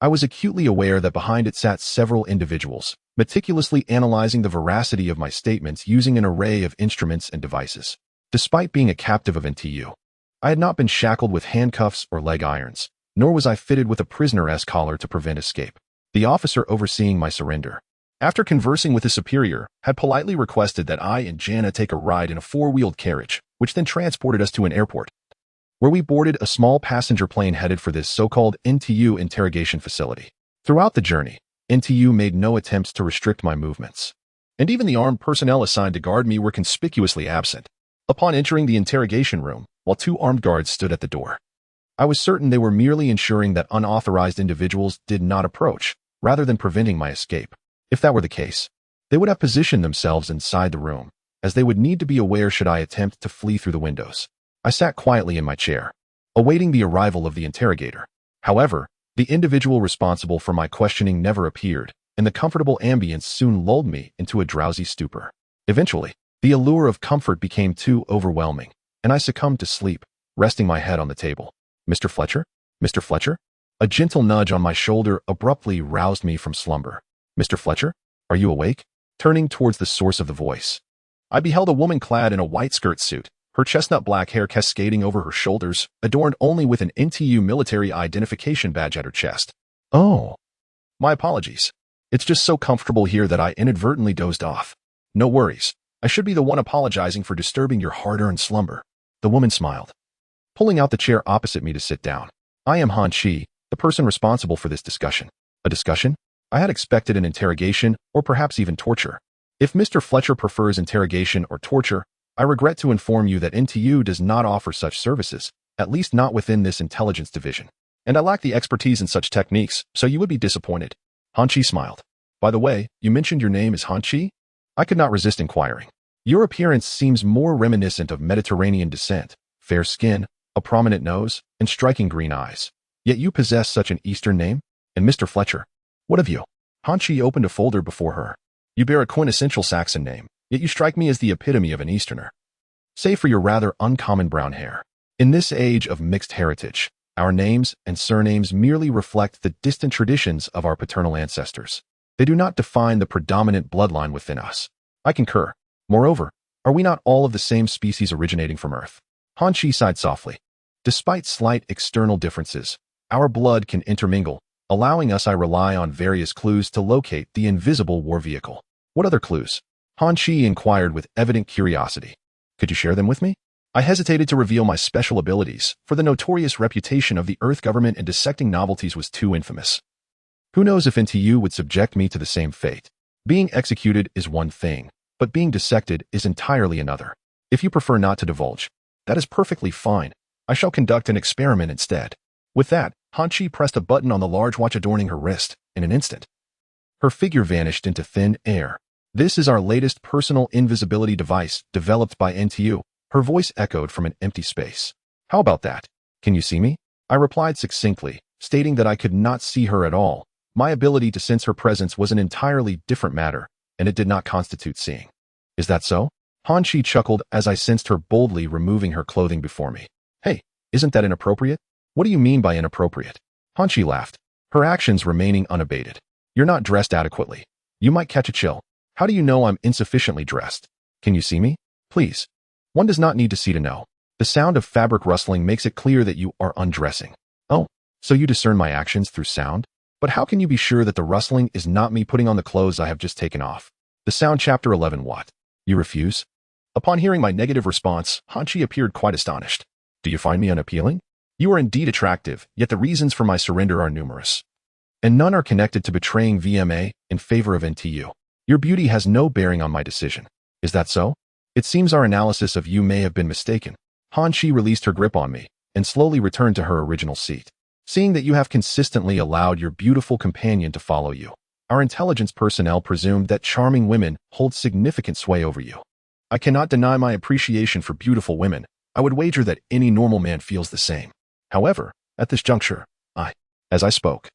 I was acutely aware that behind it sat several individuals, meticulously analyzing the veracity of my statements using an array of instruments and devices. Despite being a captive of NTU, I had not been shackled with handcuffs or leg irons, nor was I fitted with a prisoner-esque collar to prevent escape. The officer overseeing my surrender, after conversing with his superior, had politely requested that I and Jana take a ride in a four-wheeled carriage, which then transported us to an airport, where we boarded a small passenger plane headed for this so-called NTU interrogation facility. Throughout the journey, NTU made no attempts to restrict my movements, and even the armed personnel assigned to guard me were conspicuously absent. Upon entering the interrogation room, while two armed guards stood at the door, I was certain they were merely ensuring that unauthorized individuals did not approach, rather than preventing my escape. If that were the case, they would have positioned themselves inside the room, as they would need to be aware should I attempt to flee through the windows. I sat quietly in my chair, awaiting the arrival of the interrogator. However, the individual responsible for my questioning never appeared, and the comfortable ambience soon lulled me into a drowsy stupor. Eventually, the allure of comfort became too overwhelming, and I succumbed to sleep, resting my head on the table. "Mr. Fletcher? Mr. Fletcher?" A gentle nudge on my shoulder abruptly roused me from slumber. "Mr. Fletcher, are you awake?" Turning towards the source of the voice, I beheld a woman clad in a white skirt suit, her chestnut black hair cascading over her shoulders, adorned only with an NTU military identification badge at her chest. "Oh, my apologies. It's just so comfortable here that I inadvertently dozed off. No worries. I should be the one apologizing for disturbing your hard-earned slumber." The woman smiled, pulling out the chair opposite me to sit down. "I am Han Chi, the person responsible for this discussion." A discussion? I had expected an interrogation, or perhaps even torture. If Mr. Fletcher prefers interrogation or torture, I regret to inform you that NTU does not offer such services, at least not within this intelligence division. And I lack the expertise in such techniques, so you would be disappointed. Han Chi smiled. "By the way, you mentioned your name is Han Chi?" I could not resist inquiring. "Your appearance seems more reminiscent of Mediterranean descent, fair skin, a prominent nose, and striking green eyes. Yet you possess such an Eastern name? And Mr. Fletcher, what of you?" Han Chi opened a folder before her. "You bear a quintessential Saxon name, yet you strike me as the epitome of an Easterner, save for your rather uncommon brown hair. In this age of mixed heritage, our names and surnames merely reflect the distant traditions of our paternal ancestors. They do not define the predominant bloodline within us." I concur. "Moreover, are we not all of the same species originating from Earth?" Han Chi sighed softly. "Despite slight external differences, our blood can intermingle, allowing us I rely on various clues to locate the invisible war vehicle." "What other clues?" Han Chi inquired with evident curiosity. "Could you share them with me?" I hesitated to reveal my special abilities, for the notorious reputation of the Earth government in dissecting novelties was too infamous. Who knows if NTU would subject me to the same fate? Being executed is one thing, but being dissected is entirely another. If you prefer not to divulge, that is perfectly fine. I shall conduct an experiment instead. With that, Hanchi pressed a button on the large watch adorning her wrist. In an instant, her figure vanished into thin air. This is our latest personal invisibility device developed by NTU. Her voice echoed from an empty space. How about that? Can you see me? I replied succinctly, stating that I could not see her at all. My ability to sense her presence was an entirely different matter, and it did not constitute seeing. Is that so? Hanchi chuckled as I sensed her boldly removing her clothing before me. Hey, isn't that inappropriate? What do you mean by inappropriate? Hanchi laughed, her actions remaining unabated. You're not dressed adequately. You might catch a chill. How do you know I'm insufficiently dressed? Can you see me? Please. One does not need to see to know. The sound of fabric rustling makes it clear that you are undressing. Oh, so you discern my actions through sound? But how can you be sure that the rustling is not me putting on the clothes I have just taken off? The sound chapter 11 what? You refuse? Upon hearing my negative response, Hanchi appeared quite astonished. Do you find me unappealing? You are indeed attractive, yet the reasons for my surrender are numerous. And none are connected to betraying VMA in favor of NTU. Your beauty has no bearing on my decision. Is that so? It seems our analysis of you may have been mistaken. Hanchi released her grip on me and slowly returned to her original seat. Seeing that you have consistently allowed your beautiful companion to follow you, our intelligence personnel presumed that charming women hold significant sway over you. I cannot deny my appreciation for beautiful women. I would wager that any normal man feels the same. However, at this juncture, as I spoke,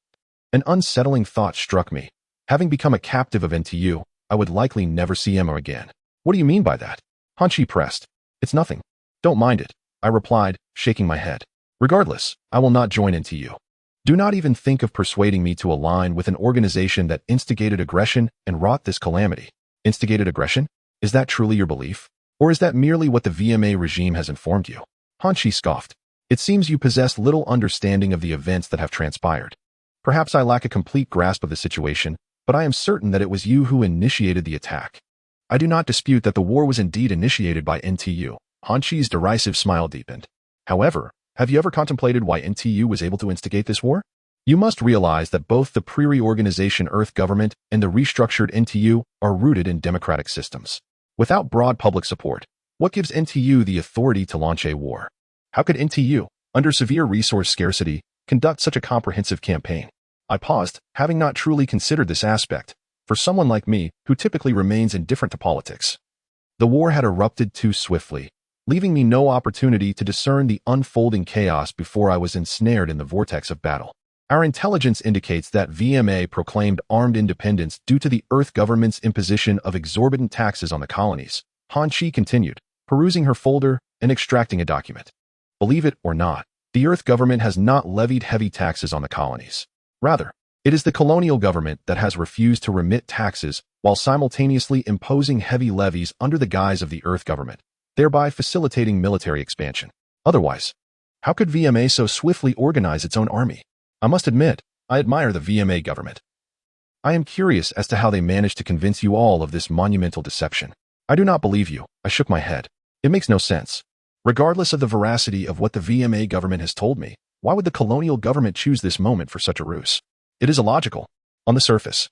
an unsettling thought struck me. Having become a captive of NTU, I would likely never see Emma again. What do you mean by that? Hanchi pressed. It's nothing. Don't mind it, I replied, shaking my head. Regardless, I will not join NTU. Do not even think of persuading me to align with an organization that instigated aggression and wrought this calamity. Instigated aggression? Is that truly your belief? Or is that merely what the VMA regime has informed you? Hanchi scoffed. It seems you possess little understanding of the events that have transpired. Perhaps I lack a complete grasp of the situation, but I am certain that it was you who initiated the attack. I do not dispute that the war was indeed initiated by NTU. Hanchi's derisive smile deepened. However, have you ever contemplated why NTU was able to instigate this war? You must realize that both the pre-reorganization Earth government and the restructured NTU are rooted in democratic systems. Without broad public support, what gives NTU the authority to launch a war? How could NTU, under severe resource scarcity, conduct such a comprehensive campaign? I paused, having not truly considered this aspect, for someone like me who typically remains indifferent to politics. The war had erupted too swiftly, leaving me no opportunity to discern the unfolding chaos before I was ensnared in the vortex of battle. Our intelligence indicates that VMA proclaimed armed independence due to the Earth government's imposition of exorbitant taxes on the colonies. Hanchi continued, perusing her folder and extracting a document. Believe it or not, the Earth government has not levied heavy taxes on the colonies. Rather, it is the colonial government that has refused to remit taxes while simultaneously imposing heavy levies under the guise of the Earth government, thereby facilitating military expansion. Otherwise, how could VMA so swiftly organize its own army? I must admit, I admire the VMA government. I am curious as to how they managed to convince you all of this monumental deception. I do not believe you. I shook my head. It makes no sense. Regardless of the veracity of what the VMA government has told me, why would the colonial government choose this moment for such a ruse? It is illogical. On the surface,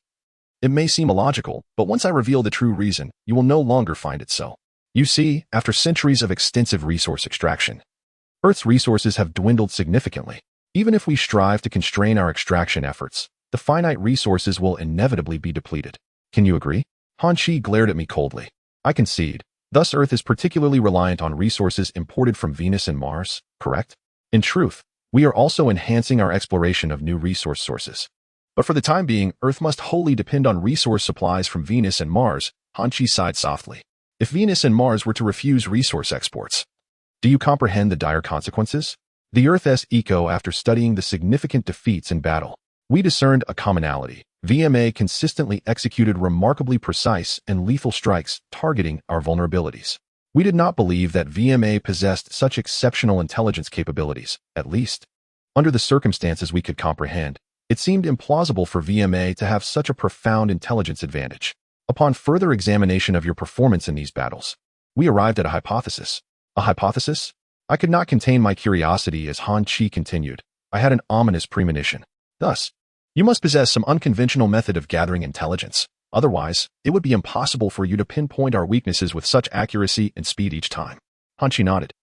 it may seem illogical, but once I reveal the true reason, you will no longer find it so. You see, after centuries of extensive resource extraction, Earth's resources have dwindled significantly. Even if we strive to constrain our extraction efforts, the finite resources will inevitably be depleted. Can you agree? Hanchi glared at me coldly. I concede. Thus Earth is particularly reliant on resources imported from Venus and Mars, correct? In truth, we are also enhancing our exploration of new resource sources. But for the time being, Earth must wholly depend on resource supplies from Venus and Mars. Hanchi sighed softly. If Venus and Mars were to refuse resource exports, do you comprehend the dire consequences? The Earth's eco after studying the significant defeats in battle, we discerned a commonality. VMA consistently executed remarkably precise and lethal strikes targeting our vulnerabilities. We did not believe that VMA possessed such exceptional intelligence capabilities, at least. Under the circumstances we could comprehend, it seemed implausible for VMA to have such a profound intelligence advantage. Upon further examination of your performance in these battles, we arrived at a hypothesis. A hypothesis? I could not contain my curiosity as Hanchi continued. I had an ominous premonition. Thus, you must possess some unconventional method of gathering intelligence. Otherwise, it would be impossible for you to pinpoint our weaknesses with such accuracy and speed each time. Hanchi nodded.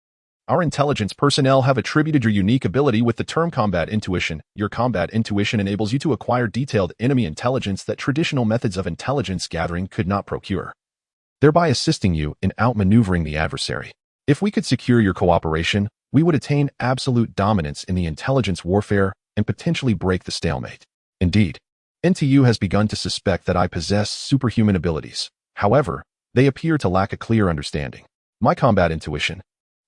Our intelligence personnel have attributed your unique ability with the term combat intuition. Your combat intuition enables you to acquire detailed enemy intelligence that traditional methods of intelligence gathering could not procure, thereby assisting you in outmaneuvering the adversary. If we could secure your cooperation, we would attain absolute dominance in the intelligence warfare and potentially break the stalemate. Indeed, NTU has begun to suspect that I possess superhuman abilities. However, they appear to lack a clear understanding. My combat intuition.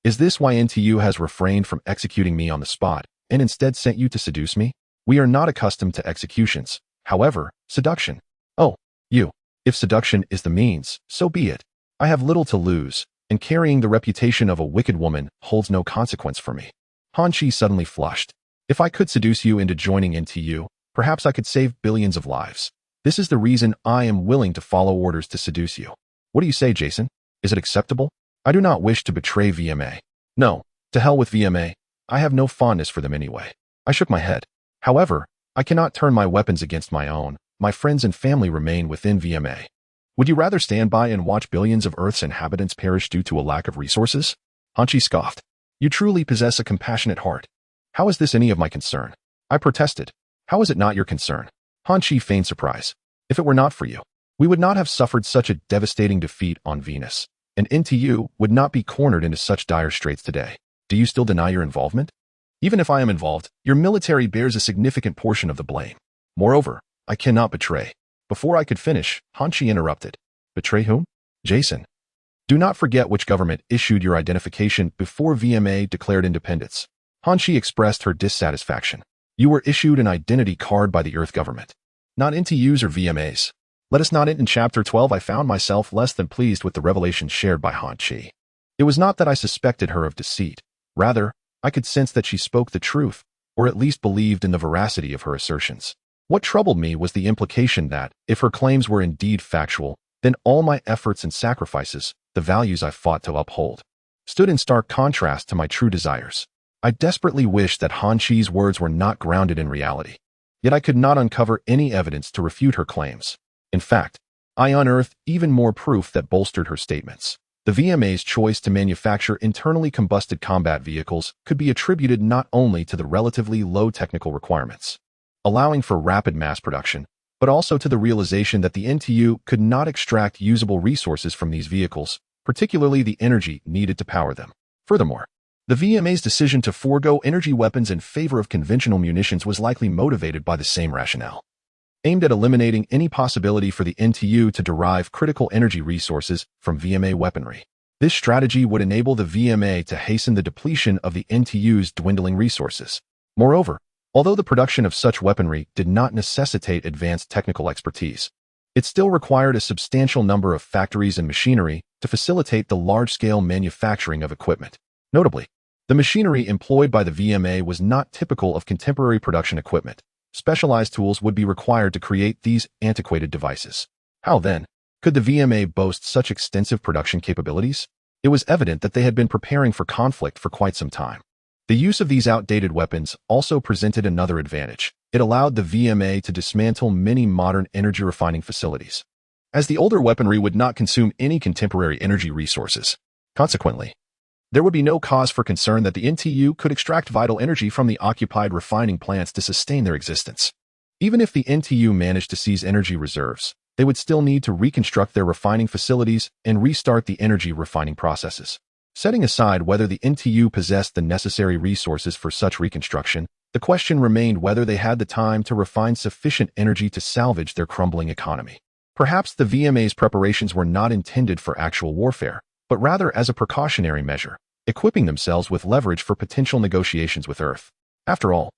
Is this why NTU has refrained from executing me on the spot and instead sent you to seduce me? We are not accustomed to executions. However, seduction. Oh, you. If seduction is the means, so be it. I have little to lose, and carrying the reputation of a wicked woman holds no consequence for me. Hanshi suddenly flushed. If I could seduce you into joining NTU, perhaps I could save billions of lives. This is the reason I am willing to follow orders to seduce you. What do you say, Jason? Is it acceptable? I do not wish to betray VMA. No, to hell with VMA. I have no fondness for them anyway. I shook my head. However, I cannot turn my weapons against my own. My friends and family remain within VMA. Would you rather stand by and watch billions of Earth's inhabitants perish due to a lack of resources? Hanshi scoffed. You truly possess a compassionate heart. How is this any of my concern? I protested. How is it not your concern? Hanshi feigned surprise. If it were not for you, we would not have suffered such a devastating defeat on Venus, and NTU would not be cornered into such dire straits today. Do you still deny your involvement? Even if I am involved, your military bears a significant portion of the blame. Moreover, I cannot betray. Before I could finish, Hanshi interrupted. Betray whom? Jason. Do not forget which government issued your identification before VMA declared independence. Hanshi expressed her dissatisfaction. You were issued an identity card by the Earth government, not NTU's or VMA's. Let us not end in Chapter 12. I found myself less than pleased with the revelations shared by Hanshi. It was not that I suspected her of deceit. Rather, I could sense that she spoke the truth, or at least believed in the veracity of her assertions. What troubled me was the implication that, if her claims were indeed factual, then all my efforts and sacrifices, the values I fought to uphold, stood in stark contrast to my true desires. I desperately wished that Hanshi's words were not grounded in reality. Yet I could not uncover any evidence to refute her claims. In fact, I unearthed even more proof that bolstered her statements. The VMA's choice to manufacture internally combusted combat vehicles could be attributed not only to the relatively low technical requirements, allowing for rapid mass production, but also to the realization that the NTU could not extract usable resources from these vehicles, particularly the energy needed to power them. Furthermore, the VMA's decision to forego energy weapons in favor of conventional munitions was likely motivated by the same rationale, aimed at eliminating any possibility for the NTU to derive critical energy resources from VMA weaponry. This strategy would enable the VMA to hasten the depletion of the NTU's dwindling resources. Moreover, although the production of such weaponry did not necessitate advanced technical expertise, it still required a substantial number of factories and machinery to facilitate the large-scale manufacturing of equipment. Notably, the machinery employed by the VMA was not typical of contemporary production equipment. Specialized tools would be required to create these antiquated devices. How then could the VMA boast such extensive production capabilities? It was evident that they had been preparing for conflict for quite some time. The use of these outdated weapons also presented another advantage. It allowed the VMA to dismantle many modern energy refining facilities, as the older weaponry would not consume any contemporary energy resources. Consequently, there would be no cause for concern that the NTU could extract vital energy from the occupied refining plants to sustain their existence. Even if the NTU managed to seize energy reserves, they would still need to reconstruct their refining facilities and restart the energy refining processes. Setting aside whether the NTU possessed the necessary resources for such reconstruction, the question remained whether they had the time to refine sufficient energy to salvage their crumbling economy. Perhaps the VMA's preparations were not intended for actual warfare, but rather as a precautionary measure, equipping themselves with leverage for potential negotiations with Earth. After all,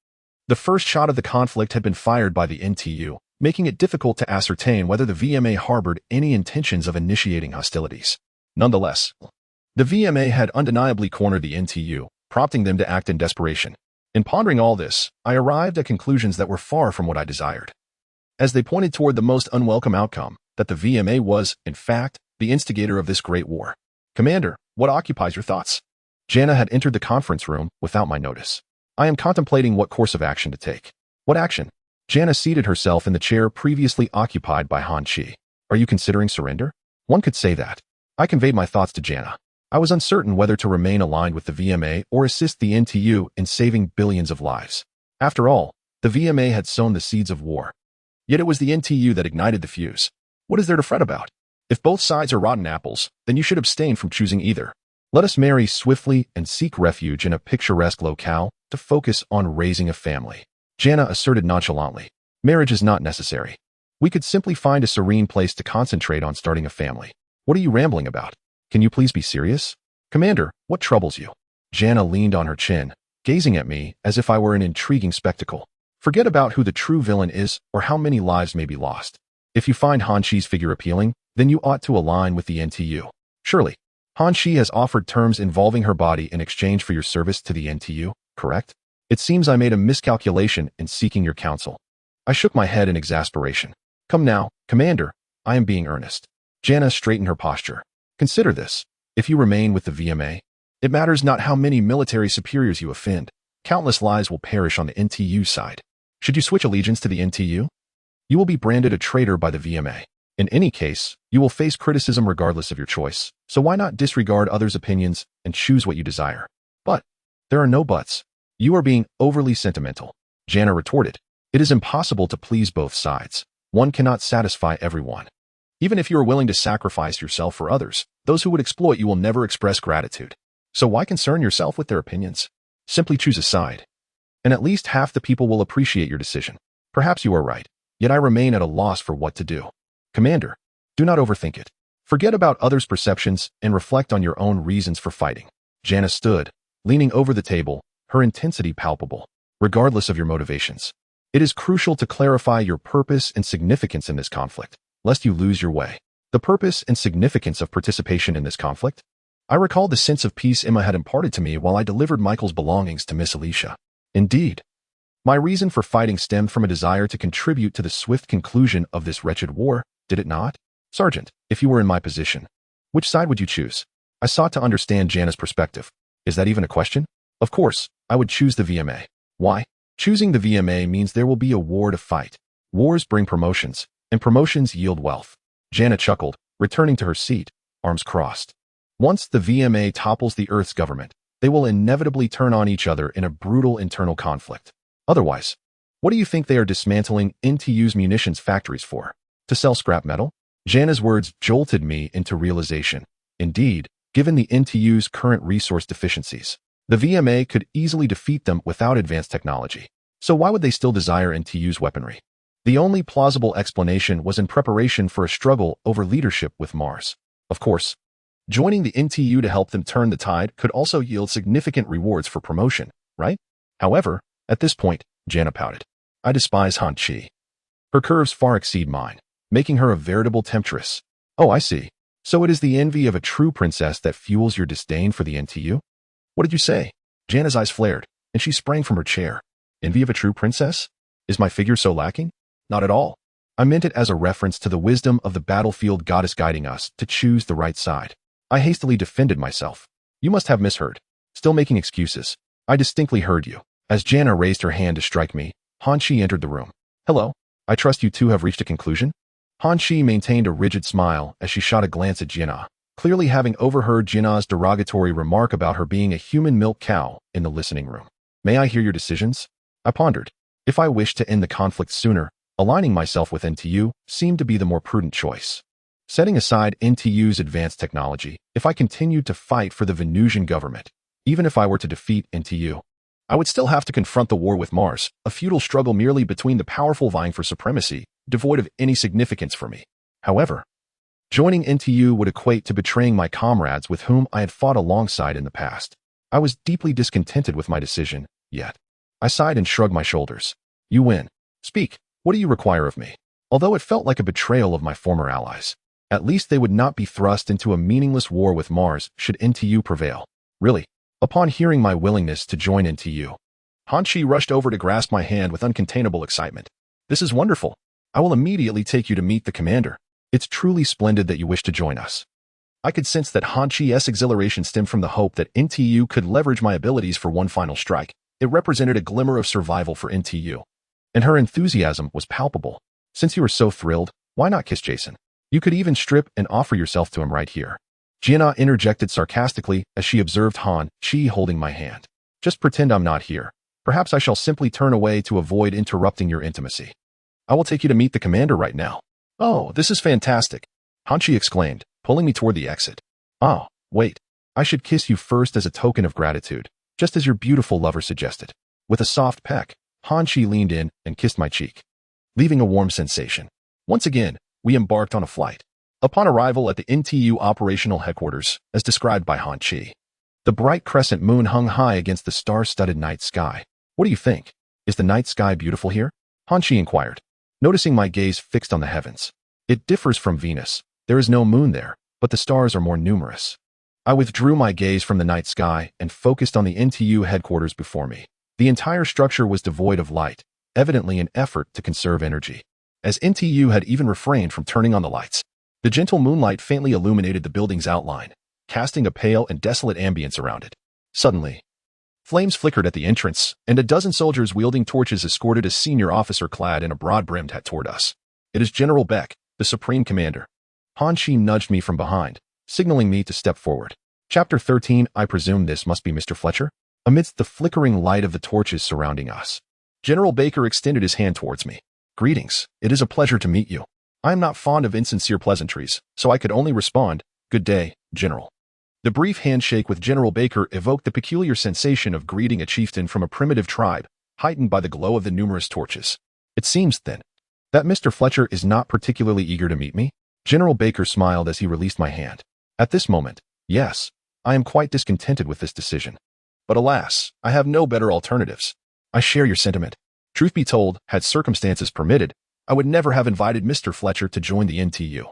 the first shot of the conflict had been fired by the NTU, making it difficult to ascertain whether the VMA harbored any intentions of initiating hostilities. Nonetheless, the VMA had undeniably cornered the NTU, prompting them to act in desperation. In pondering all this, I arrived at conclusions that were far from what I desired, as they pointed toward the most unwelcome outcome, that the VMA was, in fact, the instigator of this great war. Commander, what occupies your thoughts? Jana had entered the conference room without my notice. I am contemplating what course of action to take. What action? Jana seated herself in the chair previously occupied by Hanshi. Are you considering surrender? One could say that. I conveyed my thoughts to Jana. I was uncertain whether to remain aligned with the VMA or assist the NTU in saving billions of lives. After all, the VMA had sown the seeds of war. Yet it was the NTU that ignited the fuse. What is there to fret about? If both sides are rotten apples, then you should abstain from choosing either. Let us marry swiftly and seek refuge in a picturesque locale to focus on raising a family. Jana asserted nonchalantly. Marriage is not necessary. We could simply find a serene place to concentrate on starting a family. What are you rambling about? Can you please be serious? Commander, what troubles you? Jana leaned on her chin, gazing at me as if I were an intriguing spectacle. Forget about who the true villain is or how many lives may be lost. If you find Han Chi's figure appealing, then you ought to align with the NTU. Surely, Han Chi has offered terms involving her body in exchange for your service to the NTU, correct? It seems I made a miscalculation in seeking your counsel. I shook my head in exasperation. Come now, Commander, I am being earnest. Jana straightened her posture. Consider this. If you remain with the VMA, it matters not how many military superiors you offend. Countless lives will perish on the NTU side. Should you switch allegiance to the NTU, you will be branded a traitor by the VMA. In any case, you will face criticism regardless of your choice, so why not disregard others' opinions and choose what you desire? But there are no buts. You are being overly sentimental. Jana retorted. It is impossible to please both sides. One cannot satisfy everyone. Even if you are willing to sacrifice yourself for others, those who would exploit you will never express gratitude. So why concern yourself with their opinions? Simply choose a side. And at least half the people will appreciate your decision. Perhaps you are right, yet I remain at a loss for what to do. Commander, do not overthink it. Forget about others' perceptions and reflect on your own reasons for fighting. Jana stood, leaning over the table, her intensity palpable. Regardless of your motivations, it is crucial to clarify your purpose and significance in this conflict, lest you lose your way. The purpose and significance of participation in this conflict? I recalled the sense of peace Emma had imparted to me while I delivered Michael's belongings to Miss Alicia. Indeed, my reason for fighting stemmed from a desire to contribute to the swift conclusion of this wretched war, did it not? Sergeant, if you were in my position, which side would you choose? I sought to understand Jana's perspective. Is that even a question? Of course, I would choose the VMA. Why? Choosing the VMA means there will be a war to fight. Wars bring promotions, and promotions yield wealth. Jana chuckled, returning to her seat, arms crossed. Once the VMA topples the Earth's government, they will inevitably turn on each other in a brutal internal conflict. Otherwise, what do you think they are dismantling NTU's munitions factories for? To sell scrap metal? Jana's words jolted me into realization. Indeed, given the NTU's current resource deficiencies, the VMA could easily defeat them without advanced technology. So why would they still desire NTU's weaponry? The only plausible explanation was in preparation for a struggle over leadership with Mars. Of course, joining the NTU to help them turn the tide could also yield significant rewards for promotion, right? However, at this point, Jana pouted. I despise Han Chi. Her curves far exceed mine, making her a veritable temptress. Oh, I see. So it is the envy of a true princess that fuels your disdain for the NTU? What did you say? Jana's eyes flared, and she sprang from her chair. Envy of a true princess? Is my figure so lacking? Not at all. I meant it as a reference to the wisdom of the battlefield goddess guiding us to choose the right side. I hastily defended myself. You must have misheard. Still making excuses. I distinctly heard you. As Jana raised her hand to strike me, Han Chi entered the room. Hello. I trust you two have reached a conclusion? Han Chi maintained a rigid smile as she shot a glance at Jana, clearly having overheard Jana's derogatory remark about her being a human milk cow in the listening room. May I hear your decisions? I pondered. If I wished to end the conflict sooner, aligning myself with NTU seemed to be the more prudent choice. Setting aside NTU's advanced technology, if I continued to fight for the Venusian government, even if I were to defeat NTU, I would still have to confront the war with Mars, a futile struggle merely between the powerful vying for supremacy, devoid of any significance for me. However, joining NTU would equate to betraying my comrades with whom I had fought alongside in the past. I was deeply discontented with my decision, yet I sighed and shrugged my shoulders. You win. Speak. What do you require of me? Although it felt like a betrayal of my former allies, at least they would not be thrust into a meaningless war with Mars should NTU prevail. Really, upon hearing my willingness to join NTU, Han Chi rushed over to grasp my hand with uncontainable excitement. This is wonderful. I will immediately take you to meet the commander. It's truly splendid that you wish to join us. I could sense that Han Chi's exhilaration stemmed from the hope that NTU could leverage my abilities for one final strike. It represented a glimmer of survival for NTU. And her enthusiasm was palpable. Since you are so thrilled, why not kiss Jason? You could even strip and offer yourself to him right here. Jiana interjected sarcastically as she observed Han Chi holding my hand. Just pretend I'm not here. Perhaps I shall simply turn away to avoid interrupting your intimacy. I will take you to meet the commander right now. Oh, this is fantastic, Han Chi exclaimed, pulling me toward the exit. Oh, wait. I should kiss you first as a token of gratitude, just as your beautiful lover suggested. With a soft peck, Han Chi leaned in and kissed my cheek, leaving a warm sensation. Once again, we embarked on a flight. Upon arrival at the NTU operational headquarters, as described by Han Chi, the bright crescent moon hung high against the star-studded night sky. What do you think? Is the night sky beautiful here? Han Chi inquired, noticing my gaze fixed on the heavens. It differs from Venus. There is no moon there, but the stars are more numerous. I withdrew my gaze from the night sky and focused on the NTU headquarters before me. The entire structure was devoid of light, evidently an effort to conserve energy, as NTU had even refrained from turning on the lights. The gentle moonlight faintly illuminated the building's outline, casting a pale and desolate ambience around it. Suddenly, flames flickered at the entrance, and a dozen soldiers wielding torches escorted a senior officer clad in a broad-brimmed hat toward us. It is General Beck, the Supreme Commander. Han Chi nudged me from behind, signaling me to step forward. Chapter 13. I presume this must be Mr. Fletcher? Amidst the flickering light of the torches surrounding us, General Baker extended his hand towards me. Greetings. It is a pleasure to meet you. I am not fond of insincere pleasantries, so I could only respond, "Good day, General." The brief handshake with General Baker evoked the peculiar sensation of greeting a chieftain from a primitive tribe, heightened by the glow of the numerous torches. It seems, then, that Mr. Fletcher is not particularly eager to meet me? General Baker smiled as he released my hand. At this moment, yes, I am quite discontented with this decision. But alas, I have no better alternatives. I share your sentiment. Truth be told, had circumstances permitted, I would never have invited Mr. Fletcher to join the NTU.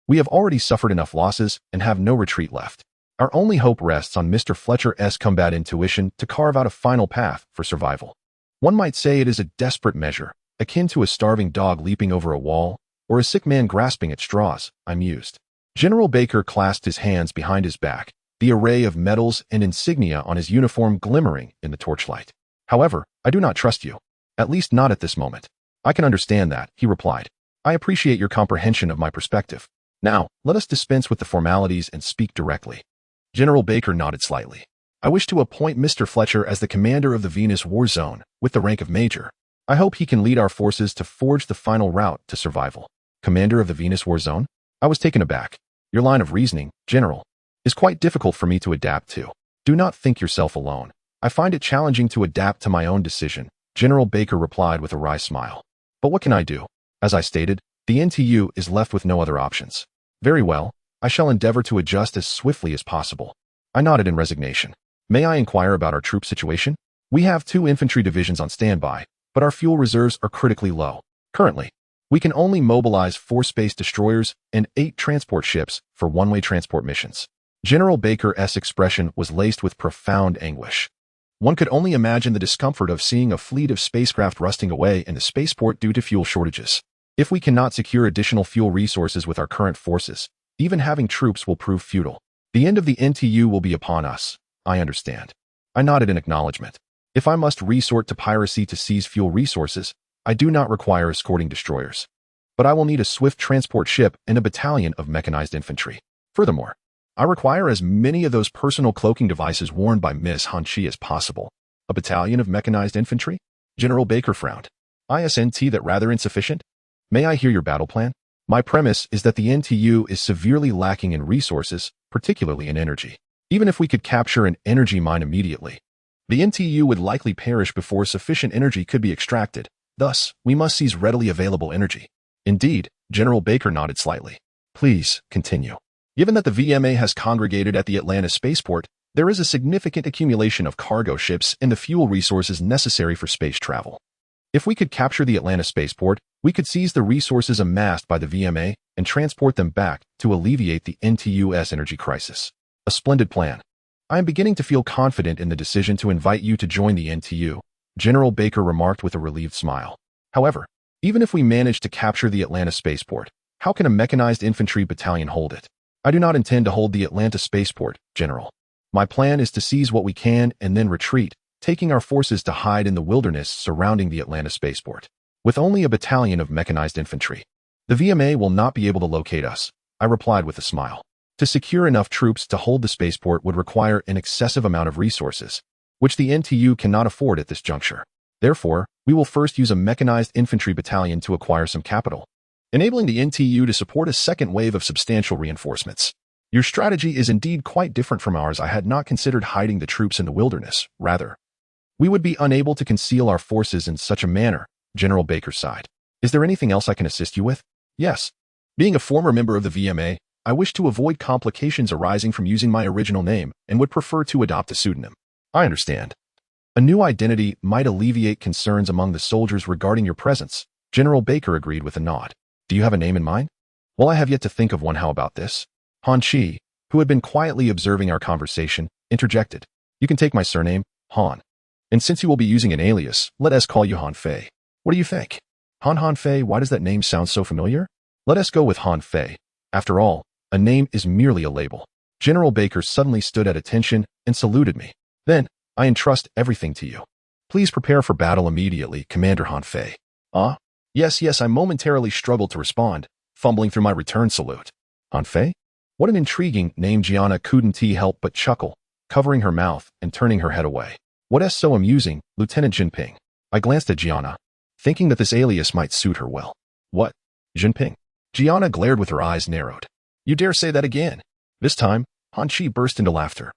We have already suffered enough losses and have no retreat left. Our only hope rests on Mr. Fletcher's combat intuition to carve out a final path for survival. One might say it is a desperate measure, akin to a starving dog leaping over a wall, or a sick man grasping at straws, I mused. General Baker clasped his hands behind his back, the array of medals and insignia on his uniform glimmering in the torchlight. However, I do not trust you. At least not at this moment. I can understand that, he replied. I appreciate your comprehension of my perspective. Now, let us dispense with the formalities and speak directly. General Baker nodded slightly. I wish to appoint Mr. Fletcher as the commander of the Venus War Zone, with the rank of Major. I hope he can lead our forces to forge the final route to survival. Commander of the Venus War Zone? I was taken aback. Your line of reasoning, General, is quite difficult for me to adapt to. Do not think yourself alone. I find it challenging to adapt to my own decision, General Baker replied with a wry smile. But what can I do? As I stated, the NTU is left with no other options. Very well, I shall endeavor to adjust as swiftly as possible. I nodded in resignation. May I inquire about our troop situation? We have 2 infantry divisions on standby, but our fuel reserves are critically low. Currently, we can only mobilize 4 space destroyers and 8 transport ships for one-way transport missions. General Baker's expression was laced with profound anguish. One could only imagine the discomfort of seeing a fleet of spacecraft rusting away in the spaceport due to fuel shortages. If we cannot secure additional fuel resources with our current forces, even having troops will prove futile. The end of the NTU will be upon us. I understand. I nodded in acknowledgement. If I must resort to piracy to seize fuel resources, I do not require escorting destroyers. But I will need a swift transport ship and a battalion of mechanized infantry. Furthermore, I require as many of those personal cloaking devices worn by Miss Han Chi as possible. A battalion of mechanized infantry? General Baker frowned. Isn't that rather insufficient? May I hear your battle plan? My premise is that the NTU is severely lacking in resources, particularly in energy. Even if we could capture an energy mine immediately, the NTU would likely perish before sufficient energy could be extracted. Thus, we must seize readily available energy. Indeed, General Baker nodded slightly. Please, continue. Given that the VMA has congregated at the Atlanta spaceport, there is a significant accumulation of cargo ships and the fuel resources necessary for space travel. If we could capture the Atlanta spaceport, we could seize the resources amassed by the VMA and transport them back to alleviate the NTU's energy crisis. A splendid plan. I am beginning to feel confident in the decision to invite you to join the NTU, General Baker remarked with a relieved smile. However, even if we manage to capture the Atlanta spaceport, how can a mechanized infantry battalion hold it? I do not intend to hold the Atlanta spaceport, General. My plan is to seize what we can and then retreat, taking our forces to hide in the wilderness surrounding the Atlanta spaceport. With only a battalion of mechanized infantry, the VMA will not be able to locate us, I replied with a smile. To secure enough troops to hold the spaceport would require an excessive amount of resources, which the NTU cannot afford at this juncture. Therefore, we will first use a mechanized infantry battalion to acquire some capital, enabling the NTU to support a second wave of substantial reinforcements. Your strategy is indeed quite different from ours. I had not considered hiding the troops in the wilderness. Rather, we would be unable to conceal our forces in such a manner, General Baker sighed. Is there anything else I can assist you with? Yes. Being a former member of the VMA, I wish to avoid complications arising from using my original name and would prefer to adopt a pseudonym. I understand. A new identity might alleviate concerns among the soldiers regarding your presence. General Baker agreed with a nod. Do you have a name in mind? Well, I have yet to think of one. How about this? Han Chi, who had been quietly observing our conversation, interjected. You can take my surname, Han. And since you will be using an alias, let us call you Han Fei. What do you think? Han Fei, why does that name sound so familiar? Let us go with Han Fei. After all, a name is merely a label. General Baker suddenly stood at attention and saluted me. Then, I entrust everything to you. Please prepare for battle immediately, Commander Han Fei. Yes, I momentarily struggled to respond, fumbling through my return salute. Han Fei? What an intriguing name. Gianna couldn't help but chuckle, covering her mouth and turning her head away. What's so amusing, Lieutenant Jinping? I glanced at Gianna, thinking that this alias might suit her well. What? Jinping? Gianna glared with her eyes narrowed. You dare say that again? This time, Han Chi burst into laughter.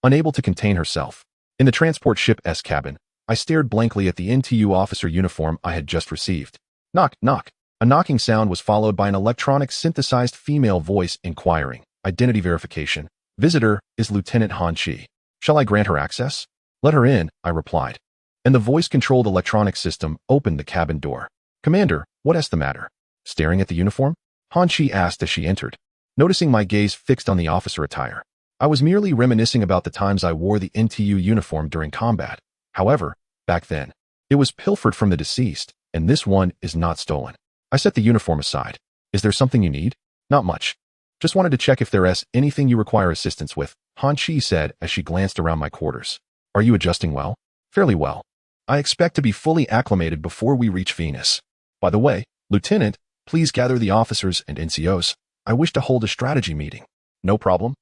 Unable to contain herself, in the transport ship's cabin, I stared blankly at the NTU officer uniform I had just received. Knock, knock. A knocking sound was followed by an electronic synthesized female voice inquiring. Identity verification. Visitor is Lieutenant Han Chi. Shall I grant her access? Let her in, I replied. And the voice-controlled electronic system opened the cabin door. Commander, what's the matter? Staring at the uniform? Han Chi asked as she entered. Noticing my gaze fixed on the officer attire, I was merely reminiscing about the times I wore the NTU uniform during combat. However, back then, it was pilfered from the deceased, and this one is not stolen. I set the uniform aside. Is there something you need? Not much. Just wanted to check if there's anything you require assistance with, Han Chi said as she glanced around my quarters. Are you adjusting well? Fairly well. I expect to be fully acclimated before we reach Venus. By the way, Lieutenant, please gather the officers and NCOs. I wish to hold a strategy meeting. No problem.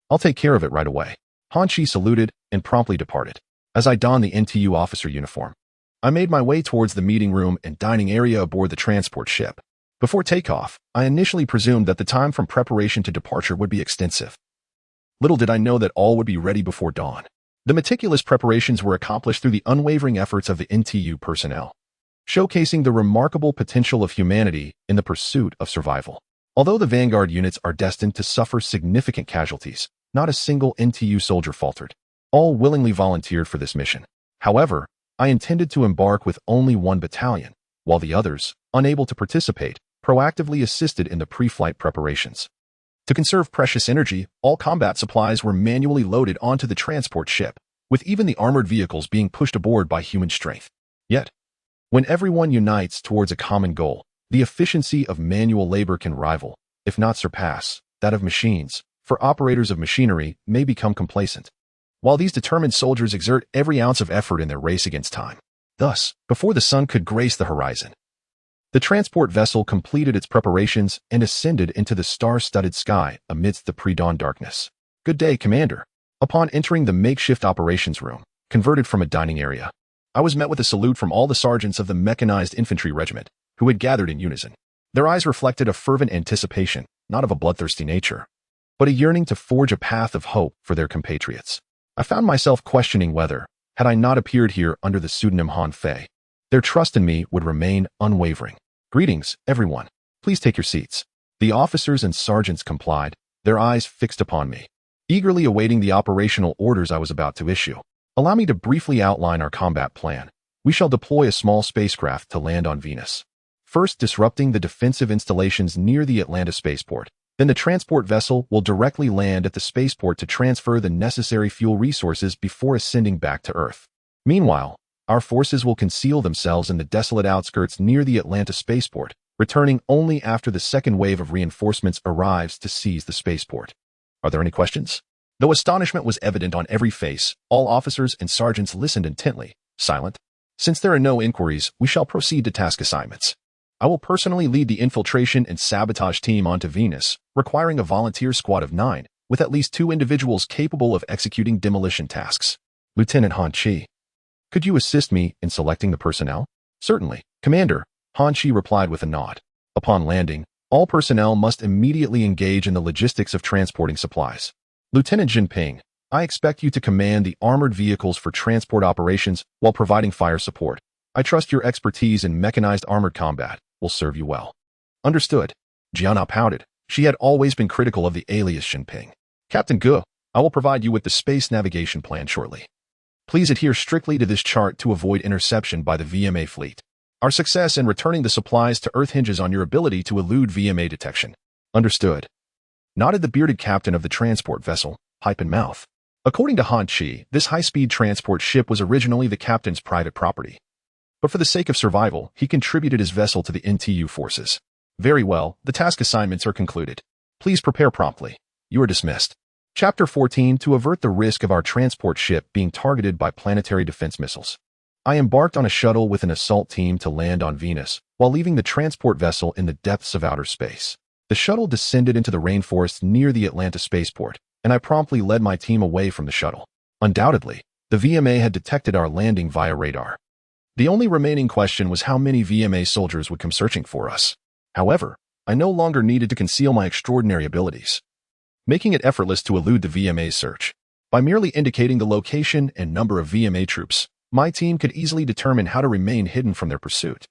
I'll take care of it right away. Han Chi saluted and promptly departed. As I donned the NTU officer uniform, I made my way towards the meeting room and dining area aboard the transport ship. Before takeoff, I initially presumed that the time from preparation to departure would be extensive. Little did I know that all would be ready before dawn. The meticulous preparations were accomplished through the unwavering efforts of the NTU personnel, showcasing the remarkable potential of humanity in the pursuit of survival. Although the vanguard units are destined to suffer significant casualties, not a single NTU soldier faltered. All willingly volunteered for this mission. However, I intended to embark with only one battalion, while the others, unable to participate, proactively assisted in the pre-flight preparations. To conserve precious energy, all combat supplies were manually loaded onto the transport ship, with even the armored vehicles being pushed aboard by human strength. Yet, when everyone unites towards a common goal, the efficiency of manual labor can rival, if not surpass, that of machines, for operators of machinery may become complacent, while these determined soldiers exert every ounce of effort in their race against time. Thus, before the sun could grace the horizon, the transport vessel completed its preparations and ascended into the star-studded sky amidst the pre-dawn darkness. Good day, Commander. Upon entering the makeshift operations room, converted from a dining area, I was met with a salute from all the sergeants of the mechanized infantry regiment, who had gathered in unison. Their eyes reflected a fervent anticipation, not of a bloodthirsty nature, but a yearning to forge a path of hope for their compatriots. I found myself questioning whether, had I not appeared here under the pseudonym Han Fei, their trust in me would remain unwavering. Greetings, everyone. Please take your seats. The officers and sergeants complied, their eyes fixed upon me, eagerly awaiting the operational orders I was about to issue. Allow me to briefly outline our combat plan. We shall deploy a small spacecraft to land on Venus, first disrupting the defensive installations near the Atlanta spaceport. Then the transport vessel will directly land at the spaceport to transfer the necessary fuel resources before ascending back to Earth. Meanwhile, our forces will conceal themselves in the desolate outskirts near the Atlanta spaceport, returning only after the second wave of reinforcements arrives to seize the spaceport. Are there any questions? Though astonishment was evident on every face, all officers and sergeants listened intently, silent. Since there are no inquiries, we shall proceed to task assignments. I will personally lead the infiltration and sabotage team onto Venus, requiring a volunteer squad of 9, with at least 2 individuals capable of executing demolition tasks. Lieutenant Han Chi. Could you assist me in selecting the personnel? Certainly, Commander, Han Chi replied with a nod. Upon landing, all personnel must immediately engage in the logistics of transporting supplies. Lieutenant Jinping, I expect you to command the armored vehicles for transport operations while providing fire support. I trust your expertise in mechanized armored combat will serve you well. Understood. Jiana pouted. She had always been critical of the alias Jinping. Captain Gu, I will provide you with the space navigation plan shortly. Please adhere strictly to this chart to avoid interception by the VMA fleet. Our success in returning the supplies to Earth hinges on your ability to elude VMA detection. Understood. Nodded the bearded captain of the transport vessel, pipe in mouth. According to Han Chi, this high-speed transport ship was originally the captain's private property. But for the sake of survival, he contributed his vessel to the NTU forces. Very well, the task assignments are concluded. Please prepare promptly. You are dismissed. Chapter 14. To avert the risk of our transport ship being targeted by planetary defense missiles. I embarked on a shuttle with an assault team to land on Venus, while leaving the transport vessel in the depths of outer space. The shuttle descended into the rainforest near the Atlanta spaceport, and I promptly led my team away from the shuttle. Undoubtedly, the VMA had detected our landing via radar. The only remaining question was how many VMA soldiers would come searching for us. However, I no longer needed to conceal my extraordinary abilities, making it effortless to elude the VMA's search. By merely indicating the location and number of VMA troops, my team could easily determine how to remain hidden from their pursuit.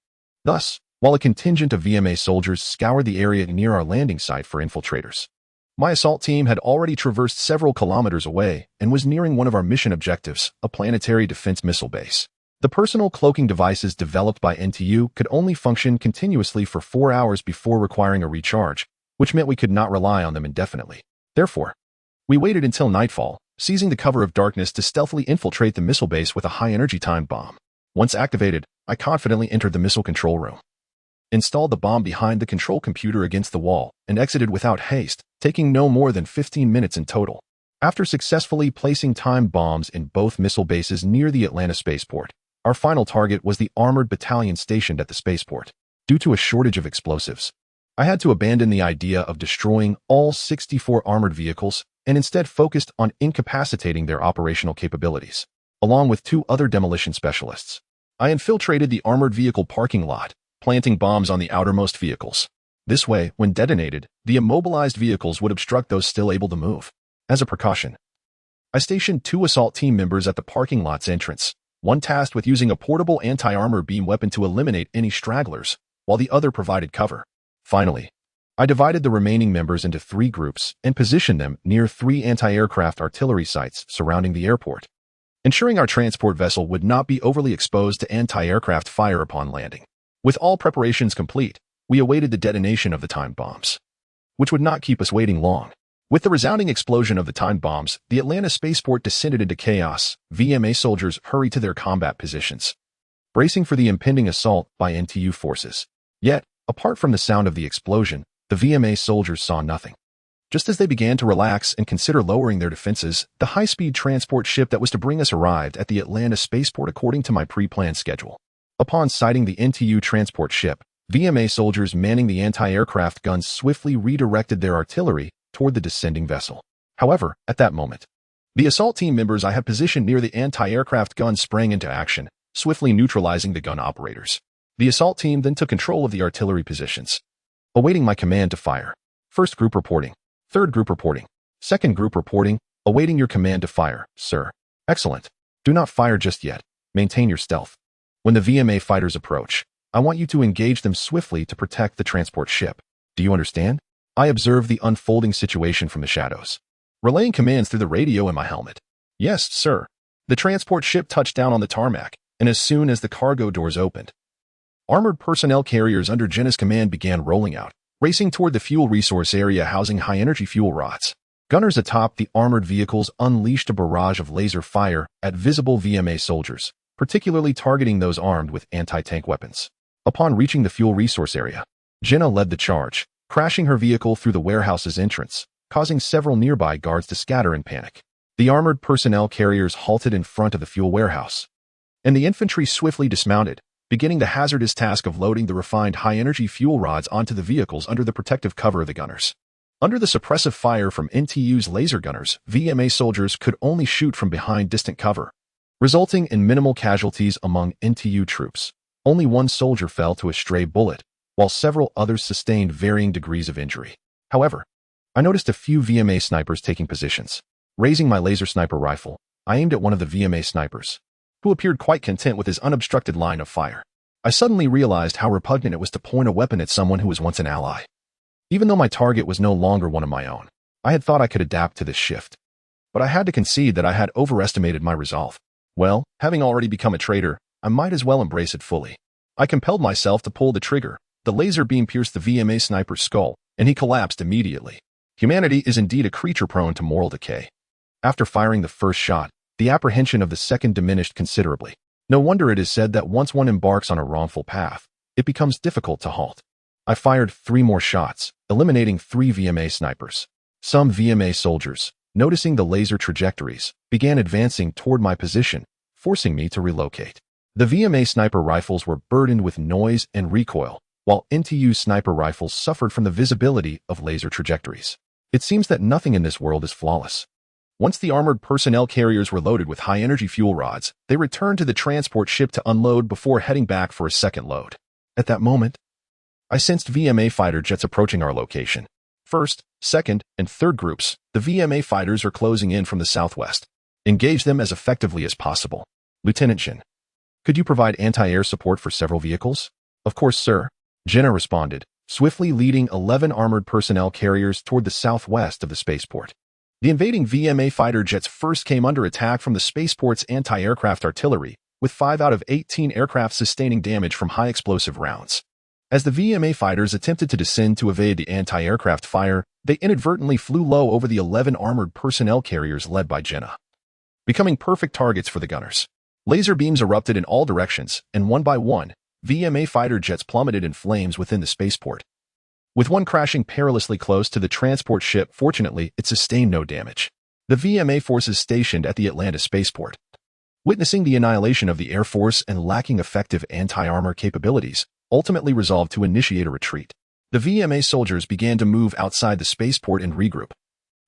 Thus, while a contingent of VMA soldiers scoured the area near our landing site for infiltrators, my assault team had already traversed several kilometers away and was nearing one of our mission objectives, a planetary defense missile base. The personal cloaking devices developed by NTU could only function continuously for 4 hours before requiring a recharge, which meant we could not rely on them indefinitely. Therefore, we waited until nightfall, seizing the cover of darkness to stealthily infiltrate the missile base with a high-energy timed bomb. Once activated, I confidently entered the missile control room, installed the bomb behind the control computer against the wall, and exited without haste, taking no more than 15 minutes in total. After successfully placing timed bombs in both missile bases near the Atlanta spaceport, our final target was the armored battalion stationed at the spaceport. Due to a shortage of explosives, I had to abandon the idea of destroying all 64 armored vehicles and instead focused on incapacitating their operational capabilities. Along with 2 other demolition specialists, I infiltrated the armored vehicle parking lot, planting bombs on the outermost vehicles. This way, when detonated, the immobilized vehicles would obstruct those still able to move. As a precaution, I stationed 2 assault team members at the parking lot's entrance, one tasked with using a portable anti-armor beam weapon to eliminate any stragglers, while the other provided cover. Finally, I divided the remaining members into 3 groups and positioned them near 3 anti-aircraft artillery sites surrounding the airport, ensuring our transport vessel would not be overly exposed to anti-aircraft fire upon landing. With all preparations complete, we awaited the detonation of the timed bombs, which would not keep us waiting long. With the resounding explosion of the timed bombs, the Atlanta spaceport descended into chaos. VMA soldiers hurried to their combat positions, bracing for the impending assault by NTU forces. Yet, apart from the sound of the explosion, the VMA soldiers saw nothing. Just as they began to relax and consider lowering their defenses, the high-speed transport ship that was to bring us arrived at the Atlanta spaceport according to my pre-planned schedule. Upon sighting the NTU transport ship, VMA soldiers manning the anti-aircraft guns swiftly redirected their artillery toward the descending vessel. However, at that moment, the assault team members I had positioned near the anti-aircraft guns sprang into action, swiftly neutralizing the gun operators. The assault team then took control of the artillery positions, awaiting my command to fire. First group reporting. Third group reporting. Second group reporting. Awaiting your command to fire, sir. Excellent. Do not fire just yet. Maintain your stealth. When the VMA fighters approach, I want you to engage them swiftly to protect the transport ship. Do you understand? I observed the unfolding situation from the shadows, relaying commands through the radio in my helmet. Yes, sir. The transport ship touched down on the tarmac, and as soon as the cargo doors opened, armored personnel carriers under Jenna's command began rolling out, racing toward the fuel resource area housing high-energy fuel rods. Gunners atop the armored vehicles unleashed a barrage of laser fire at visible VMA soldiers, particularly targeting those armed with anti-tank weapons. Upon reaching the fuel resource area, Jenna led the charge, crashing her vehicle through the warehouse's entrance, causing several nearby guards to scatter in panic. The armored personnel carriers halted in front of the fuel warehouse, and the infantry swiftly dismounted, beginning the hazardous task of loading the refined high-energy fuel rods onto the vehicles under the protective cover of the gunners. Under the suppressive fire from NTU's laser gunners, VMA soldiers could only shoot from behind distant cover, resulting in minimal casualties among NTU troops. Only one soldier fell to a stray bullet, while several others sustained varying degrees of injury. However, I noticed a few VMA snipers taking positions. Raising my laser sniper rifle, I aimed at one of the VMA snipers, who appeared quite content with his unobstructed line of fire. I suddenly realized how repugnant it was to point a weapon at someone who was once an ally. Even though my target was no longer one of my own, I had thought I could adapt to this shift. But I had to concede that I had overestimated my resolve. Well, having already become a traitor, I might as well embrace it fully. I compelled myself to pull the trigger. The laser beam pierced the VMA sniper's skull, and he collapsed immediately. Humanity is indeed a creature prone to moral decay. After firing the first shot, the apprehension of the second diminished considerably. No wonder it is said that once one embarks on a wrongful path, it becomes difficult to halt. I fired 3 more shots, eliminating 3 VMA snipers. Some VMA soldiers, noticing the laser trajectories, began advancing toward my position, forcing me to relocate. The VMA sniper rifles were burdened with noise and recoil, while NTU sniper rifles suffered from the visibility of laser trajectories. It seems that nothing in this world is flawless. Once the armored personnel carriers were loaded with high-energy fuel rods, they returned to the transport ship to unload before heading back for a second load. At that moment, I sensed VMA fighter jets approaching our location. First, second, and third groups, the VMA fighters are closing in from the southwest. Engage them as effectively as possible. Lieutenant Jin, could you provide anti-air support for several vehicles? Of course, sir. Jenna responded, swiftly leading 11 armored personnel carriers toward the southwest of the spaceport. The invading VMA fighter jets first came under attack from the spaceport's anti-aircraft artillery, with 5 out of 18 aircraft sustaining damage from high-explosive rounds. As the VMA fighters attempted to descend to evade the anti-aircraft fire, they inadvertently flew low over the 11 armored personnel carriers led by Jenna, becoming perfect targets for the gunners. Laser beams erupted in all directions, and one by one, VMA fighter jets plummeted in flames within the spaceport. With one crashing perilously close to the transport ship, fortunately, it sustained no damage. The VMA forces stationed at the Atlanta spaceport, witnessing the annihilation of the Air Force and lacking effective anti-armor capabilities, ultimately resolved to initiate a retreat. The VMA soldiers began to move outside the spaceport and regroup.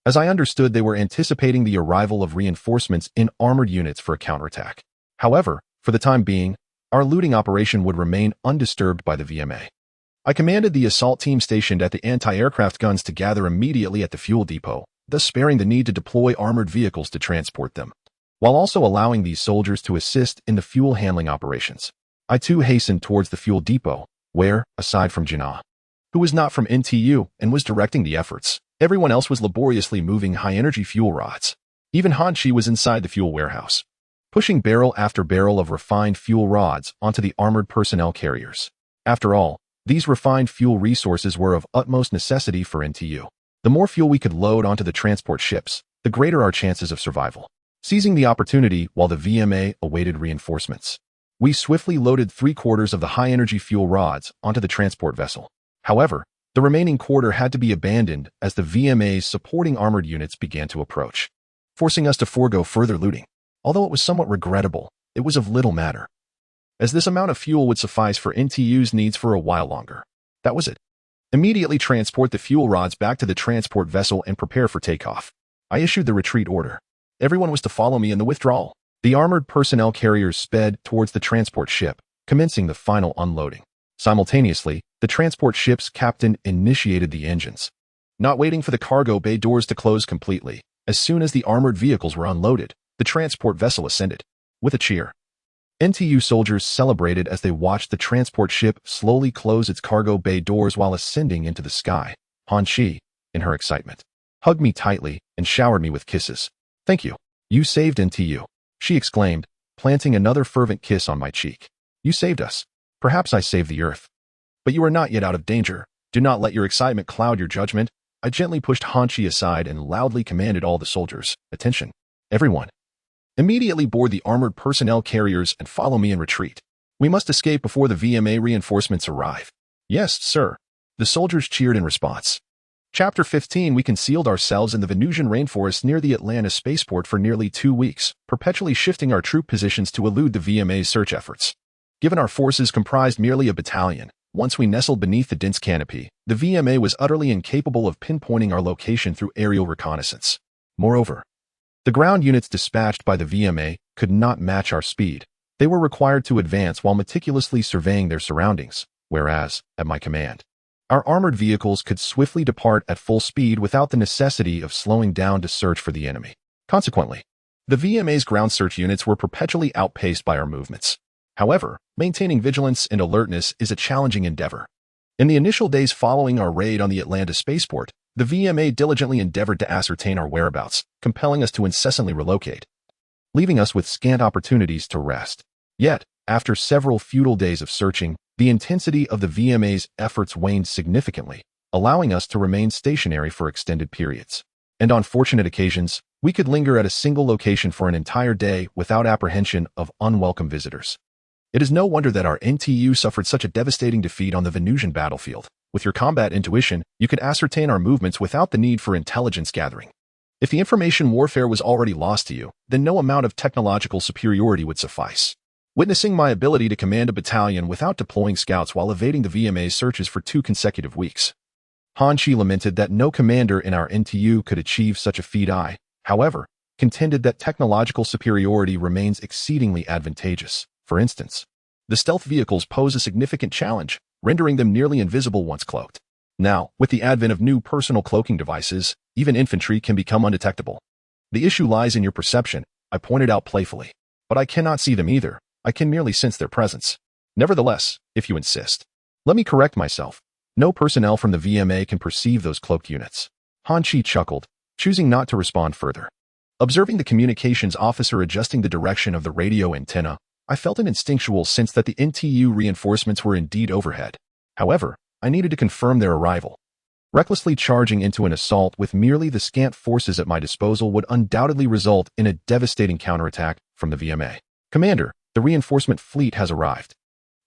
As I understood, they were anticipating the arrival of reinforcements in armored units for a counterattack. However, for the time being, our looting operation would remain undisturbed by the VMA. I commanded the assault team stationed at the anti-aircraft guns to gather immediately at the fuel depot, thus sparing the need to deploy armored vehicles to transport them, while also allowing these soldiers to assist in the fuel handling operations. I too hastened towards the fuel depot, where, aside from Jinnah, who was not from NTU and was directing the efforts, everyone else was laboriously moving high-energy fuel rods. Even Hanshi was inside the fuel warehouse, pushing barrel after barrel of refined fuel rods onto the armored personnel carriers. After all, these refined fuel resources were of utmost necessity for NTU. The more fuel we could load onto the transport ships, the greater our chances of survival. Seizing the opportunity while the VMA awaited reinforcements, we swiftly loaded 3/4 of the high-energy fuel rods onto the transport vessel. However, the remaining quarter had to be abandoned as the VMA's supporting armored units began to approach, forcing us to forego further looting. Although it was somewhat regrettable, it was of little matter, as this amount of fuel would suffice for NTU's needs for a while longer. That was it. Immediately transport the fuel rods back to the transport vessel and prepare for takeoff. I issued the retreat order. Everyone was to follow me in the withdrawal. The armored personnel carriers sped towards the transport ship, commencing the final unloading. Simultaneously, the transport ship's captain initiated the engines. Not waiting for the cargo bay doors to close completely, as soon as the armored vehicles were unloaded, the transport vessel ascended. With a cheer, NTU soldiers celebrated as they watched the transport ship slowly close its cargo bay doors while ascending into the sky. Hanshi, in her excitement, hugged me tightly and showered me with kisses. "Thank you. You saved NTU," she exclaimed, planting another fervent kiss on my cheek. "You saved us. Perhaps I saved the Earth. But you are not yet out of danger. Do not let your excitement cloud your judgment." I gently pushed Hanshi aside and loudly commanded all the soldiers, "Attention, everyone. Immediately board the armored personnel carriers and follow me in retreat. We must escape before the VMA reinforcements arrive." "Yes, sir." The soldiers cheered in response. Chapter 15. We concealed ourselves in the Venusian rainforest near the Atlanta spaceport for nearly 2 weeks, perpetually shifting our troop positions to elude the VMA's search efforts. Given our forces comprised merely a battalion, once we nestled beneath the dense canopy, the VMA was utterly incapable of pinpointing our location through aerial reconnaissance. Moreover, the ground units dispatched by the VMA could not match our speed. They were required to advance while meticulously surveying their surroundings, whereas, at my command, our armored vehicles could swiftly depart at full speed without the necessity of slowing down to search for the enemy. Consequently, the VMA's ground search units were perpetually outpaced by our movements. However, maintaining vigilance and alertness is a challenging endeavor. In the initial days following our raid on the Atlanta spaceport, the VMA diligently endeavored to ascertain our whereabouts, compelling us to incessantly relocate, leaving us with scant opportunities to rest. Yet, after several futile days of searching, the intensity of the VMA's efforts waned significantly, allowing us to remain stationary for extended periods. And on fortunate occasions, we could linger at a single location for an entire day without apprehension of unwelcome visitors. It is no wonder that our NTU suffered such a devastating defeat on the Venusian battlefield. With your combat intuition, you could ascertain our movements without the need for intelligence gathering. If the information warfare was already lost to you, then no amount of technological superiority would suffice. Witnessing my ability to command a battalion without deploying scouts while evading the VMA's searches for 2 consecutive weeks, Hanshi lamented that no commander in our NTU could achieve such a feat. I, however, contended that technological superiority remains exceedingly advantageous. For instance, the stealth vehicles pose a significant challenge, rendering them nearly invisible once cloaked. Now, with the advent of new personal cloaking devices, even infantry can become undetectable. The issue lies in your perception, I pointed out playfully. But I cannot see them either. I can merely sense their presence. Nevertheless, if you insist, let me correct myself. No personnel from the VMA can perceive those cloaked units. Hanshi chuckled, choosing not to respond further. Observing the communications officer adjusting the direction of the radio antenna, I felt an instinctual sense that the NTU reinforcements were indeed overhead. However, I needed to confirm their arrival. Recklessly charging into an assault with merely the scant forces at my disposal would undoubtedly result in a devastating counterattack from the VMA. Commander, the reinforcement fleet has arrived.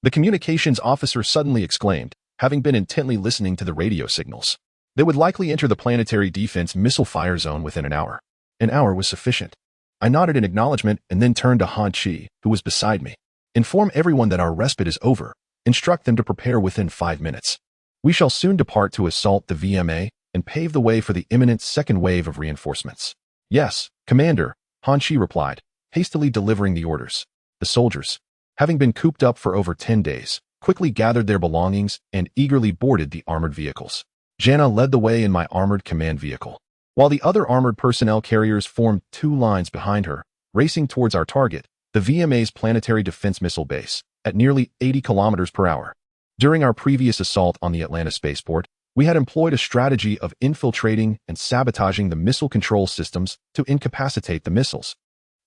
The communications officer suddenly exclaimed, having been intently listening to the radio signals. They would likely enter the planetary defense missile fire zone within an hour. An hour was sufficient. I nodded in acknowledgement and then turned to Hanshi, who was beside me. Inform everyone that our respite is over. Instruct them to prepare within 5 minutes. We shall soon depart to assault the VMA and pave the way for the imminent second wave of reinforcements. Yes, Commander, Hanshi replied, hastily delivering the orders. The soldiers, having been cooped up for over 10 days, quickly gathered their belongings and eagerly boarded the armored vehicles. Jana led the way in my armored command vehicle, while the other armored personnel carriers formed 2 lines behind her, racing towards our target, the VMA's planetary defense missile base, at nearly 80 kilometers per hour. During our previous assault on the Atlanta spaceport, we had employed a strategy of infiltrating and sabotaging the missile control systems to incapacitate the missiles,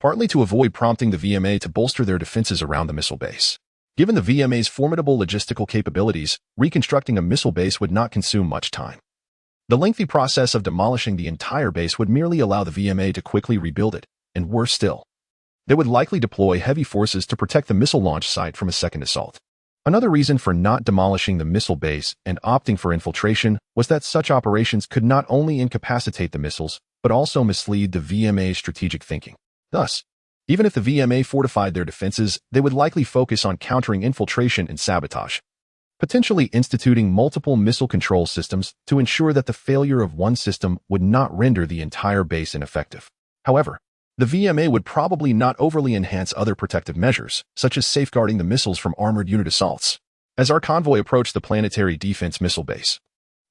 partly to avoid prompting the VMA to bolster their defenses around the missile base. Given the VMA's formidable logistical capabilities, reconstructing a missile base would not consume much time. The lengthy process of demolishing the entire base would merely allow the VMA to quickly rebuild it, and worse still, they would likely deploy heavy forces to protect the missile launch site from a second assault. Another reason for not demolishing the missile base and opting for infiltration was that such operations could not only incapacitate the missiles, but also mislead the VMA's strategic thinking. Thus, even if the VMA fortified their defenses, they would likely focus on countering infiltration and sabotage, potentially instituting multiple missile control systems to ensure that the failure of one system would not render the entire base ineffective. However, the VMA would probably not overly enhance other protective measures, such as safeguarding the missiles from armored unit assaults. As our convoy approached the planetary defense missile base,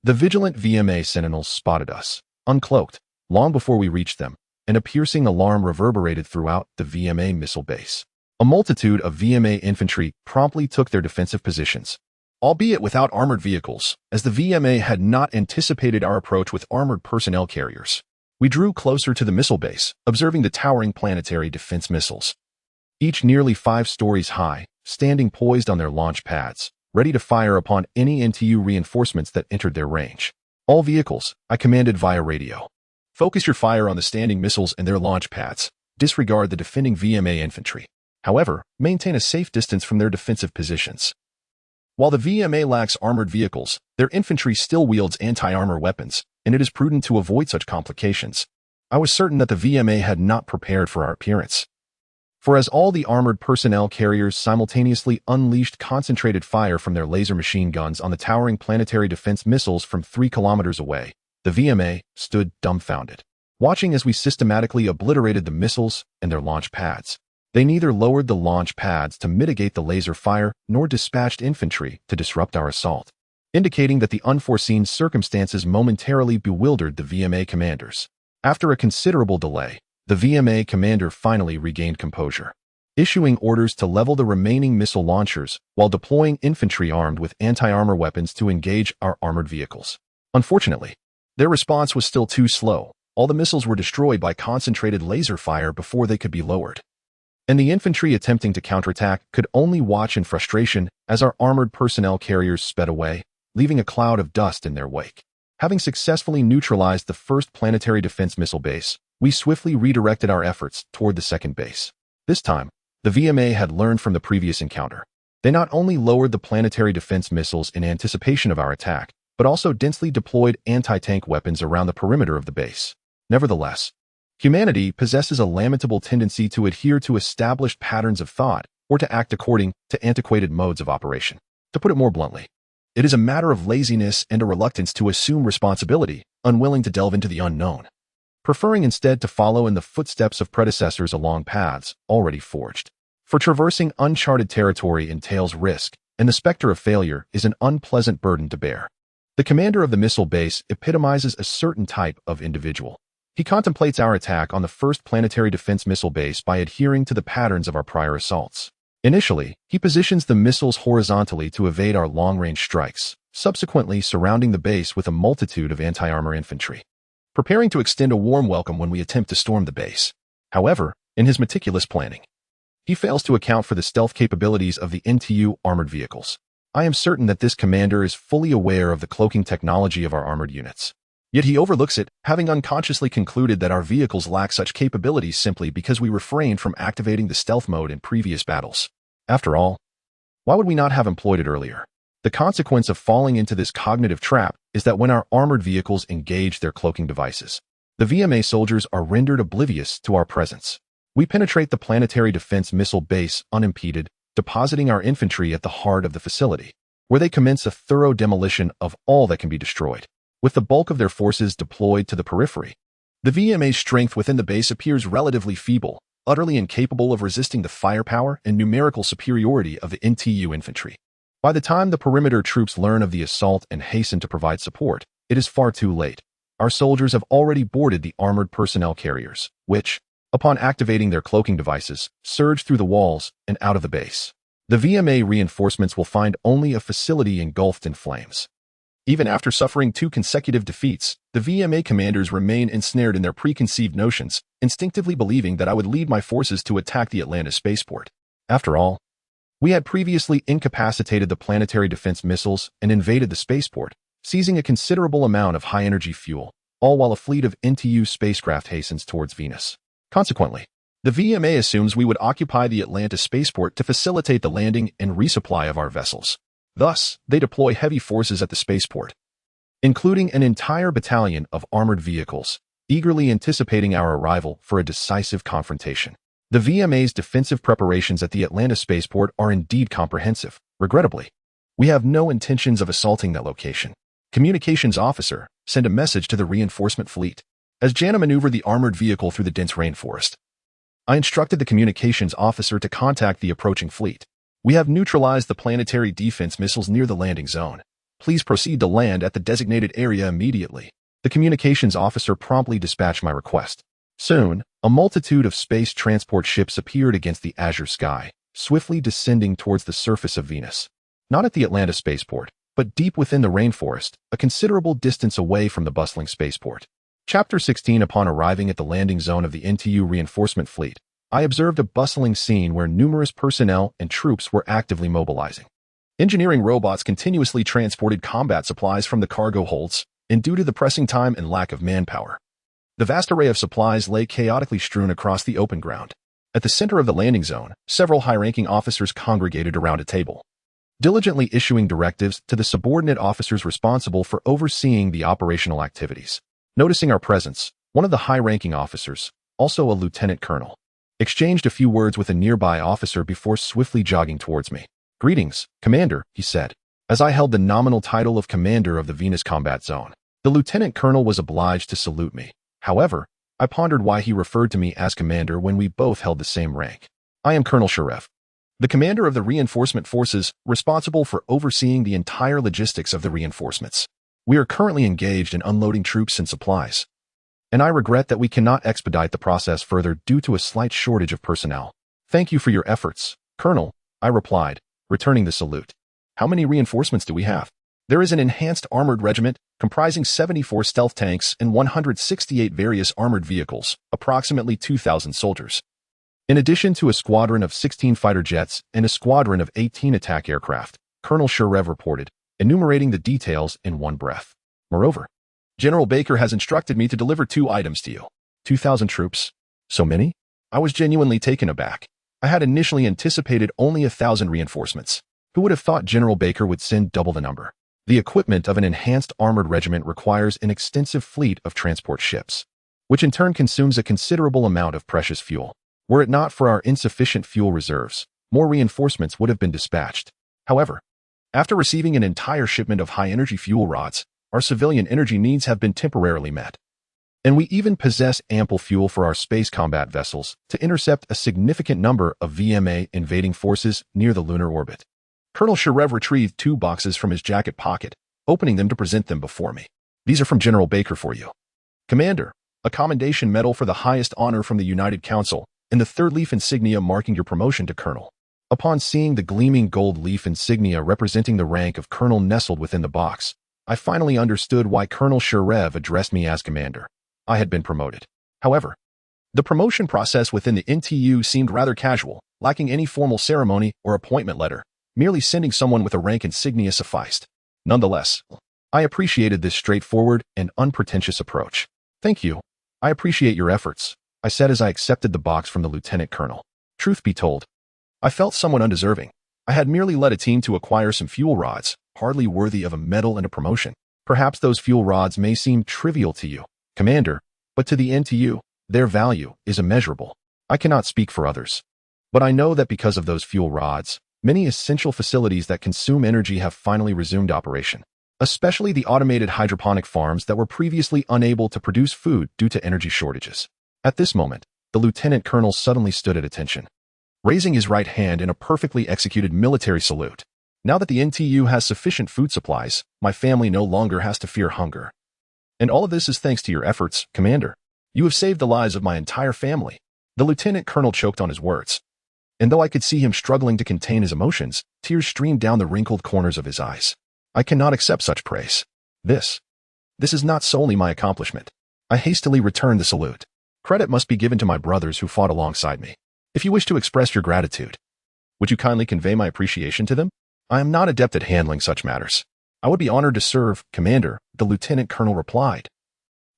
the vigilant VMA sentinels spotted us, uncloaked, long before we reached them, and a piercing alarm reverberated throughout the VMA missile base. A multitude of VMA infantry promptly took their defensive positions, albeit without armored vehicles, as the VMA had not anticipated our approach with armored personnel carriers. We drew closer to the missile base, observing the towering planetary defense missiles, each nearly 5 stories high, standing poised on their launch pads, ready to fire upon any NTU reinforcements that entered their range. All vehicles, I commanded via radio. Focus your fire on the standing missiles and their launch pads. Disregard the defending VMA infantry. However, maintain a safe distance from their defensive positions. While the VMA lacks armored vehicles, their infantry still wields anti-armor weapons, and it is prudent to avoid such complications. I was certain that the VMA had not prepared for our appearance. For as all the armored personnel carriers simultaneously unleashed concentrated fire from their laser machine guns on the towering planetary defense missiles from 3 kilometers away, the VMA stood dumbfounded, watching as we systematically obliterated the missiles and their launch pads. They neither lowered the launch pads to mitigate the laser fire nor dispatched infantry to disrupt our assault, indicating that the unforeseen circumstances momentarily bewildered the VMA commanders. After a considerable delay, the VMA commander finally regained composure, issuing orders to level the remaining missile launchers while deploying infantry armed with anti-armor weapons to engage our armored vehicles. Unfortunately, their response was still too slow. All the missiles were destroyed by concentrated laser fire before they could be lowered, and the infantry attempting to counterattack could only watch in frustration as our armored personnel carriers sped away, leaving a cloud of dust in their wake. Having successfully neutralized the first planetary defense missile base, we swiftly redirected our efforts toward the second base. This time, the VMA had learned from the previous encounter. They not only lowered the planetary defense missiles in anticipation of our attack, but also densely deployed anti-tank weapons around the perimeter of the base. Nevertheless, humanity possesses a lamentable tendency to adhere to established patterns of thought or to act according to antiquated modes of operation. To put it more bluntly, it is a matter of laziness and a reluctance to assume responsibility, unwilling to delve into the unknown, preferring instead to follow in the footsteps of predecessors along paths already forged. For traversing uncharted territory entails risk, and the specter of failure is an unpleasant burden to bear. The commander of the missile base epitomizes a certain type of individual. He contemplates our attack on the first planetary defense missile base by adhering to the patterns of our prior assaults. Initially, he positions the missiles horizontally to evade our long-range strikes, subsequently surrounding the base with a multitude of anti-armor infantry, preparing to extend a warm welcome when we attempt to storm the base. However, in his meticulous planning, he fails to account for the stealth capabilities of the NTU armored vehicles. I am certain that this commander is fully aware of the cloaking technology of our armored units. Yet he overlooks it, having unconsciously concluded that our vehicles lack such capabilities simply because we refrained from activating the stealth mode in previous battles. After all, why would we not have employed it earlier? The consequence of falling into this cognitive trap is that when our armored vehicles engage their cloaking devices, the VMA soldiers are rendered oblivious to our presence. We penetrate the planetary defense missile base unimpeded, depositing our infantry at the heart of the facility, where they commence a thorough demolition of all that can be destroyed. With the bulk of their forces deployed to the periphery, the VMA's strength within the base appears relatively feeble, utterly incapable of resisting the firepower and numerical superiority of the NTU infantry. By the time the perimeter troops learn of the assault and hasten to provide support, it is far too late. Our soldiers have already boarded the armored personnel carriers, which, upon activating their cloaking devices, surge through the walls and out of the base. The VMA reinforcements will find only a facility engulfed in flames. Even after suffering 2 consecutive defeats, the VMA commanders remain ensnared in their preconceived notions, instinctively believing that I would lead my forces to attack the Atlanta spaceport. After all, we had previously incapacitated the planetary defense missiles and invaded the spaceport, seizing a considerable amount of high-energy fuel, all while a fleet of NTU spacecraft hastens towards Venus. Consequently, the VMA assumes we would occupy the Atlanta spaceport to facilitate the landing and resupply of our vessels. Thus, they deploy heavy forces at the spaceport, including an entire battalion of armored vehicles, eagerly anticipating our arrival for a decisive confrontation. The VMA's defensive preparations at the Atlanta spaceport are indeed comprehensive. Regrettably, we have no intentions of assaulting that location. Communications officer, send a message to the reinforcement fleet. As Jana maneuvered the armored vehicle through the dense rainforest, I instructed the communications officer to contact the approaching fleet. We have neutralized the planetary defense missiles near the landing zone. Please proceed to land at the designated area immediately. The communications officer promptly dispatched my request. Soon, a multitude of space transport ships appeared against the azure sky, swiftly descending towards the surface of Venus. Not at the Atlanta spaceport, but deep within the rainforest, a considerable distance away from the bustling spaceport. Chapter 16. Upon arriving at the landing zone of the NTU reinforcement fleet, I observed a bustling scene where numerous personnel and troops were actively mobilizing. Engineering robots continuously transported combat supplies from the cargo holds, and due to the pressing time and lack of manpower, the vast array of supplies lay chaotically strewn across the open ground. At the center of the landing zone, several high-ranking officers congregated around a table, diligently issuing directives to the subordinate officers responsible for overseeing the operational activities. Noticing our presence, one of the high-ranking officers, also a lieutenant colonel, exchanged a few words with a nearby officer before swiftly jogging towards me. "Greetings, Commander," he said, as I held the nominal title of Commander of the Venus Combat Zone. The Lieutenant Colonel was obliged to salute me. However, I pondered why he referred to me as Commander when we both held the same rank. "I am Colonel Sharev, the Commander of the Reinforcement Forces, responsible for overseeing the entire logistics of the reinforcements. We are currently engaged in unloading troops and supplies, and I regret that we cannot expedite the process further due to a slight shortage of personnel." "Thank you for your efforts, Colonel," I replied, returning the salute. "How many reinforcements do we have?" "There is an enhanced armored regiment comprising 74 stealth tanks and 168 various armored vehicles, approximately 2,000 soldiers. In addition to a squadron of 16 fighter jets and a squadron of 18 attack aircraft," Colonel Sharev reported, enumerating the details in one breath. "Moreover, General Baker has instructed me to deliver 2 items to you." 2,000 troops? So many? I was genuinely taken aback. I had initially anticipated only 1,000 reinforcements. Who would have thought General Baker would send double the number? The equipment of an enhanced armored regiment requires an extensive fleet of transport ships, which in turn consumes a considerable amount of precious fuel. Were it not for our insufficient fuel reserves, more reinforcements would have been dispatched. However, after receiving an entire shipment of high-energy fuel rods, our civilian energy needs have been temporarily met. And we even possess ample fuel for our space combat vessels to intercept a significant number of VMA invading forces near the lunar orbit. Colonel Sharev retrieved 2 boxes from his jacket pocket, opening them to present them before me. "These are from General Baker for you, Commander. A commendation medal for the highest honor from the United Council, and the 3rd leaf insignia marking your promotion to Colonel." Upon seeing the gleaming gold leaf insignia representing the rank of Colonel nestled within the box, I finally understood why Colonel Sharev addressed me as Commander. I had been promoted. However, the promotion process within the NTU seemed rather casual, lacking any formal ceremony or appointment letter. Merely sending someone with a rank insignia sufficed. Nonetheless, I appreciated this straightforward and unpretentious approach. "Thank you. I appreciate your efforts," I said as I accepted the box from the Lieutenant Colonel. Truth be told, I felt somewhat undeserving. I had merely led a team to acquire some fuel rods, hardly worthy of a medal and a promotion. Perhaps those fuel rods may seem trivial to you, Commander, but to the NTU, their value is immeasurable. I cannot speak for others, but I know that because of those fuel rods, many essential facilities that consume energy have finally resumed operation, especially the automated hydroponic farms that were previously unable to produce food due to energy shortages. At this moment, the Lieutenant Colonel suddenly stood at attention, raising his right hand in a perfectly executed military salute. "Now that the NTU has sufficient food supplies, my family no longer has to fear hunger. And all of this is thanks to your efforts, Commander. You have saved the lives of my entire family." The Lieutenant Colonel choked on his words, and though I could see him struggling to contain his emotions, tears streamed down the wrinkled corners of his eyes. "I cannot accept such praise. This is not solely my accomplishment." I hastily returned the salute. "Credit must be given to my brothers who fought alongside me. If you wish to express your gratitude, would you kindly convey my appreciation to them?" "I am not adept at handling such matters." "I would be honored to serve, Commander," the Lieutenant Colonel replied,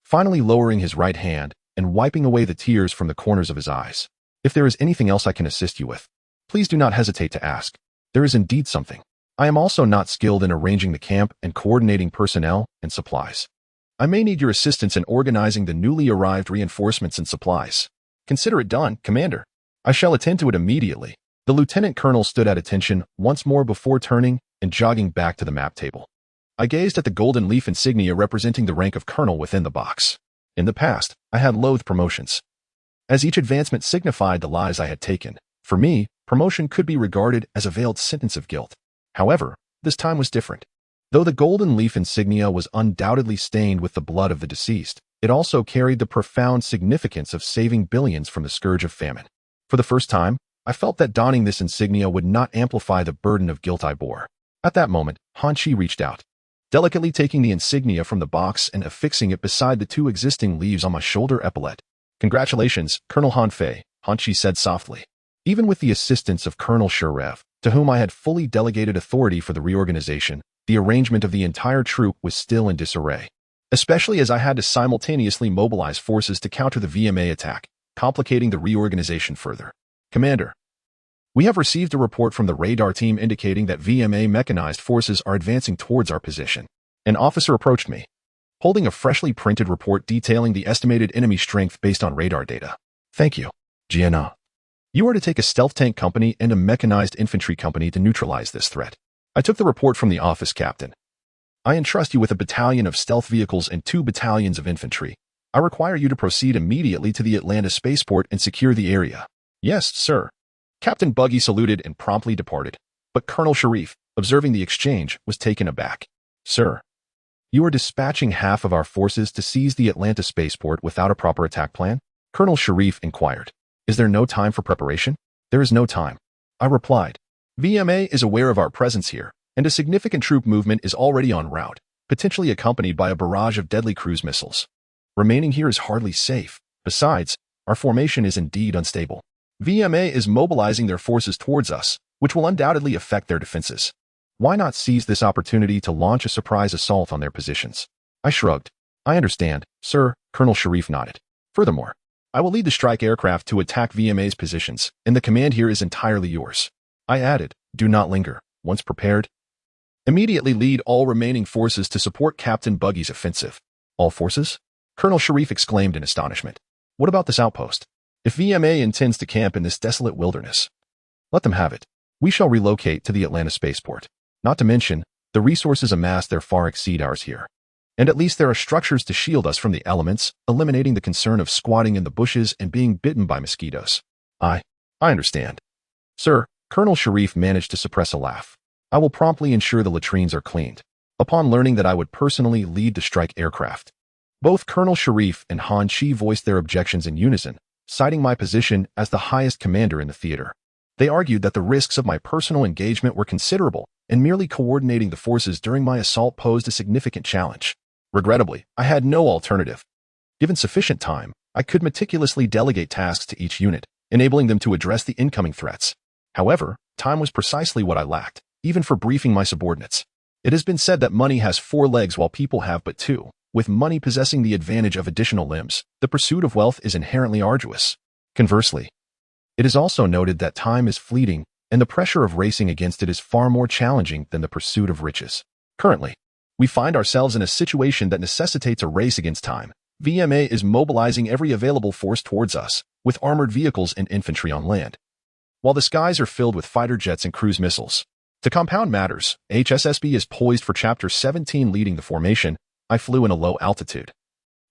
finally lowering his right hand and wiping away the tears from the corners of his eyes. "If there is anything else I can assist you with, please do not hesitate to ask." "There is indeed something. I am also not skilled in arranging the camp and coordinating personnel and supplies. I may need your assistance in organizing the newly arrived reinforcements and supplies." "Consider it done, Commander. I shall attend to it immediately." The Lieutenant Colonel stood at attention once more before turning and jogging back to the map table. I gazed at the golden leaf insignia representing the rank of Colonel within the box. In the past, I had loathed promotions, as each advancement signified the lives I had taken. For me, promotion could be regarded as a veiled sentence of guilt. However, this time was different. Though the golden leaf insignia was undoubtedly stained with the blood of the deceased, it also carried the profound significance of saving billions from the scourge of famine. For the first time, I felt that donning this insignia would not amplify the burden of guilt I bore. At that moment, Han Chi reached out, delicately taking the insignia from the box and affixing it beside the 2 existing leaves on my shoulder epaulette. "Congratulations, Colonel Han Fei," Han Chi said softly. Even with the assistance of Colonel Sharev, to whom I had fully delegated authority for the reorganization, the arrangement of the entire troop was still in disarray, especially as I had to simultaneously mobilize forces to counter the VMA attack, complicating the reorganization further. "Commander, we have received a report from the radar team indicating that VMA mechanized forces are advancing towards our position." An officer approached me, holding a freshly printed report detailing the estimated enemy strength based on radar data. "Thank you, Jiana." You are to take a stealth tank company and a mechanized infantry company to neutralize this threat. I took the report from the office captain. I entrust you with a battalion of stealth vehicles and 2 battalions of infantry. I require you to proceed immediately to the Atlanta spaceport and secure the area. Yes, sir. Captain Buggy saluted and promptly departed. But Colonel Sharif, observing the exchange, was taken aback. Sir, you are dispatching half of our forces to seize the Atlanta spaceport without a proper attack plan? Colonel Sharif inquired. Is there no time for preparation? There is no time. I replied. VMA is aware of our presence here, and a significant troop movement is already en route, potentially accompanied by a barrage of deadly cruise missiles. Remaining here is hardly safe. Besides, our formation is indeed unstable. VMA is mobilizing their forces towards us, which will undoubtedly affect their defenses. Why not seize this opportunity to launch a surprise assault on their positions? I shrugged. I understand, sir. Colonel Sharif nodded. Furthermore, I will lead the strike aircraft to attack VMA's positions, and the command here is entirely yours. I added, do not linger. Once prepared, immediately lead all remaining forces to support Captain Buggy's offensive. All forces? Colonel Sharif exclaimed in astonishment. What about this outpost? If VMA intends to camp in this desolate wilderness, let them have it. We shall relocate to the Atlanta spaceport. Not to mention, the resources amassed there far exceed ours here. And at least there are structures to shield us from the elements, eliminating the concern of squatting in the bushes and being bitten by mosquitoes. I understand. Sir, Colonel Sharif managed to suppress a laugh. I will promptly ensure the latrines are cleaned. Upon learning that I would personally lead the strike aircraft, both Colonel Sharif and Han Chi voiced their objections in unison, citing my position as the highest commander in the theater. They argued that the risks of my personal engagement were considerable, and merely coordinating the forces during my assault posed a significant challenge. Regrettably, I had no alternative. Given sufficient time, I could meticulously delegate tasks to each unit, enabling them to address the incoming threats. However, time was precisely what I lacked, even for briefing my subordinates. It has been said that money has 4 legs while people have but 2. With money possessing the advantage of additional limbs, the pursuit of wealth is inherently arduous. Conversely, it is also noted that time is fleeting, and the pressure of racing against it is far more challenging than the pursuit of riches. Currently, we find ourselves in a situation that necessitates a race against time. VMA is mobilizing every available force towards us, with armored vehicles and infantry on land, while the skies are filled with fighter jets and cruise missiles. To compound matters, HSSB is poised for Chapter 17 leading the formation. I flew in a low altitude,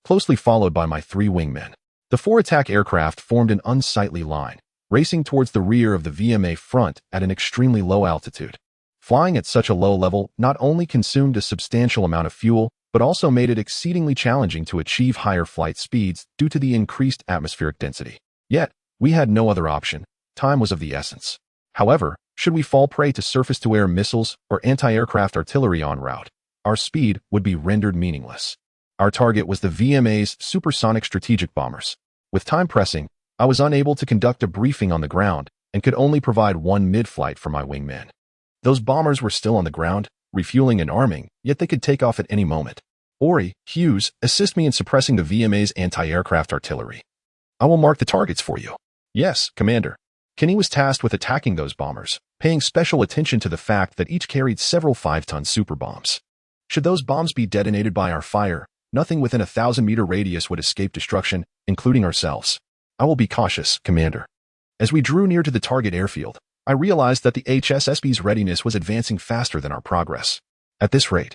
closely followed by my 3 wingmen. The 4 attack aircraft formed an unsightly line, racing towards the rear of the VMA front at an extremely low altitude. Flying at such a low level not only consumed a substantial amount of fuel, but also made it exceedingly challenging to achieve higher flight speeds due to the increased atmospheric density. Yet, we had no other option. Time was of the essence. However, should we fall prey to surface-to-air missiles or anti-aircraft artillery en route, our speed would be rendered meaningless. Our target was the VMA's supersonic strategic bombers. With time pressing, I was unable to conduct a briefing on the ground and could only provide 1 mid-flight for my wingmen. Those bombers were still on the ground, refueling and arming, yet they could take off at any moment. Ori, Hughes, assist me in suppressing the VMA's anti-aircraft artillery. I will mark the targets for you. Yes, Commander. Kenny was tasked with attacking those bombers, paying special attention to the fact that each carried several 5-ton super bombs. Should those bombs be detonated by our fire, nothing within a 1,000-meter radius would escape destruction, including ourselves. I will be cautious, Commander. As we drew near to the target airfield, I realized that the HSSB's readiness was advancing faster than our progress. At this rate,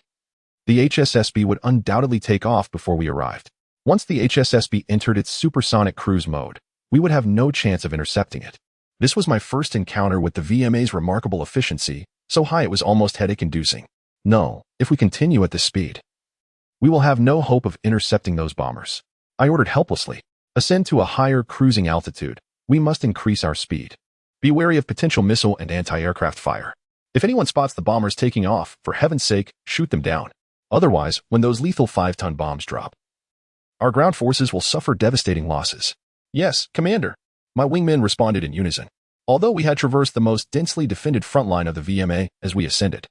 the HSSB would undoubtedly take off before we arrived. Once the HSSB entered its supersonic cruise mode, we would have no chance of intercepting it. This was my first encounter with the VMA's remarkable efficiency, so high it was almost headache-inducing. No, if we continue at this speed, we will have no hope of intercepting those bombers. I ordered helplessly. Ascend to a higher cruising altitude. We must increase our speed. Be wary of potential missile and anti-aircraft fire. If anyone spots the bombers taking off, for heaven's sake, shoot them down. Otherwise, when those lethal 5-ton bombs drop, our ground forces will suffer devastating losses. Yes, Commander. My wingmen responded in unison. Although we had traversed the most densely defended front line of the VMA as we ascended,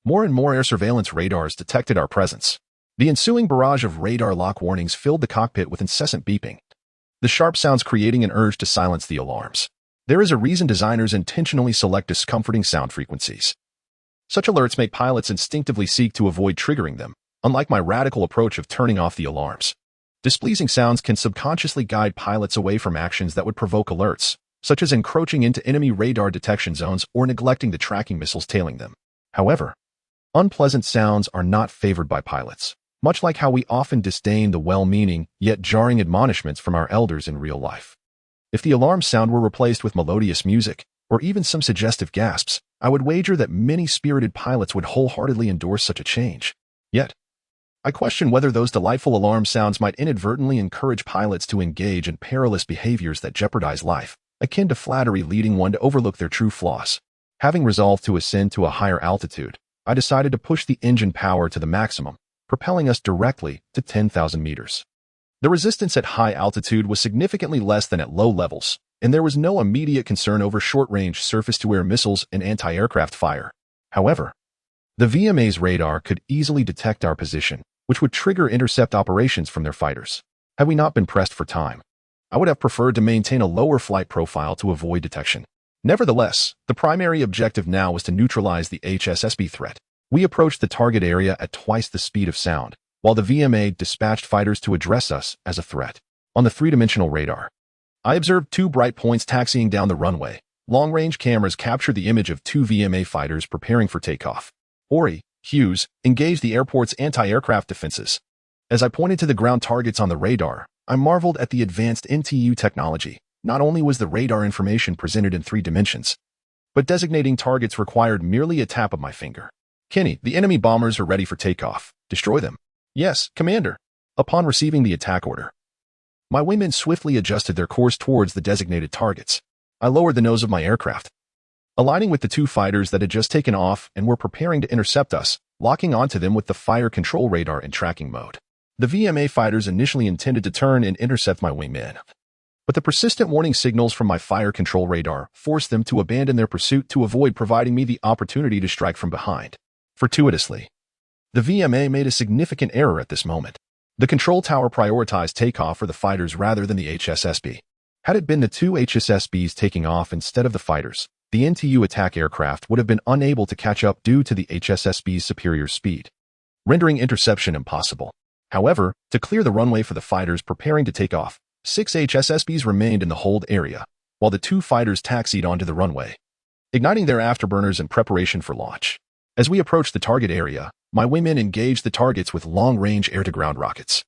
more and more air surveillance radars detected our presence. The ensuing barrage of radar lock warnings filled the cockpit with incessant beeping, the sharp sounds creating an urge to silence the alarms. There is a reason designers intentionally select discomforting sound frequencies. Such alerts make pilots instinctively seek to avoid triggering them, unlike my radical approach of turning off the alarms. Displeasing sounds can subconsciously guide pilots away from actions that would provoke alerts, such as encroaching into enemy radar detection zones or neglecting the tracking missiles tailing them. However, unpleasant sounds are not favored by pilots, much like how we often disdain the well-meaning yet jarring admonishments from our elders in real life. If the alarm sound were replaced with melodious music, or even some suggestive gasps, I would wager that many spirited pilots would wholeheartedly endorse such a change. Yet, I question whether those delightful alarm sounds might inadvertently encourage pilots to engage in perilous behaviors that jeopardize life, akin to flattery leading one to overlook their true flaws. Having resolved to ascend to a higher altitude, I decided to push the engine power to the maximum, propelling us directly to 10,000 meters. The resistance at high altitude was significantly less than at low levels, and there was no immediate concern over short-range surface-to-air missiles and anti-aircraft fire. However, the VMA's radar could easily detect our position, which would trigger intercept operations from their fighters. Had we not been pressed for time, I would have preferred to maintain a lower flight profile to avoid detection. Nevertheless, the primary objective now was to neutralize the HSSB threat. We approached the target area at twice the speed of sound, while the VMA dispatched fighters to address us as a threat. On the three-dimensional radar, I observed two bright points taxiing down the runway. Long-range cameras captured the image of two VMA fighters preparing for takeoff. Ori, Hughes, engaged the airport's anti-aircraft defenses. As I pointed to the ground targets on the radar, I marveled at the advanced NTU technology. Not only was the radar information presented in 3 dimensions, but designating targets required merely a tap of my finger. Kenny, the enemy bombers are ready for takeoff. Destroy them. Yes, Commander. Upon receiving the attack order, my wingmen swiftly adjusted their course towards the designated targets. I lowered the nose of my aircraft, aligning with the 2 fighters that had just taken off and were preparing to intercept us, locking onto them with the fire control radar in tracking mode. The VMA fighters initially intended to turn and intercept my wingmen, but the persistent warning signals from my fire control radar forced them to abandon their pursuit to avoid providing me the opportunity to strike from behind. Fortuitously, the VMA made a significant error at this moment. The control tower prioritized takeoff for the fighters rather than the HSSB. Had it been the 2 HSSBs taking off instead of the fighters, the NTU attack aircraft would have been unable to catch up due to the HSSB's superior speed, rendering interception impossible. However, to clear the runway for the fighters preparing to take off, 6 HSSBs remained in the hold area, while the 2 fighters taxied onto the runway, igniting their afterburners in preparation for launch. As we approached the target area, my wingmen engaged the targets with long-range air-to-ground rockets.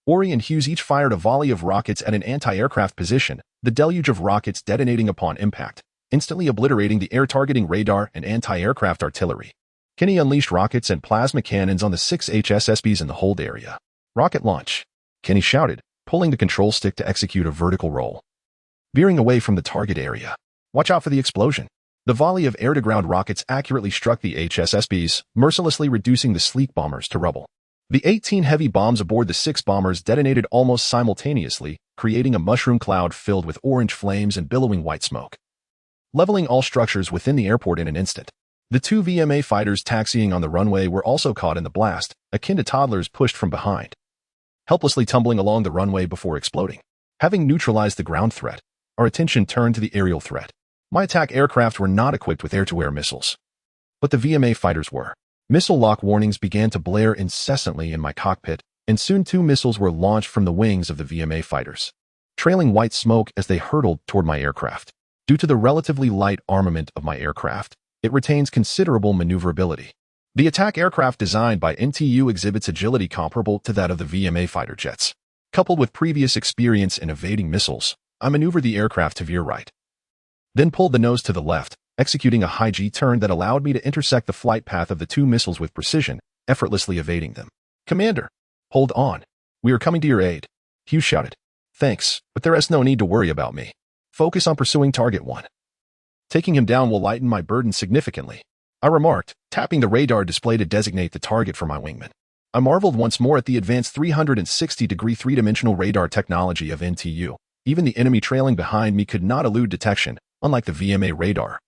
Ori and Hughes each fired a volley of rockets at an anti-aircraft position, the deluge of rockets detonating upon impact, instantly obliterating the air-targeting radar and anti-aircraft artillery. Kenny unleashed rockets and plasma cannons on the 6 HSSBs in the hold area. Rocket launch, Kenny shouted, pulling the control stick to execute a vertical roll, veering away from the target area. Watch out for the explosion. The volley of air-to-ground rockets accurately struck the HSSBs, mercilessly reducing the sleek bombers to rubble. The 18 heavy bombs aboard the 6 bombers detonated almost simultaneously, creating a mushroom cloud filled with orange flames and billowing white smoke, leveling all structures within the airport in an instant. The 2 VMA fighters taxiing on the runway were also caught in the blast, akin to toddlers pushed from behind, helplessly tumbling along the runway before exploding. Having neutralized the ground threat, our attention turned to the aerial threat. My attack aircraft were not equipped with air-to-air missiles, but the VMA fighters were. Missile lock warnings began to blare incessantly in my cockpit, and soon 2 missiles were launched from the wings of the VMA fighters, trailing white smoke as they hurtled toward my aircraft. Due to the relatively light armament of my aircraft, it retains considerable maneuverability. The attack aircraft designed by NTU exhibits agility comparable to that of the VMA fighter jets. Coupled with previous experience in evading missiles, I maneuvered the aircraft to veer right, then pulled the nose to the left, executing a high G turn that allowed me to intersect the flight path of the 2 missiles with precision, effortlessly evading them. Commander, hold on. We are coming to your aid, Hughes shouted. Thanks, but there is no need to worry about me. Focus on pursuing target 1. Taking him down will lighten my burden significantly, I remarked, tapping the radar display to designate the target for my wingman. I marveled once more at the advanced 360-degree 3-dimensional radar technology of NTU. Even the enemy trailing behind me could not elude detection, unlike the VMA radar,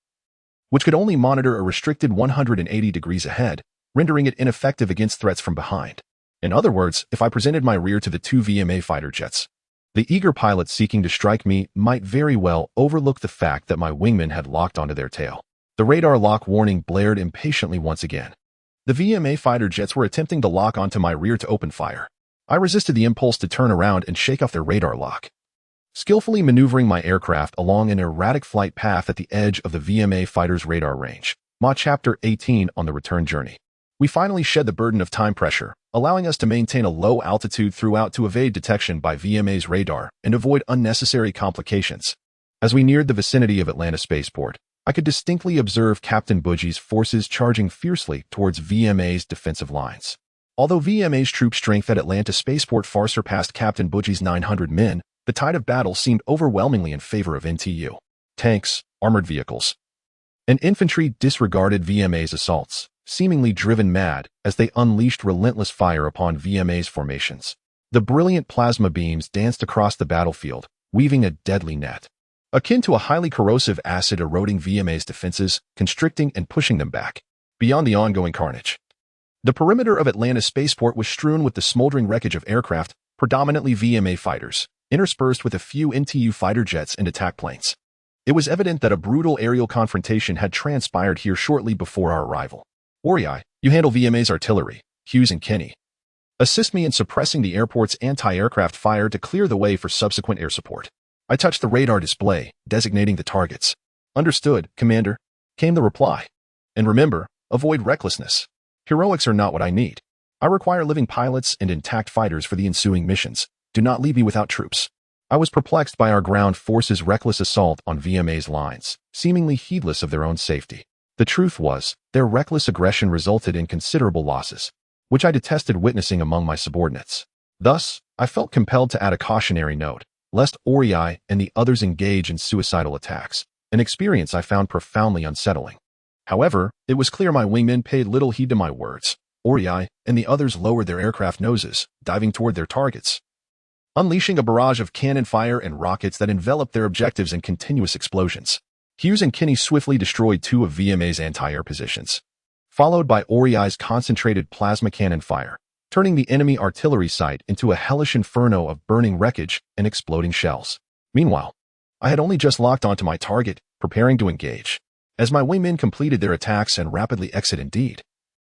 which could only monitor a restricted 180 degrees ahead, rendering it ineffective against threats from behind. In other words, if I presented my rear to the 2 VMA fighter jets, the eager pilots seeking to strike me might very well overlook the fact that my wingmen had locked onto their tail. The radar lock warning blared impatiently once again. The VMA fighter jets were attempting to lock onto my rear to open fire. I resisted the impulse to turn around and shake off their radar lock, skillfully maneuvering my aircraft along an erratic flight path at the edge of the VMA fighter's radar range. Ma Chapter 18 on the return journey. We finally shed the burden of time pressure, allowing us to maintain a low altitude throughout to evade detection by VMA's radar and avoid unnecessary complications. As we neared the vicinity of Atlanta Spaceport, I could distinctly observe Captain Budgie's forces charging fiercely towards VMA's defensive lines. Although VMA's troop strength at Atlanta Spaceport far surpassed Captain Budgie's 900 men, the tide of battle seemed overwhelmingly in favor of NTU. Tanks, armored vehicles, and infantry disregarded VMA's assaults, seemingly driven mad as they unleashed relentless fire upon VMA's formations. The brilliant plasma beams danced across the battlefield, weaving a deadly net, akin to a highly corrosive acid eroding VMA's defenses, constricting and pushing them back. Beyond the ongoing carnage, the perimeter of Atlanta Spaceport was strewn with the smoldering wreckage of aircraft, predominantly VMA fighters, interspersed with a few NTU fighter jets and attack planes. It was evident that a brutal aerial confrontation had transpired here shortly before our arrival. Ori, you handle VMA's artillery. Hughes and Kinney, assist me in suppressing the airport's anti-aircraft fire to clear the way for subsequent air support. I touched the radar display, designating the targets. Understood, Commander, came the reply. And remember, avoid recklessness. Heroics are not what I need. I require living pilots and intact fighters for the ensuing missions. Do not leave me without troops. I was perplexed by our ground forces' reckless assault on VMA's lines, seemingly heedless of their own safety. The truth was, their reckless aggression resulted in considerable losses, which I detested witnessing among my subordinates. Thus, I felt compelled to add a cautionary note, lest Ori and the others engage in suicidal attacks, an experience I found profoundly unsettling. However, it was clear my wingmen paid little heed to my words. Ori and the others lowered their aircraft noses, diving toward their targets, unleashing a barrage of cannon fire and rockets that enveloped their objectives in continuous explosions. Hughes and Kinney swiftly destroyed two of VMA's anti-air positions, followed by Ori's concentrated plasma cannon fire, turning the enemy artillery site into a hellish inferno of burning wreckage and exploding shells. Meanwhile, I had only just locked onto my target, preparing to engage, as my wingmen completed their attacks and rapidly exit indeed.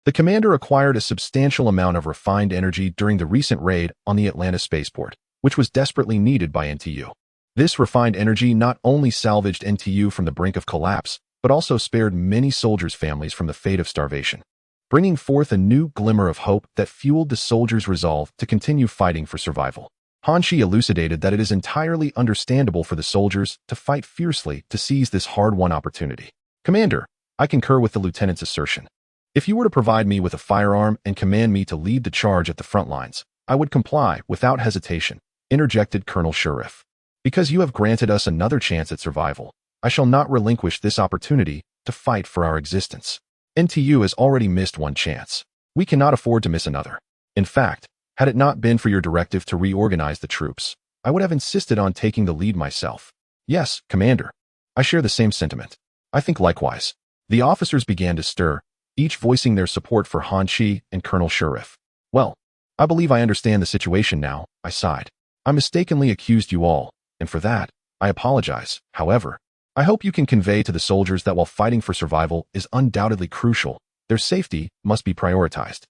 The commander acquired a substantial amount of refined energy during the recent raid on the Atlanta Spaceport, which was desperately needed by NTU. This refined energy not only salvaged NTU from the brink of collapse, but also spared many soldiers' families from the fate of starvation, bringing forth a new glimmer of hope that fueled the soldiers' resolve to continue fighting for survival. Hanshi elucidated that it is entirely understandable for the soldiers to fight fiercely to seize this hard-won opportunity. Commander, I concur with the lieutenant's assertion. If you were to provide me with a firearm and command me to lead the charge at the front lines, I would comply without hesitation, interjected Colonel Sheriff. Because you have granted us another chance at survival, I shall not relinquish this opportunity to fight for our existence. NTU has already missed one chance. We cannot afford to miss another. In fact, had it not been for your directive to reorganize the troops, I would have insisted on taking the lead myself. Yes, Commander. I share the same sentiment. I think likewise. The officers began to stir, each voicing their support for Hanshi and Colonel Sheriff. Well, I believe I understand the situation now, I sighed. I mistakenly accused you all, and for that, I apologize. However, I hope you can convey to the soldiers that while fighting for survival is undoubtedly crucial, their safety must be prioritized.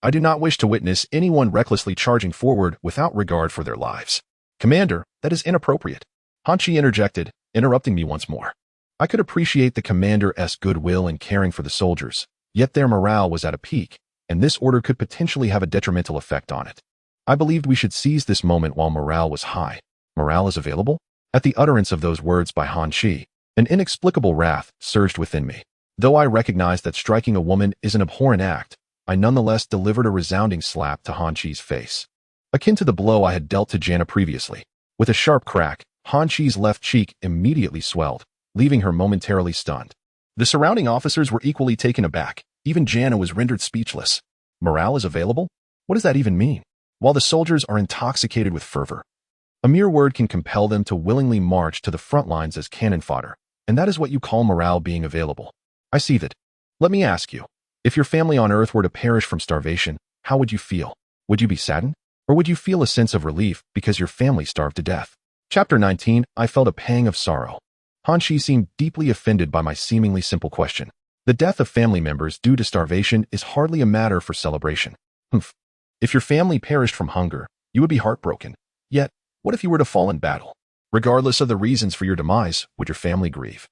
I do not wish to witness anyone recklessly charging forward without regard for their lives. Commander, that is inappropriate. Hanshi interjected, interrupting me once more. I could appreciate the commander's goodwill in caring for the soldiers, yet their morale was at a peak, and this order could potentially have a detrimental effect on it. I believed we should seize this moment while morale was high. Morale is available? At the utterance of those words by Hanshi, an inexplicable wrath surged within me. Though I recognized that striking a woman is an abhorrent act, I nonetheless delivered a resounding slap to Hanshi's face, akin to the blow I had dealt to Jana previously. With a sharp crack, Hanshi's left cheek immediately swelled, leaving her momentarily stunned. The surrounding officers were equally taken aback. Even Jana was rendered speechless. Morale is available? What does that even mean? While the soldiers are intoxicated with fervor, a mere word can compel them to willingly march to the front lines as cannon fodder, and that is what you call morale being available. I see that. Let me ask you, if your family on Earth were to perish from starvation, how would you feel? Would you be saddened? Or would you feel a sense of relief because your family starved to death? Chapter 19, I felt a pang of sorrow. Hanshi seemed deeply offended by my seemingly simple question. The death of family members due to starvation is hardly a matter for celebration. Humph. If your family perished from hunger, you would be heartbroken. Yet, what if you were to fall in battle? Regardless of the reasons for your demise, would your family grieve?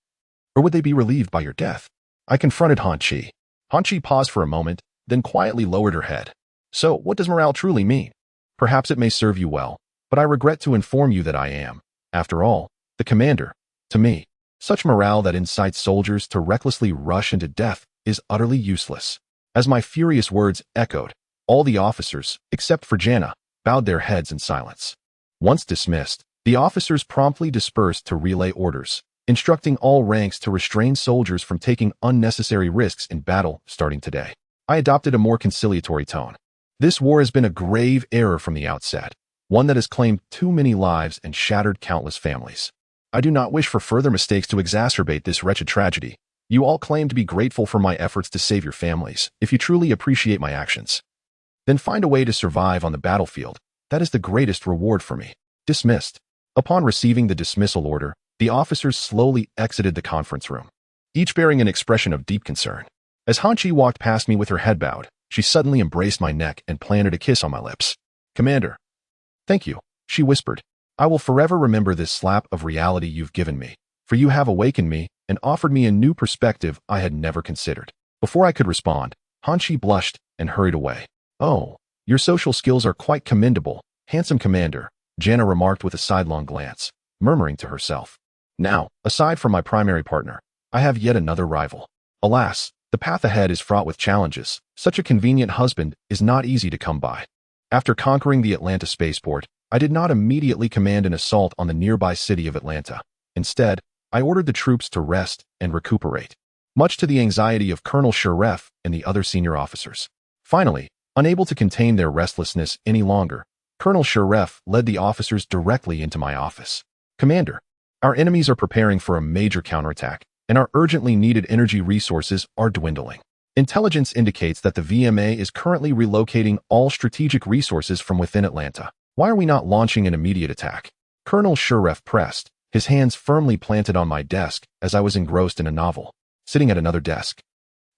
Or would they be relieved by your death? I confronted Han Chi. Han Chi paused for a moment, then quietly lowered her head. So, what does morale truly mean? Perhaps it may serve you well, but I regret to inform you that I am, after all, the commander. To me, such morale that incites soldiers to recklessly rush into death is utterly useless. As my furious words echoed, all the officers, except for Jana, bowed their heads in silence. Once dismissed, the officers promptly dispersed to relay orders, instructing all ranks to restrain soldiers from taking unnecessary risks in battle starting today. I adopted a more conciliatory tone. This war has been a grave error from the outset, one that has claimed too many lives and shattered countless families. I do not wish for further mistakes to exacerbate this wretched tragedy. You all claim to be grateful for my efforts to save your families. If you truly appreciate my actions, then find a way to survive on the battlefield. That is the greatest reward for me. Dismissed. Upon receiving the dismissal order, the officers slowly exited the conference room, each bearing an expression of deep concern. As Han Chi walked past me with her head bowed, she suddenly embraced my neck and planted a kiss on my lips. Commander. Thank you, she whispered. I will forever remember this slap of reality you've given me, for you have awakened me and offered me a new perspective I had never considered. Before I could respond, Han Chi blushed and hurried away. Oh, your social skills are quite commendable, handsome commander, Jana remarked with a sidelong glance, murmuring to herself. Now, aside from my primary partner, I have yet another rival. Alas, the path ahead is fraught with challenges. Such a convenient husband is not easy to come by. After conquering the Atlanta spaceport, I did not immediately command an assault on the nearby city of Atlanta. Instead, I ordered the troops to rest and recuperate, much to the anxiety of Colonel Sharef and the other senior officers. Finally, unable to contain their restlessness any longer, Colonel Sharef led the officers directly into my office. Commander, our enemies are preparing for a major counterattack, and our urgently needed energy resources are dwindling. Intelligence indicates that the VMA is currently relocating all strategic resources from within Atlanta. Why are we not launching an immediate attack? Colonel Sharef pressed, his hands firmly planted on my desk as I was engrossed in a novel, sitting at another desk.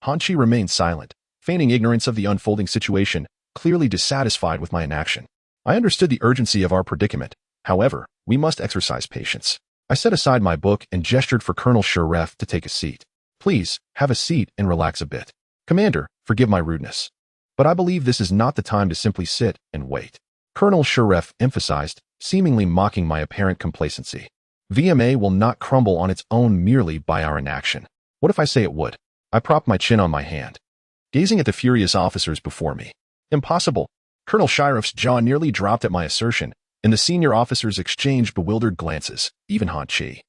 Han Chi remained silent, feigning ignorance of the unfolding situation, clearly dissatisfied with my inaction. I understood the urgency of our predicament. However, we must exercise patience. I set aside my book and gestured for Colonel Sharef to take a seat. Please, have a seat and relax a bit. Commander, forgive my rudeness, but I believe this is not the time to simply sit and wait. Colonel Sharef emphasized, seemingly mocking my apparent complacency. VMA will not crumble on its own merely by our inaction. What if I say it would? I propped my chin on my hand, gazing at the furious officers before me. Impossible. Colonel Sharef's jaw nearly dropped at my assertion, and the senior officers exchanged bewildered glances. Even Han Chi,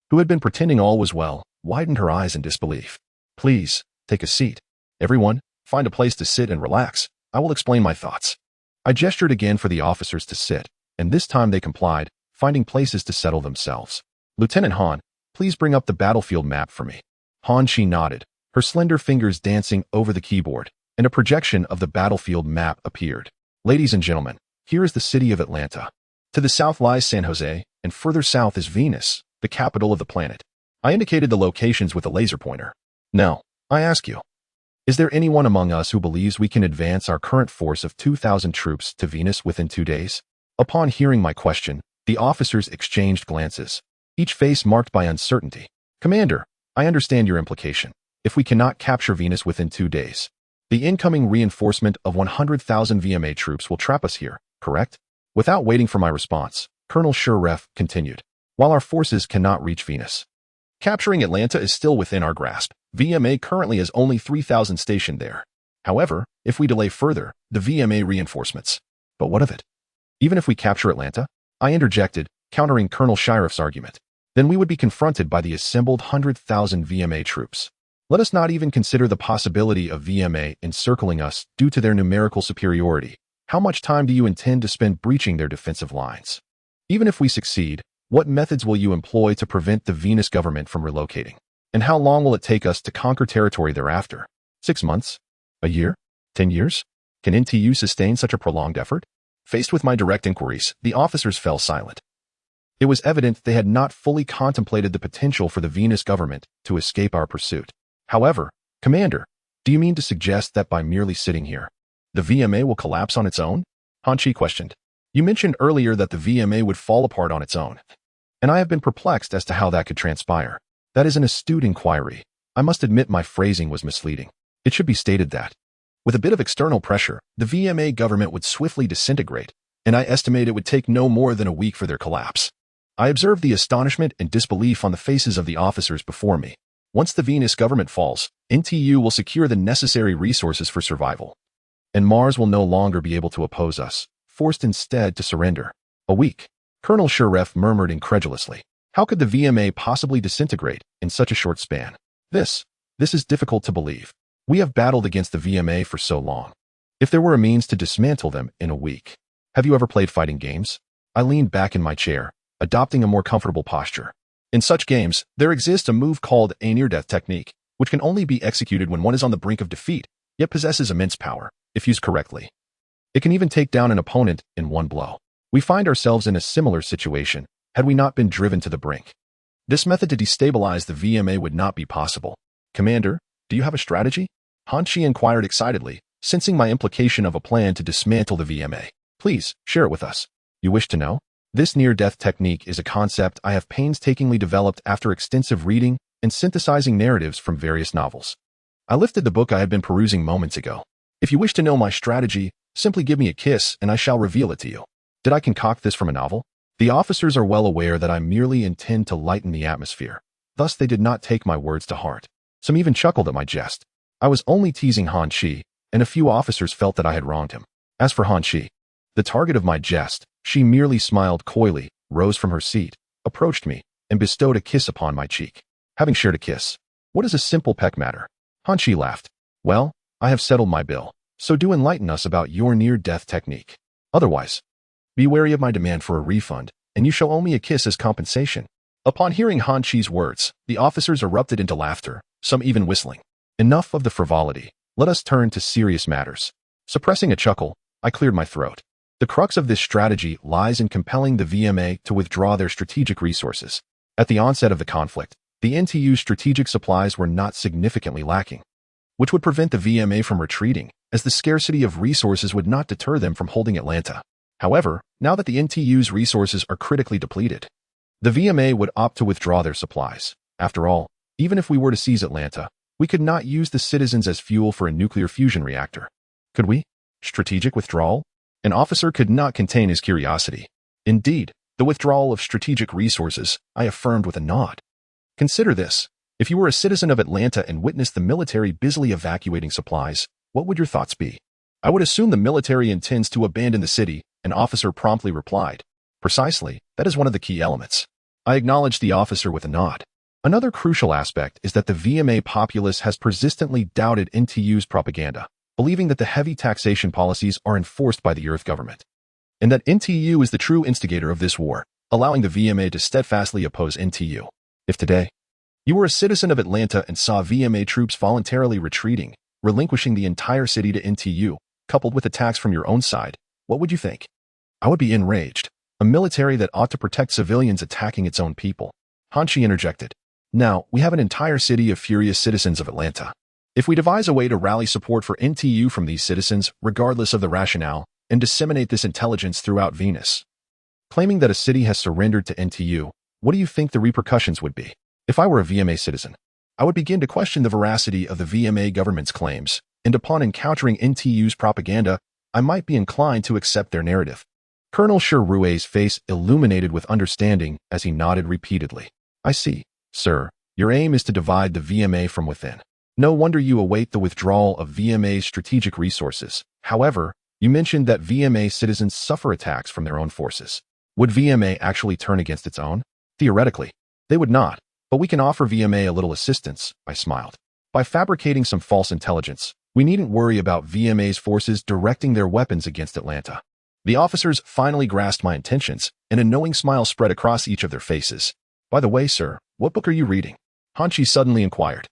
who had been pretending all was well, widened her eyes in disbelief. Please, take a seat. Everyone, find a place to sit and relax. I will explain my thoughts. I gestured again for the officers to sit, and this time they complied, finding places to settle themselves. Lieutenant Han, please bring up the battlefield map for me. Han Chi nodded, her slender fingers dancing over the keyboard, and a projection of the battlefield map appeared. Ladies and gentlemen, here is the city of Atlanta. To the south lies San Jose, and further south is Venus, the capital of the planet. I indicated the locations with a laser pointer. Now, I ask you, is there anyone among us who believes we can advance our current force of 2,000 troops to Venus within 2 days? Upon hearing my question, the officers exchanged glances, each face marked by uncertainty. Commander, I understand your implication. If we cannot capture Venus within 2 days, the incoming reinforcement of 100,000 VMA troops will trap us here, correct? Without waiting for my response, Colonel Sharef continued. While our forces cannot reach Venus, capturing Atlanta is still within our grasp. VMA currently has only 3,000 stationed there. However, if we delay further, the VMA reinforcements. But what of it? Even if we capture Atlanta, I interjected, countering Colonel Sharef's argument, then we would be confronted by the assembled 100,000 VMA troops. Let us not even consider the possibility of VMA encircling us due to their numerical superiority. How much time do you intend to spend breaching their defensive lines? Even if we succeed, what methods will you employ to prevent the Venus government from relocating? And how long will it take us to conquer territory thereafter? 6 months? A year? 10 years? Can NTU sustain such a prolonged effort? Faced with my direct inquiries, the officers fell silent. It was evident they had not fully contemplated the potential for the Venus government to escape our pursuit. However, Commander, do you mean to suggest that by merely sitting here, the VMA will collapse on its own? Han Chi questioned. You mentioned earlier that the VMA would fall apart on its own. and I have been perplexed as to how that could transpire. That is an astute inquiry. I must admit my phrasing was misleading. It should be stated that, with a bit of external pressure, the VMA government would swiftly disintegrate, and I estimate it would take no more than a week for their collapse. I observed the astonishment and disbelief on the faces of the officers before me. Once the Venus government falls, NTU will secure the necessary resources for survival, and Mars will no longer be able to oppose us, forced instead to surrender. A week. Colonel Shuref murmured incredulously. How could the VMA possibly disintegrate in such a short span? This is difficult to believe. We have battled against the VMA for so long. If there were a means to dismantle them in a week. Have you ever played fighting games? I leaned back in my chair, adopting a more comfortable posture. In such games, there exists a move called a near-death technique, which can only be executed when one is on the brink of defeat, yet possesses immense power, if used correctly. It can even take down an opponent in one blow. We find ourselves in a similar situation, had we not been driven to the brink. This method to destabilize the VMA would not be possible. Commander, do you have a strategy? Han Chi inquired excitedly, sensing my implication of a plan to dismantle the VMA. Please, share it with us. You wish to know? This near-death technique is a concept I have painstakingly developed after extensive reading and synthesizing narratives from various novels. I lifted the book I had been perusing moments ago. If you wish to know my strategy, simply give me a kiss and I shall reveal it to you. Did I concoct this from a novel? The officers are well aware that I merely intend to lighten the atmosphere. Thus they did not take my words to heart. Some even chuckled at my jest. I was only teasing Han Chi, and a few officers felt that I had wronged him. As for Han Chi, the target of my jest, she merely smiled coyly, rose from her seat, approached me, and bestowed a kiss upon my cheek. Having shared a kiss, what is a simple peck matter? Han Chi laughed. Well, I have settled my bill, so do enlighten us about your near-death technique. Otherwise, be wary of my demand for a refund, and you shall owe me a kiss as compensation. Upon hearing Han Chi's words, the officers erupted into laughter, some even whistling. Enough of the frivolity. Let us turn to serious matters. Suppressing a chuckle, I cleared my throat. The crux of this strategy lies in compelling the VMA to withdraw their strategic resources. At the onset of the conflict, the NTU's strategic supplies were not significantly lacking, which would prevent the VMA from retreating, as the scarcity of resources would not deter them from holding Atlanta. However, now that the NTU's resources are critically depleted, the VMA would opt to withdraw their supplies. After all, even if we were to seize Atlanta, we could not use the citizens as fuel for a nuclear fusion reactor. Could we? Strategic withdrawal? An officer could not contain his curiosity. Indeed, the withdrawal of strategic resources, I affirmed with a nod. Consider this. If you were a citizen of Atlanta and witnessed the military busily evacuating supplies, what would your thoughts be? I would assume the military intends to abandon the city, an officer promptly replied. Precisely, that is one of the key elements. I acknowledged the officer with a nod. Another crucial aspect is that the VMA populace has persistently doubted NTU's propaganda, believing that the heavy taxation policies are enforced by the Earth government, and that NTU is the true instigator of this war, allowing the VMA to steadfastly oppose NTU. If today, you were a citizen of Atlanta and saw VMA troops voluntarily retreating, relinquishing the entire city to NTU, coupled with attacks from your own side, what would you think? I would be enraged. A military that ought to protect civilians attacking its own people. Han Chi interjected. Now, we have an entire city of furious citizens of Atlanta. If we devise a way to rally support for NTU from these citizens, regardless of the rationale, and disseminate this intelligence throughout Venus, claiming that a city has surrendered to NTU, what do you think the repercussions would be? If I were a VMA citizen, I would begin to question the veracity of the VMA government's claims, and upon encountering NTU's propaganda, I might be inclined to accept their narrative. Colonel Shurue's face illuminated with understanding as he nodded repeatedly. I see, sir. Your aim is to divide the VMA from within. No wonder you await the withdrawal of VMA's strategic resources. However, you mentioned that VMA citizens suffer attacks from their own forces. Would VMA actually turn against its own? Theoretically, they would not, but we can offer VMA a little assistance, I smiled. By fabricating some false intelligence, we needn't worry about VMA's forces directing their weapons against Atlanta. The officers finally grasped my intentions, and a knowing smile spread across each of their faces. By the way, sir, what book are you reading? Han Chi suddenly inquired.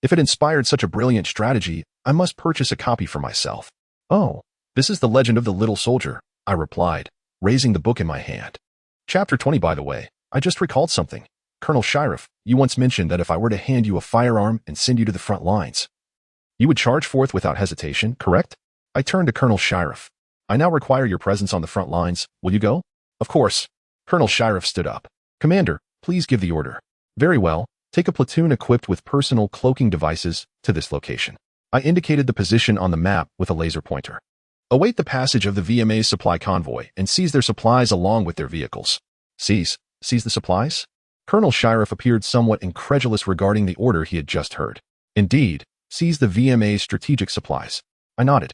If it inspired such a brilliant strategy, I must purchase a copy for myself. Oh, this is The Legend of the Little Soldier, I replied, raising the book in my hand. Chapter 20, by the way. I just recalled something. Colonel Shuref, you once mentioned that if I were to hand you a firearm and send you to the front lines, you would charge forth without hesitation, correct? I turned to Colonel Shuref. I now require your presence on the front lines. Will you go? Of course. Colonel Shuref stood up. Commander, please give the order. Very well, take a platoon equipped with personal cloaking devices to this location. I indicated the position on the map with a laser pointer. Await the passage of the VMA's supply convoy and seize their supplies along with their vehicles. Seize the supplies? Colonel Sheriff appeared somewhat incredulous regarding the order he had just heard. Indeed, seize the VMA's strategic supplies. I nodded.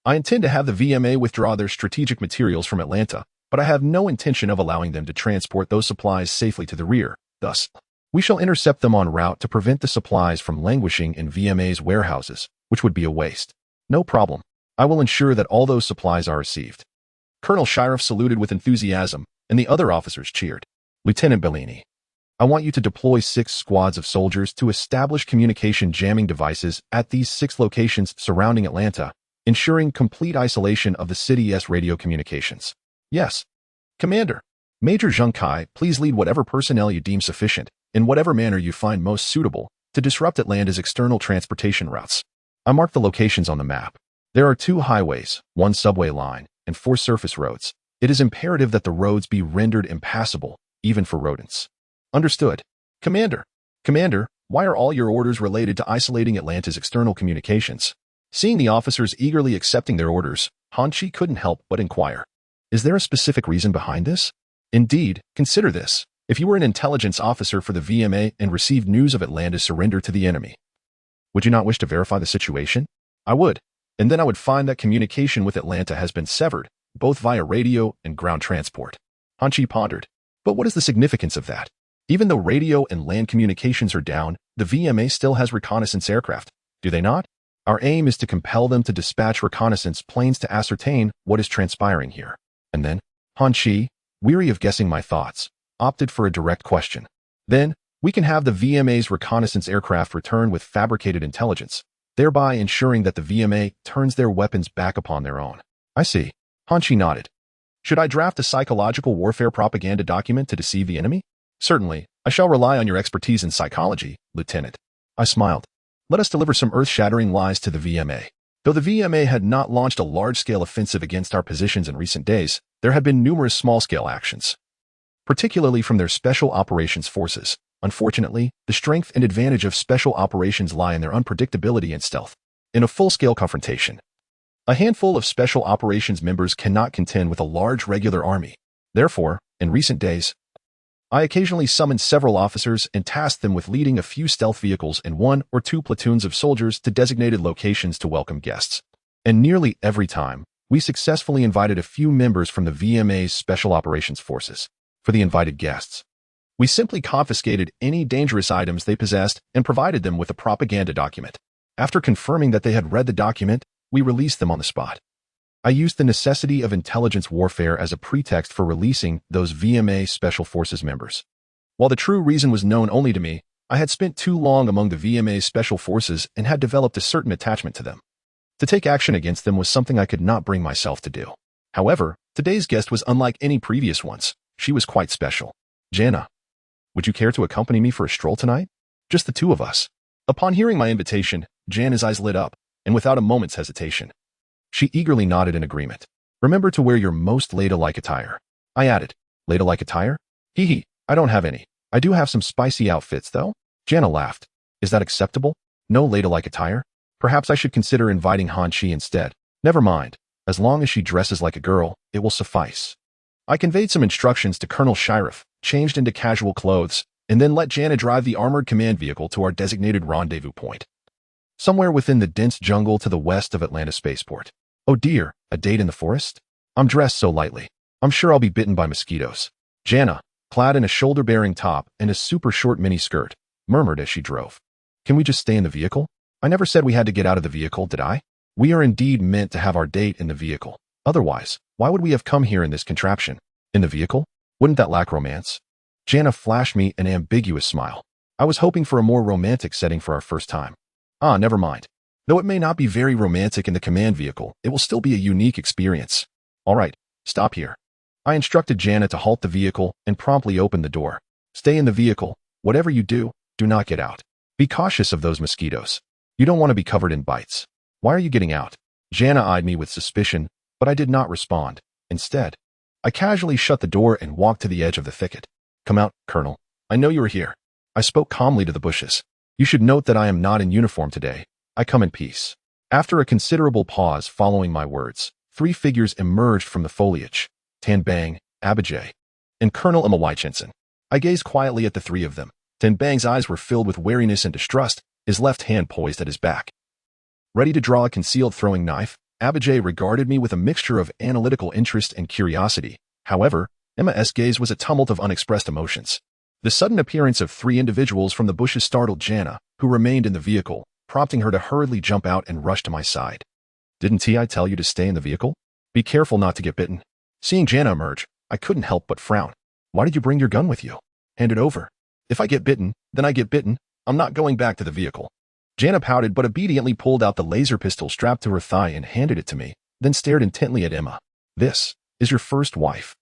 I intend to have the VMA withdraw their strategic materials from Atlanta, but I have no intention of allowing them to transport those supplies safely to the rear. Thus, we shall intercept them en route to prevent the supplies from languishing in VMA's warehouses, which would be a waste. No problem. I will ensure that all those supplies are received. Colonel Sheriff saluted with enthusiasm, and the other officers cheered. Lieutenant Bellini, I want you to deploy 6 squads of soldiers to establish communication jamming devices at these 6 locations surrounding Atlanta, ensuring complete isolation of the city's radio communications. Yes. Commander. Major Zheng Kai, please lead whatever personnel you deem sufficient, in whatever manner you find most suitable, to disrupt Atlanta's external transportation routes. I marked the locations on the map. There are 2 highways, 1 subway line, and 4 surface roads. It is imperative that the roads be rendered impassable, even for rodents. Understood. Commander. Commander, why are all your orders related to isolating Atlanta's external communications? Seeing the officers eagerly accepting their orders, Han Chi couldn't help but inquire. Is there a specific reason behind this? Indeed, consider this. If you were an intelligence officer for the VMA and received news of Atlanta's surrender to the enemy, would you not wish to verify the situation? I would. And then I would find that communication with Atlanta has been severed, both via radio and ground transport. Han Chi pondered. But what is the significance of that? Even though radio and land communications are down, the VMA still has reconnaissance aircraft, do they not? Our aim is to compel them to dispatch reconnaissance planes to ascertain what is transpiring here. And then, Han Chi, weary of guessing my thoughts, opted for a direct question. Then, we can have the VMA's reconnaissance aircraft return with fabricated intelligence, thereby ensuring that the VMA turns their weapons back upon their own. I see. Han Chi nodded. Should I draft a psychological warfare propaganda document to deceive the enemy? Certainly, I shall rely on your expertise in psychology, Lieutenant. I smiled. Let us deliver some earth-shattering lies to the VMA. Though the VMA had not launched a large-scale offensive against our positions in recent days, there had been numerous small-scale actions, particularly from their Special Operations Forces. Unfortunately, the strength and advantage of Special Operations lie in their unpredictability and stealth. In a full-scale confrontation, a handful of Special Operations members cannot contend with a large regular army. Therefore, in recent days, I occasionally summoned several officers and tasked them with leading a few stealth vehicles and 1 or 2 platoons of soldiers to designated locations to welcome guests. And nearly every time, we successfully invited a few members from the VMA's Special Operations Forces. For the invited guests, we simply confiscated any dangerous items they possessed and provided them with a propaganda document. After confirming that they had read the document, we released them on the spot. I used the necessity of intelligence warfare as a pretext for releasing those VMA Special Forces members. While the true reason was known only to me, I had spent too long among the VMA's Special Forces and had developed a certain attachment to them. To take action against them was something I could not bring myself to do. However, today's guest was unlike any previous ones. She was quite special. Jana, would you care to accompany me for a stroll tonight? Just the 2 of us. Upon hearing my invitation, Jana's eyes lit up, and without a moment's hesitation, she eagerly nodded in agreement. Remember to wear your most ladylike attire. I added, ladylike attire? Hee, I don't have any. I do have some spicy outfits, though. Jana laughed. Is that acceptable? No ladylike attire? Perhaps I should consider inviting Han Chi instead. Never mind. As long as she dresses like a girl, it will suffice. I conveyed some instructions to Colonel Sheriff, changed into casual clothes, and then let Jana drive the armored command vehicle to our designated rendezvous point, somewhere within the dense jungle to the west of Atlanta Spaceport. Oh dear, a date in the forest? I'm dressed so lightly. I'm sure I'll be bitten by mosquitoes. Jana, clad in a shoulder-bearing top and a super short miniskirt, murmured as she drove. Can we just stay in the vehicle? I never said we had to get out of the vehicle, did I? We are indeed meant to have our date in the vehicle. Otherwise, why would we have come here in this contraption? In the vehicle? Wouldn't that lack romance? Jana flashed me an ambiguous smile. I was hoping for a more romantic setting for our first time. Ah, never mind. Though it may not be very romantic in the command vehicle, it will still be a unique experience. All right, stop here. I instructed Jana to halt the vehicle and promptly opened the door. Stay in the vehicle. Whatever you do, do not get out. Be cautious of those mosquitoes. You don't want to be covered in bites. Why are you getting out? Jana eyed me with suspicion, but I did not respond. Instead, I casually shut the door and walked to the edge of the thicket. Come out, Colonel. I know you are here. I spoke calmly to the bushes. You should note that I am not in uniform today. I come in peace. After a considerable pause following my words, 3 figures emerged from the foliage. Tan Bang, Abijay, and Colonel Emma Wychinson. I gazed quietly at the 3 of them. Tan Bang's eyes were filled with wariness and distrust, his left hand poised at his back. Ready to draw a concealed throwing knife, Abijay regarded me with a mixture of analytical interest and curiosity. However, Emma's gaze was a tumult of unexpressed emotions. The sudden appearance of 3 individuals from the bushes startled Jana, who remained in the vehicle, prompting her to hurriedly jump out and rush to my side. Didn't I tell you to stay in the vehicle? Be careful not to get bitten. Seeing Jana emerge, I couldn't help but frown. Why did you bring your gun with you? Hand it over. If I get bitten, then I get bitten. I'm not going back to the vehicle. Jana pouted but obediently pulled out the laser pistol strapped to her thigh and handed it to me, then stared intently at Emma. This is your first wife.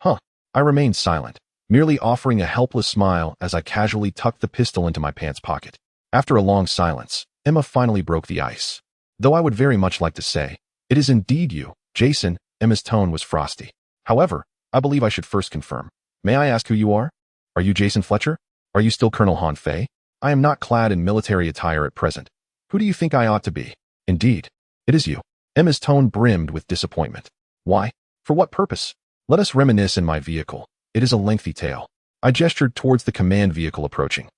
Huh. I remained silent, merely offering a helpless smile as I casually tucked the pistol into my pants pocket. After a long silence, Emma finally broke the ice. Though I would very much like to say, it is indeed you, Jason. Emma's tone was frosty. However, I believe I should first confirm. May I ask who you are? Are you Jason Fletcher? Are you still Colonel Han Fei? I am not clad in military attire at present. Who do you think I ought to be? Indeed, it is you. Emma's tone brimmed with disappointment. Why? For what purpose? Let us reminisce in my vehicle. It is a lengthy tale. I gestured towards the command vehicle approaching.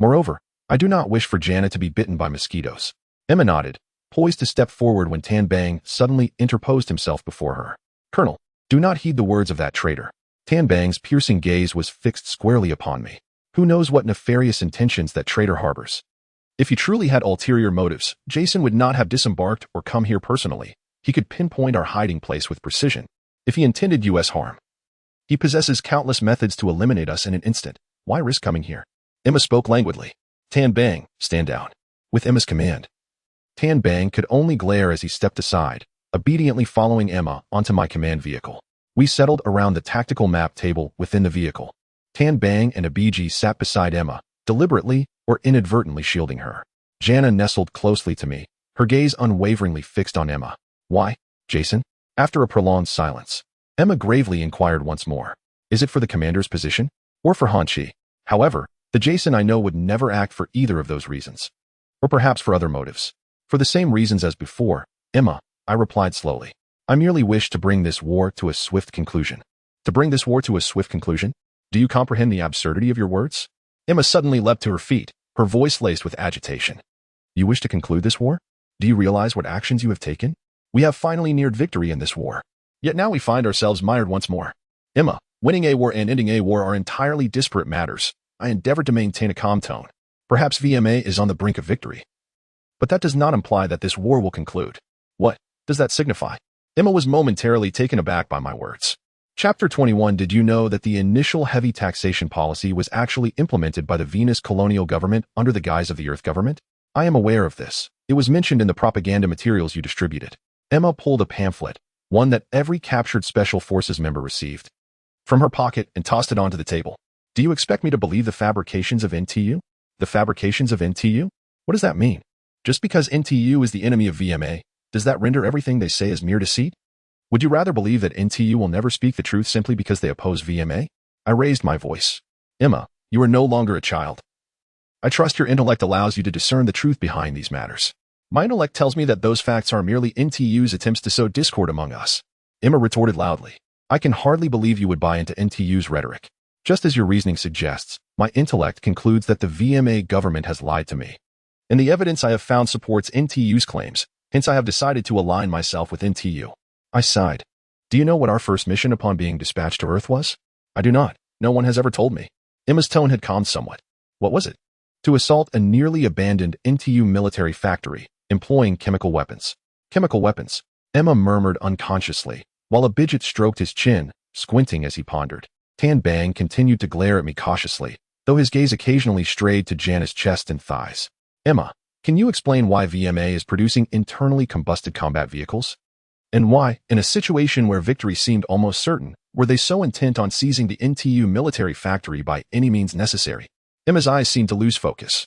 Moreover, I do not wish for Jana to be bitten by mosquitoes. Emma nodded, poised to step forward when Tan Bang suddenly interposed himself before her. Colonel, do not heed the words of that traitor. Tan Bang's piercing gaze was fixed squarely upon me. Who knows what nefarious intentions that traitor harbors? If he truly had ulterior motives, Jason would not have disembarked or come here personally. He could pinpoint our hiding place with precision. If he intended U.S. harm, he possesses countless methods to eliminate us in an instant. Why risk coming here? Emma spoke languidly. Tan Bang, stand down. With Emma's command. Tan Bang could only glare as he stepped aside, obediently following Emma onto my command vehicle. We settled around the tactical map table within the vehicle. Tan Bang and Abiji sat beside Emma, deliberately or inadvertently shielding her. Jana nestled closely to me, her gaze unwaveringly fixed on Emma. Why, Jason? After a prolonged silence, Emma gravely inquired once more. Is it for the commander's position? Or for Han Chi? However, the Jason I know would never act for either of those reasons. Or perhaps for other motives. For the same reasons as before, Emma, I replied slowly. I merely wish to bring this war to a swift conclusion. To bring this war to a swift conclusion? Do you comprehend the absurdity of your words? Emma suddenly leapt to her feet, her voice laced with agitation. You wish to conclude this war? Do you realize what actions you have taken? We have finally neared victory in this war. Yet now we find ourselves mired once more. Emma, winning a war and ending a war are entirely disparate matters. I endeavored to maintain a calm tone. Perhaps VMA is on the brink of victory. But that does not imply that this war will conclude. What does that signify? Emma was momentarily taken aback by my words. Chapter 21. Did you know that the initial heavy taxation policy was actually implemented by the Venus colonial government under the guise of the Earth government? I am aware of this. It was mentioned in the propaganda materials you distributed. Emma pulled a pamphlet, one that every captured Special Forces member received, from her pocket and tossed it onto the table. Do you expect me to believe the fabrications of NTU? The fabrications of NTU? What does that mean? Just because NTU is the enemy of VMA, does that render everything they say as mere deceit? Would you rather believe that NTU will never speak the truth simply because they oppose VMA? I raised my voice. Emma, you are no longer a child. I trust your intellect allows you to discern the truth behind these matters. My intellect tells me that those facts are merely NTU's attempts to sow discord among us. Emma retorted loudly. I can hardly believe you would buy into NTU's rhetoric. Just as your reasoning suggests, my intellect concludes that the VMA government has lied to me. And the evidence I have found supports NTU's claims, hence I have decided to align myself with NTU. I sighed. Do you know what our first mission upon being dispatched to Earth was? I do not. No one has ever told me. Emma's tone had calmed somewhat. What was it? To assault a nearly abandoned NTU military factory, employing chemical weapons. Chemical weapons, Emma murmured unconsciously, while Abhijit stroked his chin, squinting as he pondered. Tan Bang continued to glare at me cautiously, though his gaze occasionally strayed to Jana's chest and thighs. Emma, can you explain why VMA is producing internally combusted combat vehicles? And why, in a situation where victory seemed almost certain, were they so intent on seizing the NTU military factory by any means necessary? Emma's eyes seemed to lose focus.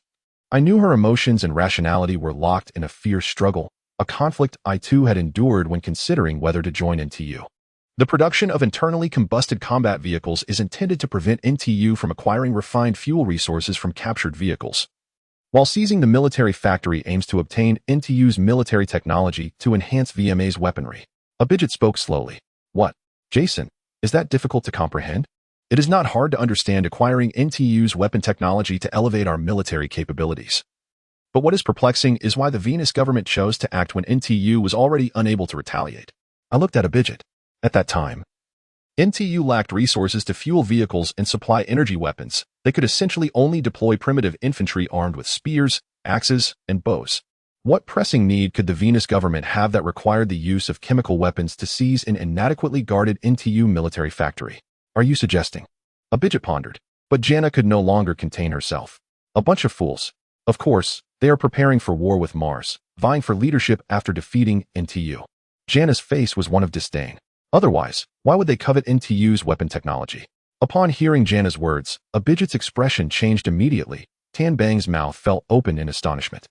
I knew her emotions and rationality were locked in a fierce struggle, a conflict I too had endured when considering whether to join NTU. The production of internally combusted combat vehicles is intended to prevent NTU from acquiring refined fuel resources from captured vehicles, while seizing the military factory aims to obtain NTU's military technology to enhance VMA's weaponry. Abhijit spoke slowly. What? Jason, is that difficult to comprehend? It is not hard to understand acquiring NTU's weapon technology to elevate our military capabilities. But what is perplexing is why the Venus government chose to act when NTU was already unable to retaliate. I looked at Abhijit. At that time, NTU lacked resources to fuel vehicles and supply energy weapons. They could essentially only deploy primitive infantry armed with spears, axes, and bows. What pressing need could the Venus government have that required the use of chemical weapons to seize an inadequately guarded NTU military factory? Are you suggesting? Abhijit pondered, but Jana could no longer contain herself. A bunch of fools. Of course, they are preparing for war with Mars, vying for leadership after defeating NTU. Jana's face was one of disdain. Otherwise, why would they covet NTU's weapon technology? Upon hearing Jana's words, Abhijit's expression changed immediately. Tan Bang's mouth fell open in astonishment,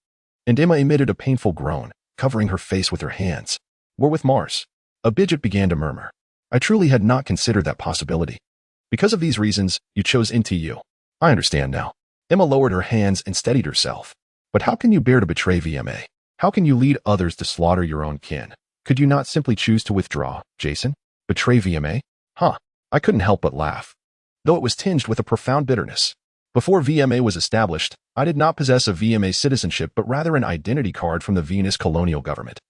and Emma emitted a painful groan, covering her face with her hands. War with Mars. Abhijit began to murmur. I truly had not considered that possibility. Because of these reasons, you chose NTU. I understand now. Emma lowered her hands and steadied herself. But how can you bear to betray VMA? How can you lead others to slaughter your own kin? Could you not simply choose to withdraw, Jason? Betray VMA? Huh. I couldn't help but laugh, though it was tinged with a profound bitterness. Before VMA was established, I did not possess a VMA citizenship but rather an identity card from the Venus colonial government.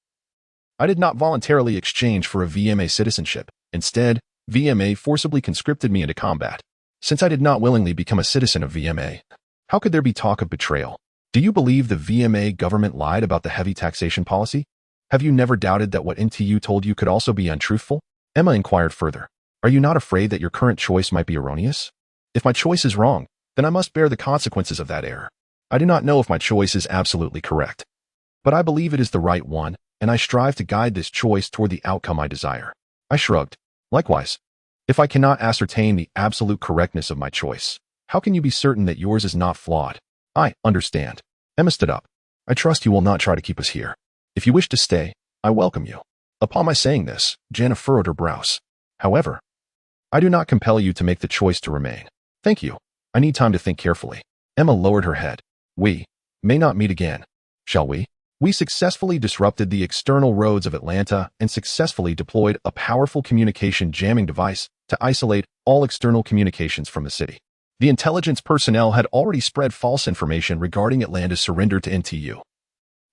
I did not voluntarily exchange for a VMA citizenship. Instead, VMA forcibly conscripted me into combat. Since I did not willingly become a citizen of VMA, how could there be talk of betrayal? Do you believe the VMA government lied about the heavy taxation policy? Have you never doubted that what NTU told you could also be untruthful? Emma inquired further. Are you not afraid that your current choice might be erroneous? If my choice is wrong, then I must bear the consequences of that error. I do not know if my choice is absolutely correct, but I believe it is the right one, and I strive to guide this choice toward the outcome I desire. I shrugged. Likewise, if I cannot ascertain the absolute correctness of my choice, how can you be certain that yours is not flawed? I understand. Emma stood up. I trust you will not try to keep us here. If you wish to stay, I welcome you. Upon my saying this, Jana furrowed her brows. However, I do not compel you to make the choice to remain. Thank you. I need time to think carefully. Emma lowered her head. We may not meet again, shall we? We successfully disrupted the external roads of Atlanta and successfully deployed a powerful communication jamming device to isolate all external communications from the city. The intelligence personnel had already spread false information regarding Atlanta's surrender to NTU.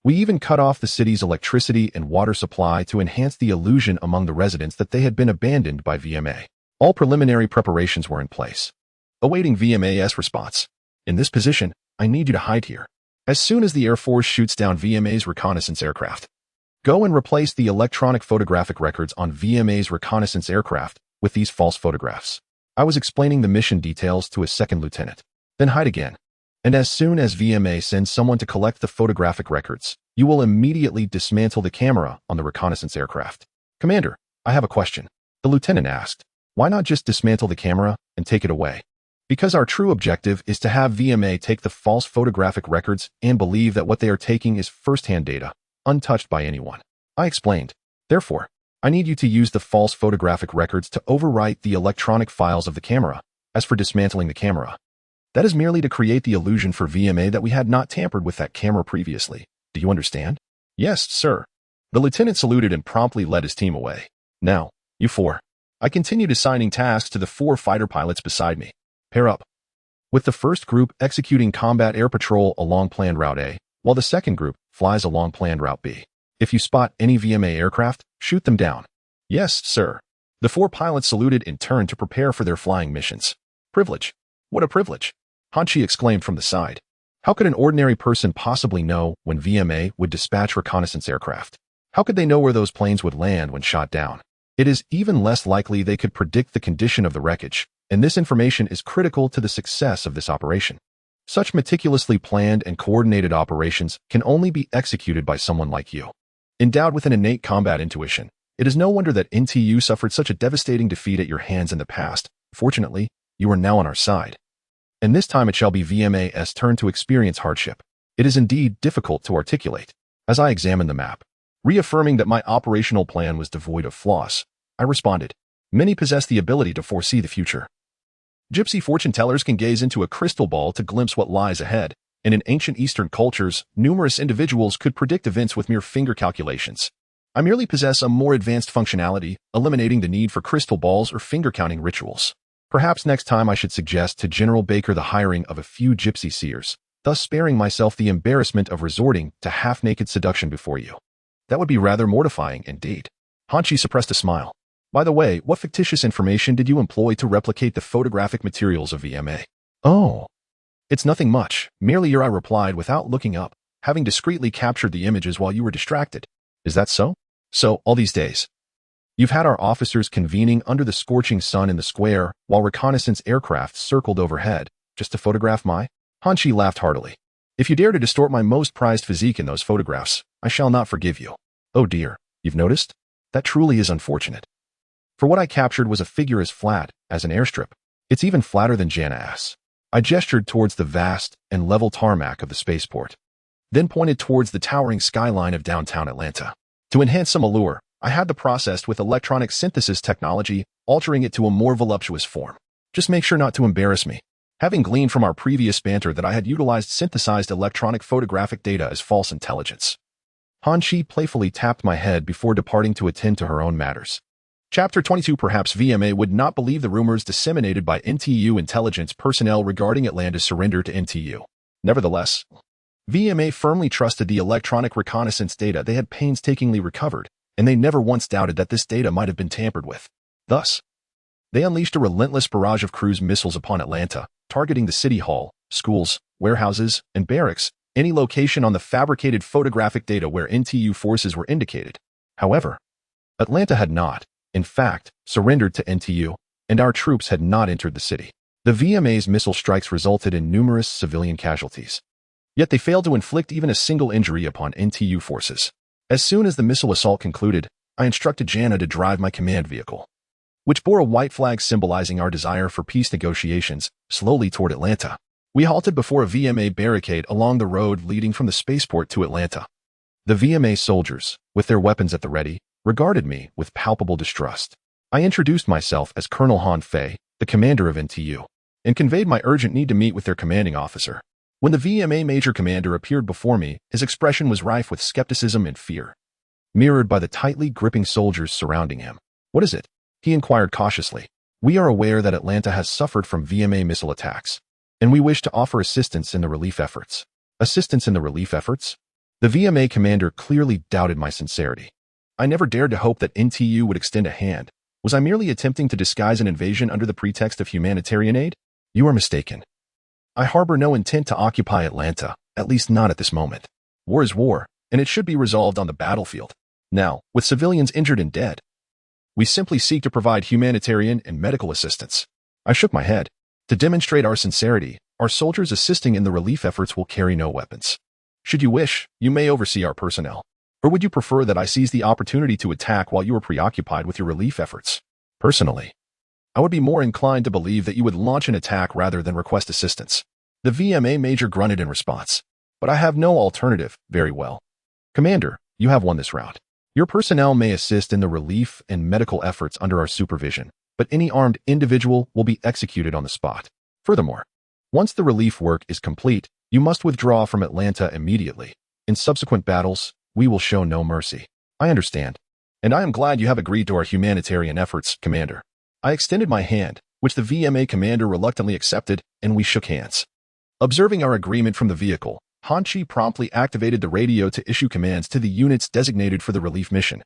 We even cut off the city's electricity and water supply to enhance the illusion among the residents that they had been abandoned by VMA. All preliminary preparations were in place, awaiting VMA's response. In this position, I need you to hide here. As soon as the Air Force shoots down VMA's reconnaissance aircraft, go and replace the electronic photographic records on VMA's reconnaissance aircraft with these false photographs. I was explaining the mission details to a second lieutenant. Then hide again. And as soon as VMA sends someone to collect the photographic records, you will immediately dismantle the camera on the reconnaissance aircraft. Commander, I have a question. The lieutenant asked. Why not just dismantle the camera and take it away? Because our true objective is to have VMA take the false photographic records and believe that what they are taking is first-hand data, untouched by anyone. I explained. Therefore, I need you to use the false photographic records to overwrite the electronic files of the camera. As for dismantling the camera, that is merely to create the illusion for VMA that we had not tampered with that camera previously. Do you understand? Yes, sir. The lieutenant saluted and promptly led his team away. Now, you four. I continued assigning tasks to the 4 fighter pilots beside me. Pair up, with the first group executing combat air patrol along planned Route A, while the second group flies along planned Route B. If you spot any VMA aircraft, shoot them down. Yes, sir. The 4 pilots saluted in turn to prepare for their flying missions. Privilege. What a privilege. Hanchi exclaimed from the side. How could an ordinary person possibly know when VMA would dispatch reconnaissance aircraft? How could they know where those planes would land when shot down? It is even less likely they could predict the condition of the wreckage, and this information is critical to the success of this operation. Such meticulously planned and coordinated operations can only be executed by someone like you. Endowed with an innate combat intuition, it is no wonder that NTU suffered such a devastating defeat at your hands in the past. Fortunately, you are now on our side. And this time it shall be VMA's turn to experience hardship. It is indeed difficult to articulate. As I examined the map, reaffirming that my operational plan was devoid of flaws, I responded, Many possess the ability to foresee the future. Gypsy fortune tellers can gaze into a crystal ball to glimpse what lies ahead, and in ancient Eastern cultures, numerous individuals could predict events with mere finger calculations. I merely possess a more advanced functionality, eliminating the need for crystal balls or finger-counting rituals. Perhaps next time I should suggest to General Baker the hiring of a few gypsy seers, thus sparing myself the embarrassment of resorting to half-naked seduction before you. That would be rather mortifying indeed. Hanshi suppressed a smile. By the way, what fictitious information did you employ to replicate the photographic materials of VMA? Oh, it's nothing much, merely your I replied without looking up, having discreetly captured the images while you were distracted. Is that so? So, all these days, you've had our officers convening under the scorching sun in the square while reconnaissance aircraft circled overhead, just to photograph my? Hanshi laughed heartily. If you dare to distort my most prized physique in those photographs, I shall not forgive you. Oh dear, you've noticed? That truly is unfortunate. For what I captured was a figure as flat as an airstrip. It's even flatter than Janass. I gestured towards the vast and level tarmac of the spaceport, then pointed towards the towering skyline of downtown Atlanta. To enhance some allure, I had the processed with electronic synthesis technology, altering it to a more voluptuous form. Just make sure not to embarrass me. Having gleaned from our previous banter that I had utilized synthesized electronic photographic data as false intelligence. Hanshi playfully tapped my head before departing to attend to her own matters. Chapter 22. Perhaps VMA would not believe the rumors disseminated by NTU intelligence personnel regarding Atlanta's surrender to NTU. Nevertheless, VMA firmly trusted the electronic reconnaissance data they had painstakingly recovered, and they never once doubted that this data might have been tampered with. Thus, they unleashed a relentless barrage of cruise missiles upon Atlanta, targeting the city hall, schools, warehouses, and barracks, any location on the fabricated photographic data where NTU forces were indicated. However, Atlanta had not, in fact, surrendered to NTU, and our troops had not entered the city. The VMA's missile strikes resulted in numerous civilian casualties. Yet they failed to inflict even a single injury upon NTU forces. As soon as the missile assault concluded, I instructed Jana to drive my command vehicle, which bore a white flag symbolizing our desire for peace negotiations, slowly toward Atlanta. We halted before a VMA barricade along the road leading from the spaceport to Atlanta. The VMA soldiers, with their weapons at the ready, regarded me with palpable distrust. I introduced myself as Colonel Han Fei, the commander of NTU, and conveyed my urgent need to meet with their commanding officer. When the VMA major commander appeared before me, his expression was rife with skepticism and fear, mirrored by the tightly gripping soldiers surrounding him. What is it? He inquired cautiously. We are aware that Atlanta has suffered from VMA missile attacks, and we wish to offer assistance in the relief efforts. Assistance in the relief efforts? The VMA commander clearly doubted my sincerity. I never dared to hope that NTU would extend a hand. Was I merely attempting to disguise an invasion under the pretext of humanitarian aid? You are mistaken. I harbor no intent to occupy Atlanta, at least not at this moment. War is war, and it should be resolved on the battlefield. Now, with civilians injured and dead, we simply seek to provide humanitarian and medical assistance. I shook my head. To demonstrate our sincerity, our soldiers assisting in the relief efforts will carry no weapons. Should you wish, you may oversee our personnel. Or would you prefer that I seize the opportunity to attack while you are preoccupied with your relief efforts? Personally, I would be more inclined to believe that you would launch an attack rather than request assistance. The VMA major grunted in response. But I have no alternative. Very well. Commander, you have won this round. Your personnel may assist in the relief and medical efforts under our supervision, but any armed individual will be executed on the spot. Furthermore, once the relief work is complete, you must withdraw from Atlanta immediately. In subsequent battles, we will show no mercy. I understand. And I am glad you have agreed to our humanitarian efforts, Commander. I extended my hand, which the VMA commander reluctantly accepted, and we shook hands. Observing our agreement from the vehicle, Hanshi promptly activated the radio to issue commands to the units designated for the relief mission,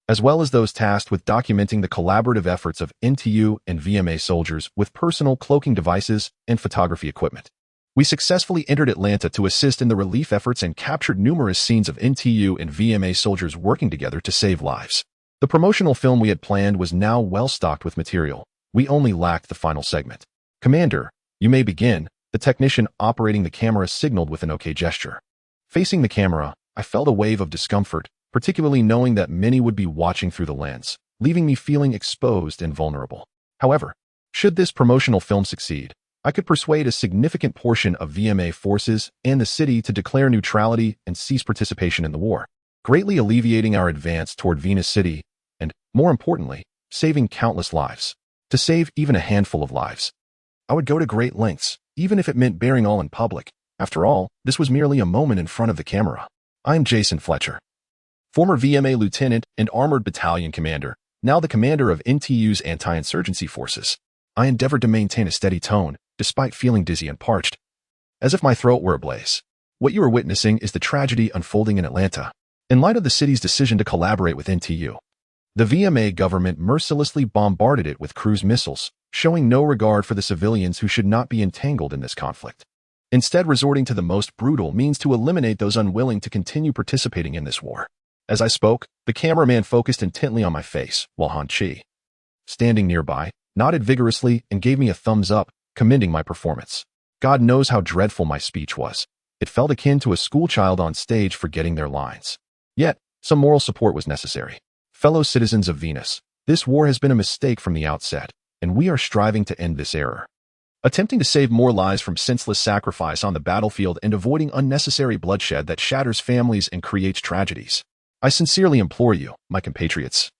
as well as those tasked with documenting the collaborative efforts of NTU and VMA soldiers with personal cloaking devices and photography equipment. We successfully entered Atlanta to assist in the relief efforts and captured numerous scenes of NTU and VMA soldiers working together to save lives. The promotional film we had planned was now well stocked with material. We only lacked the final segment. Commander, you may begin. The technician operating the camera signaled with an OK gesture. Facing the camera, I felt a wave of discomfort, particularly knowing that many would be watching through the lens, leaving me feeling exposed and vulnerable. However, should this promotional film succeed, I could persuade a significant portion of VMA forces and the city to declare neutrality and cease participation in the war, greatly alleviating our advance toward Venus City and, more importantly, saving countless lives. To save even a handful of lives, I would go to great lengths, even if it meant bearing all in public. After all, this was merely a moment in front of the camera. I'm Jason Fletcher, former VMA lieutenant and armored battalion commander, now the commander of NTU's anti-insurgency forces. I endeavored to maintain a steady tone, despite feeling dizzy and parched, as if my throat were ablaze. What you are witnessing is the tragedy unfolding in Atlanta. In light of the city's decision to collaborate with NTU, the VMA government mercilessly bombarded it with cruise missiles, showing no regard for the civilians who should not be entangled in this conflict, instead resorting to the most brutal means to eliminate those unwilling to continue participating in this war. As I spoke, the cameraman focused intently on my face, while Han Chi, standing nearby, nodded vigorously and gave me a thumbs up, commending my performance. God knows how dreadful my speech was. It felt akin to a schoolchild on stage forgetting their lines. Yet, some moral support was necessary. Fellow citizens of Venus, this war has been a mistake from the outset, and we are striving to end this error. Attempting to save more lives from senseless sacrifice on the battlefield and avoiding unnecessary bloodshed that shatters families and creates tragedies. I sincerely implore you, my compatriots,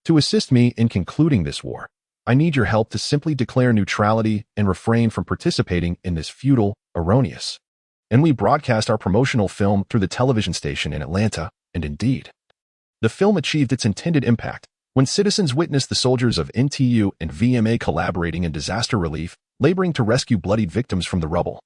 to assist me in concluding this war. I need your help to simply declare neutrality and refrain from participating in this futile, erroneous. And we broadcast our promotional film through the television station in Atlanta, and indeed, the film achieved its intended impact when citizens witnessed the soldiers of NTU and VMA collaborating in disaster relief, laboring to rescue bloodied victims from the rubble,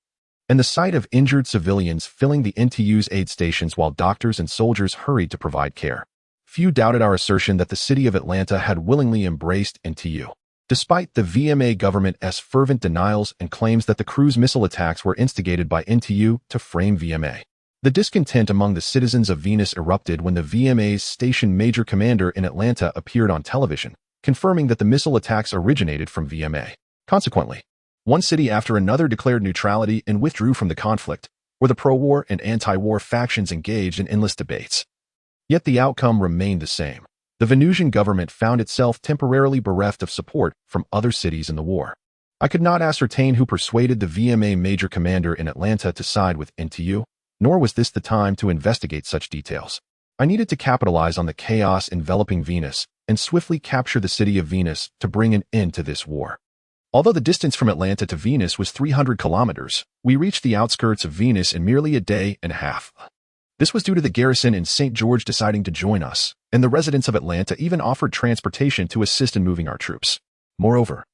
and the sight of injured civilians filling the NTU's aid stations while doctors and soldiers hurried to provide care. Few doubted our assertion that the city of Atlanta had willingly embraced NTU, despite the VMA government's fervent denials and claims that the cruise missile attacks were instigated by NTU to frame VMA. The discontent among the citizens of Venus erupted when the VMA's station major commander in Atlanta appeared on television, confirming that the missile attacks originated from VMA. Consequently, one city after another declared neutrality and withdrew from the conflict, where the pro-war and anti-war factions engaged in endless debates. Yet the outcome remained the same. The Venusian government found itself temporarily bereft of support from other cities in the war. I could not ascertain who persuaded the VMA major commander in Atlanta to side with NTU, nor was this the time to investigate such details. I needed to capitalize on the chaos enveloping Venus and swiftly capture the city of Venus to bring an end to this war. Although the distance from Atlanta to Venus was 300 kilometers, we reached the outskirts of Venus in merely a day and a half. This was due to the garrison in St. George deciding to join us, and the residents of Atlanta even offered transportation to assist in moving our troops. Moreover,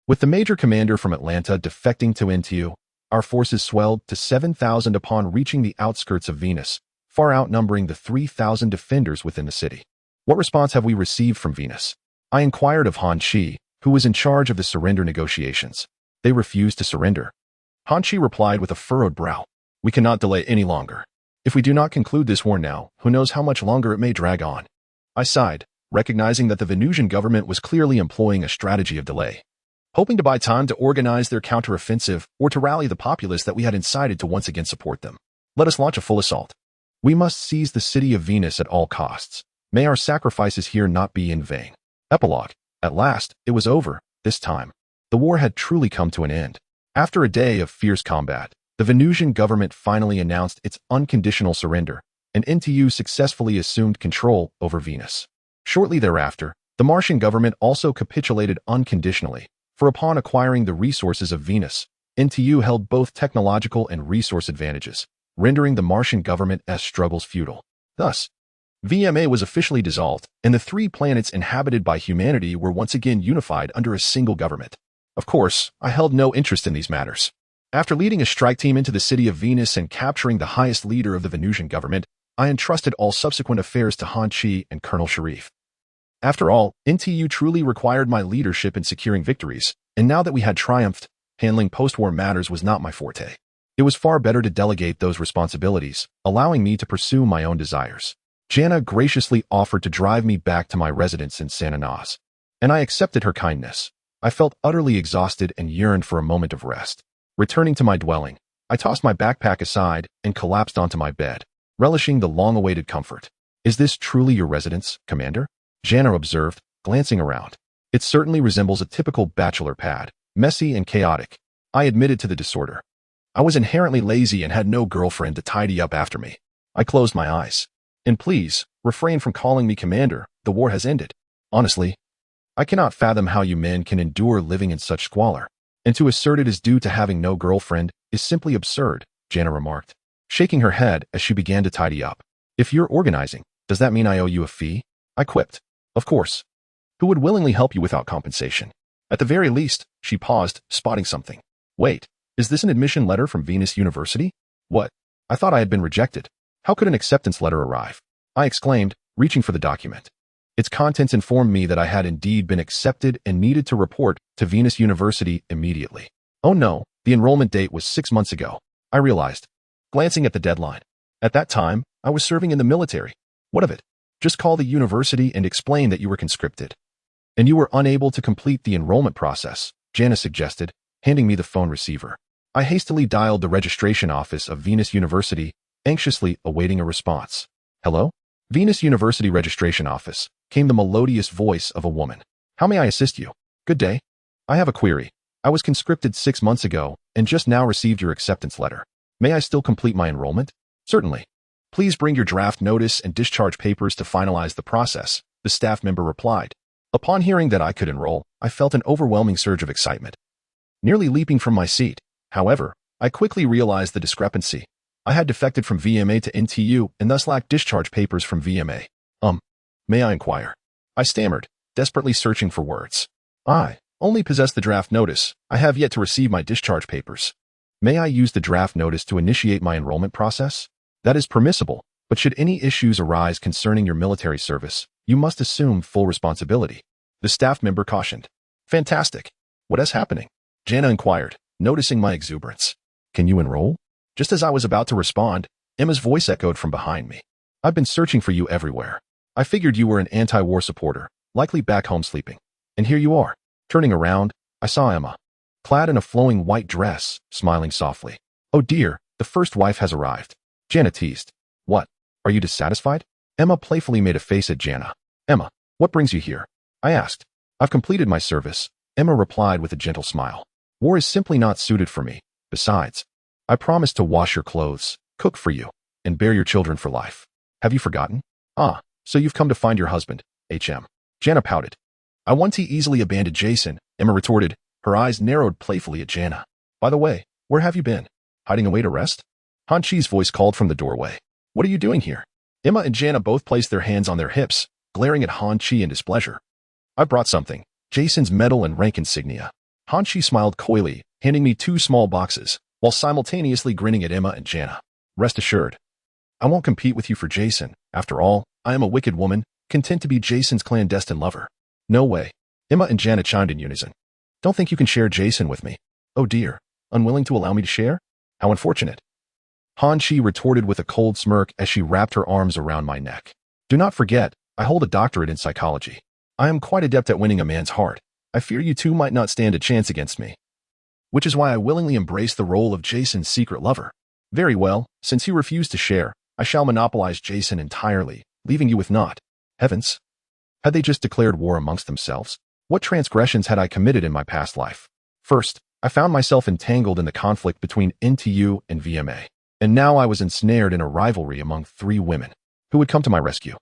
with the major commander from Atlanta defecting to NTU, our forces swelled to 7,000 upon reaching the outskirts of Venus, far outnumbering the 3,000 defenders within the city. What response have we received from Venus? I inquired of Han Chi, who was in charge of the surrender negotiations. They refused to surrender. Han Chi replied with a furrowed brow. We cannot delay any longer. If we do not conclude this war now, who knows how much longer it may drag on. I sighed, recognizing that the Venusian government was clearly employing a strategy of delay, hoping to buy time to organize their counteroffensive or to rally the populace that we had incited to once again support them. Let us launch a full assault. We must seize the city of Venus at all costs. May our sacrifices here not be in vain. Epilogue. At last, it was over, this time. The war had truly come to an end. After a day of fierce combat, the Venusian government finally announced its unconditional surrender, and NTU successfully assumed control over Venus. Shortly thereafter, the Martian government also capitulated unconditionally, for upon acquiring the resources of Venus, NTU held both technological and resource advantages, rendering the Martian government's struggles futile. Thus, VMA was officially dissolved, and the 3 planets inhabited by humanity were once again unified under a single government. Of course, I held no interest in these matters. After leading a strike team into the city of Venus and capturing the highest leader of the Venusian government, I entrusted all subsequent affairs to Han Chi and Colonel Sharif. After all, NTU truly required my leadership in securing victories, and now that we had triumphed, handling post-war matters was not my forte. It was far better to delegate those responsibilities, allowing me to pursue my own desires. Jana graciously offered to drive me back to my residence in Santa Ynez, and I accepted her kindness. I felt utterly exhausted and yearned for a moment of rest. Returning to my dwelling, I tossed my backpack aside and collapsed onto my bed, relishing the long-awaited comfort. Is this truly your residence, Commander? Jana observed, glancing around. It certainly resembles a typical bachelor pad, messy and chaotic. I admitted to the disorder. I was inherently lazy and had no girlfriend to tidy up after me. I closed my eyes. And please, refrain from calling me Commander, the war has ended. Honestly, I cannot fathom how you men can endure living in such squalor. And to assert it is due to having no girlfriend is simply absurd, Jana remarked, shaking her head as she began to tidy up. If you're organizing, does that mean I owe you a fee? I quipped. Of course. Who would willingly help you without compensation? At the very least, she paused, spotting something. Wait, is this an admission letter from Venus University? What? I thought I had been rejected. How could an acceptance letter arrive? I exclaimed, reaching for the document. Its contents informed me that I had indeed been accepted and needed to report to Venus University immediately. Oh no, the enrollment date was 6 months ago, I realized, glancing at the deadline. At that time, I was serving in the military. What of it? Just call the university and explain that you were conscripted. And you were unable to complete the enrollment process, Jana suggested, handing me the phone receiver. I hastily dialed the registration office of Venus University, anxiously awaiting a response. Hello? Venus University Registration Office, came the melodious voice of a woman. How may I assist you? Good day. I have a query. I was conscripted 6 months ago and just now received your acceptance letter. May I still complete my enrollment? Certainly. Please bring your draft notice and discharge papers to finalize the process, the staff member replied. Upon hearing that I could enroll, I felt an overwhelming surge of excitement. Nearly leaping from my seat, however, I quickly realized the discrepancy. I had defected from VMA to NTU and thus lacked discharge papers from VMA. May I inquire? I stammered, desperately searching for words. I only possess the draft notice. I have yet to receive my discharge papers. May I use the draft notice to initiate my enrollment process? That is permissible, but should any issues arise concerning your military service, you must assume full responsibility. The staff member cautioned. Fantastic. What is happening? Jana inquired, noticing my exuberance. Can you enroll? Just as I was about to respond, Emma's voice echoed from behind me. I've been searching for you everywhere. I figured you were an anti-war supporter, likely back home sleeping. And here you are. Turning around, I saw Emma, clad in a flowing white dress, smiling softly. Oh dear, the first wife has arrived. Jana teased. What? Are you dissatisfied? Emma playfully made a face at Jana. Emma, what brings you here? I asked. I've completed my service, Emma replied with a gentle smile. War is simply not suited for me. Besides, I promised to wash your clothes, cook for you, and bear your children for life. Have you forgotten? So you've come to find your husband, HM. Jana pouted. I want to easily abandon Jason, Emma retorted, her eyes narrowed playfully at Jana. By the way, where have you been? Hiding away to rest? Han Chi's voice called from the doorway. What are you doing here? Emma and Jana both placed their hands on their hips, glaring at Han Chi in displeasure. I brought something, Jason's medal and rank insignia. Han Chi smiled coyly, handing me 2 small boxes, while simultaneously grinning at Emma and Jana. Rest assured, I won't compete with you for Jason. After all, I am a wicked woman, content to be Jason's clandestine lover. No way. Emma and Jana chimed in unison. Don't think you can share Jason with me. Oh dear, unwilling to allow me to share? How unfortunate. Han Chi retorted with a cold smirk as she wrapped her arms around my neck. Do not forget, I hold a doctorate in psychology. I am quite adept at winning a man's heart. I fear you two might not stand a chance against me. Which is why I willingly embrace the role of Jason's secret lover. Very well, since you refuse to share, I shall monopolize Jason entirely, leaving you with naught. Heavens! Had they just declared war amongst themselves? What transgressions had I committed in my past life? First, I found myself entangled in the conflict between NTU and VMA. And now I was ensnared in a rivalry among 3 women. Who would come to my rescue?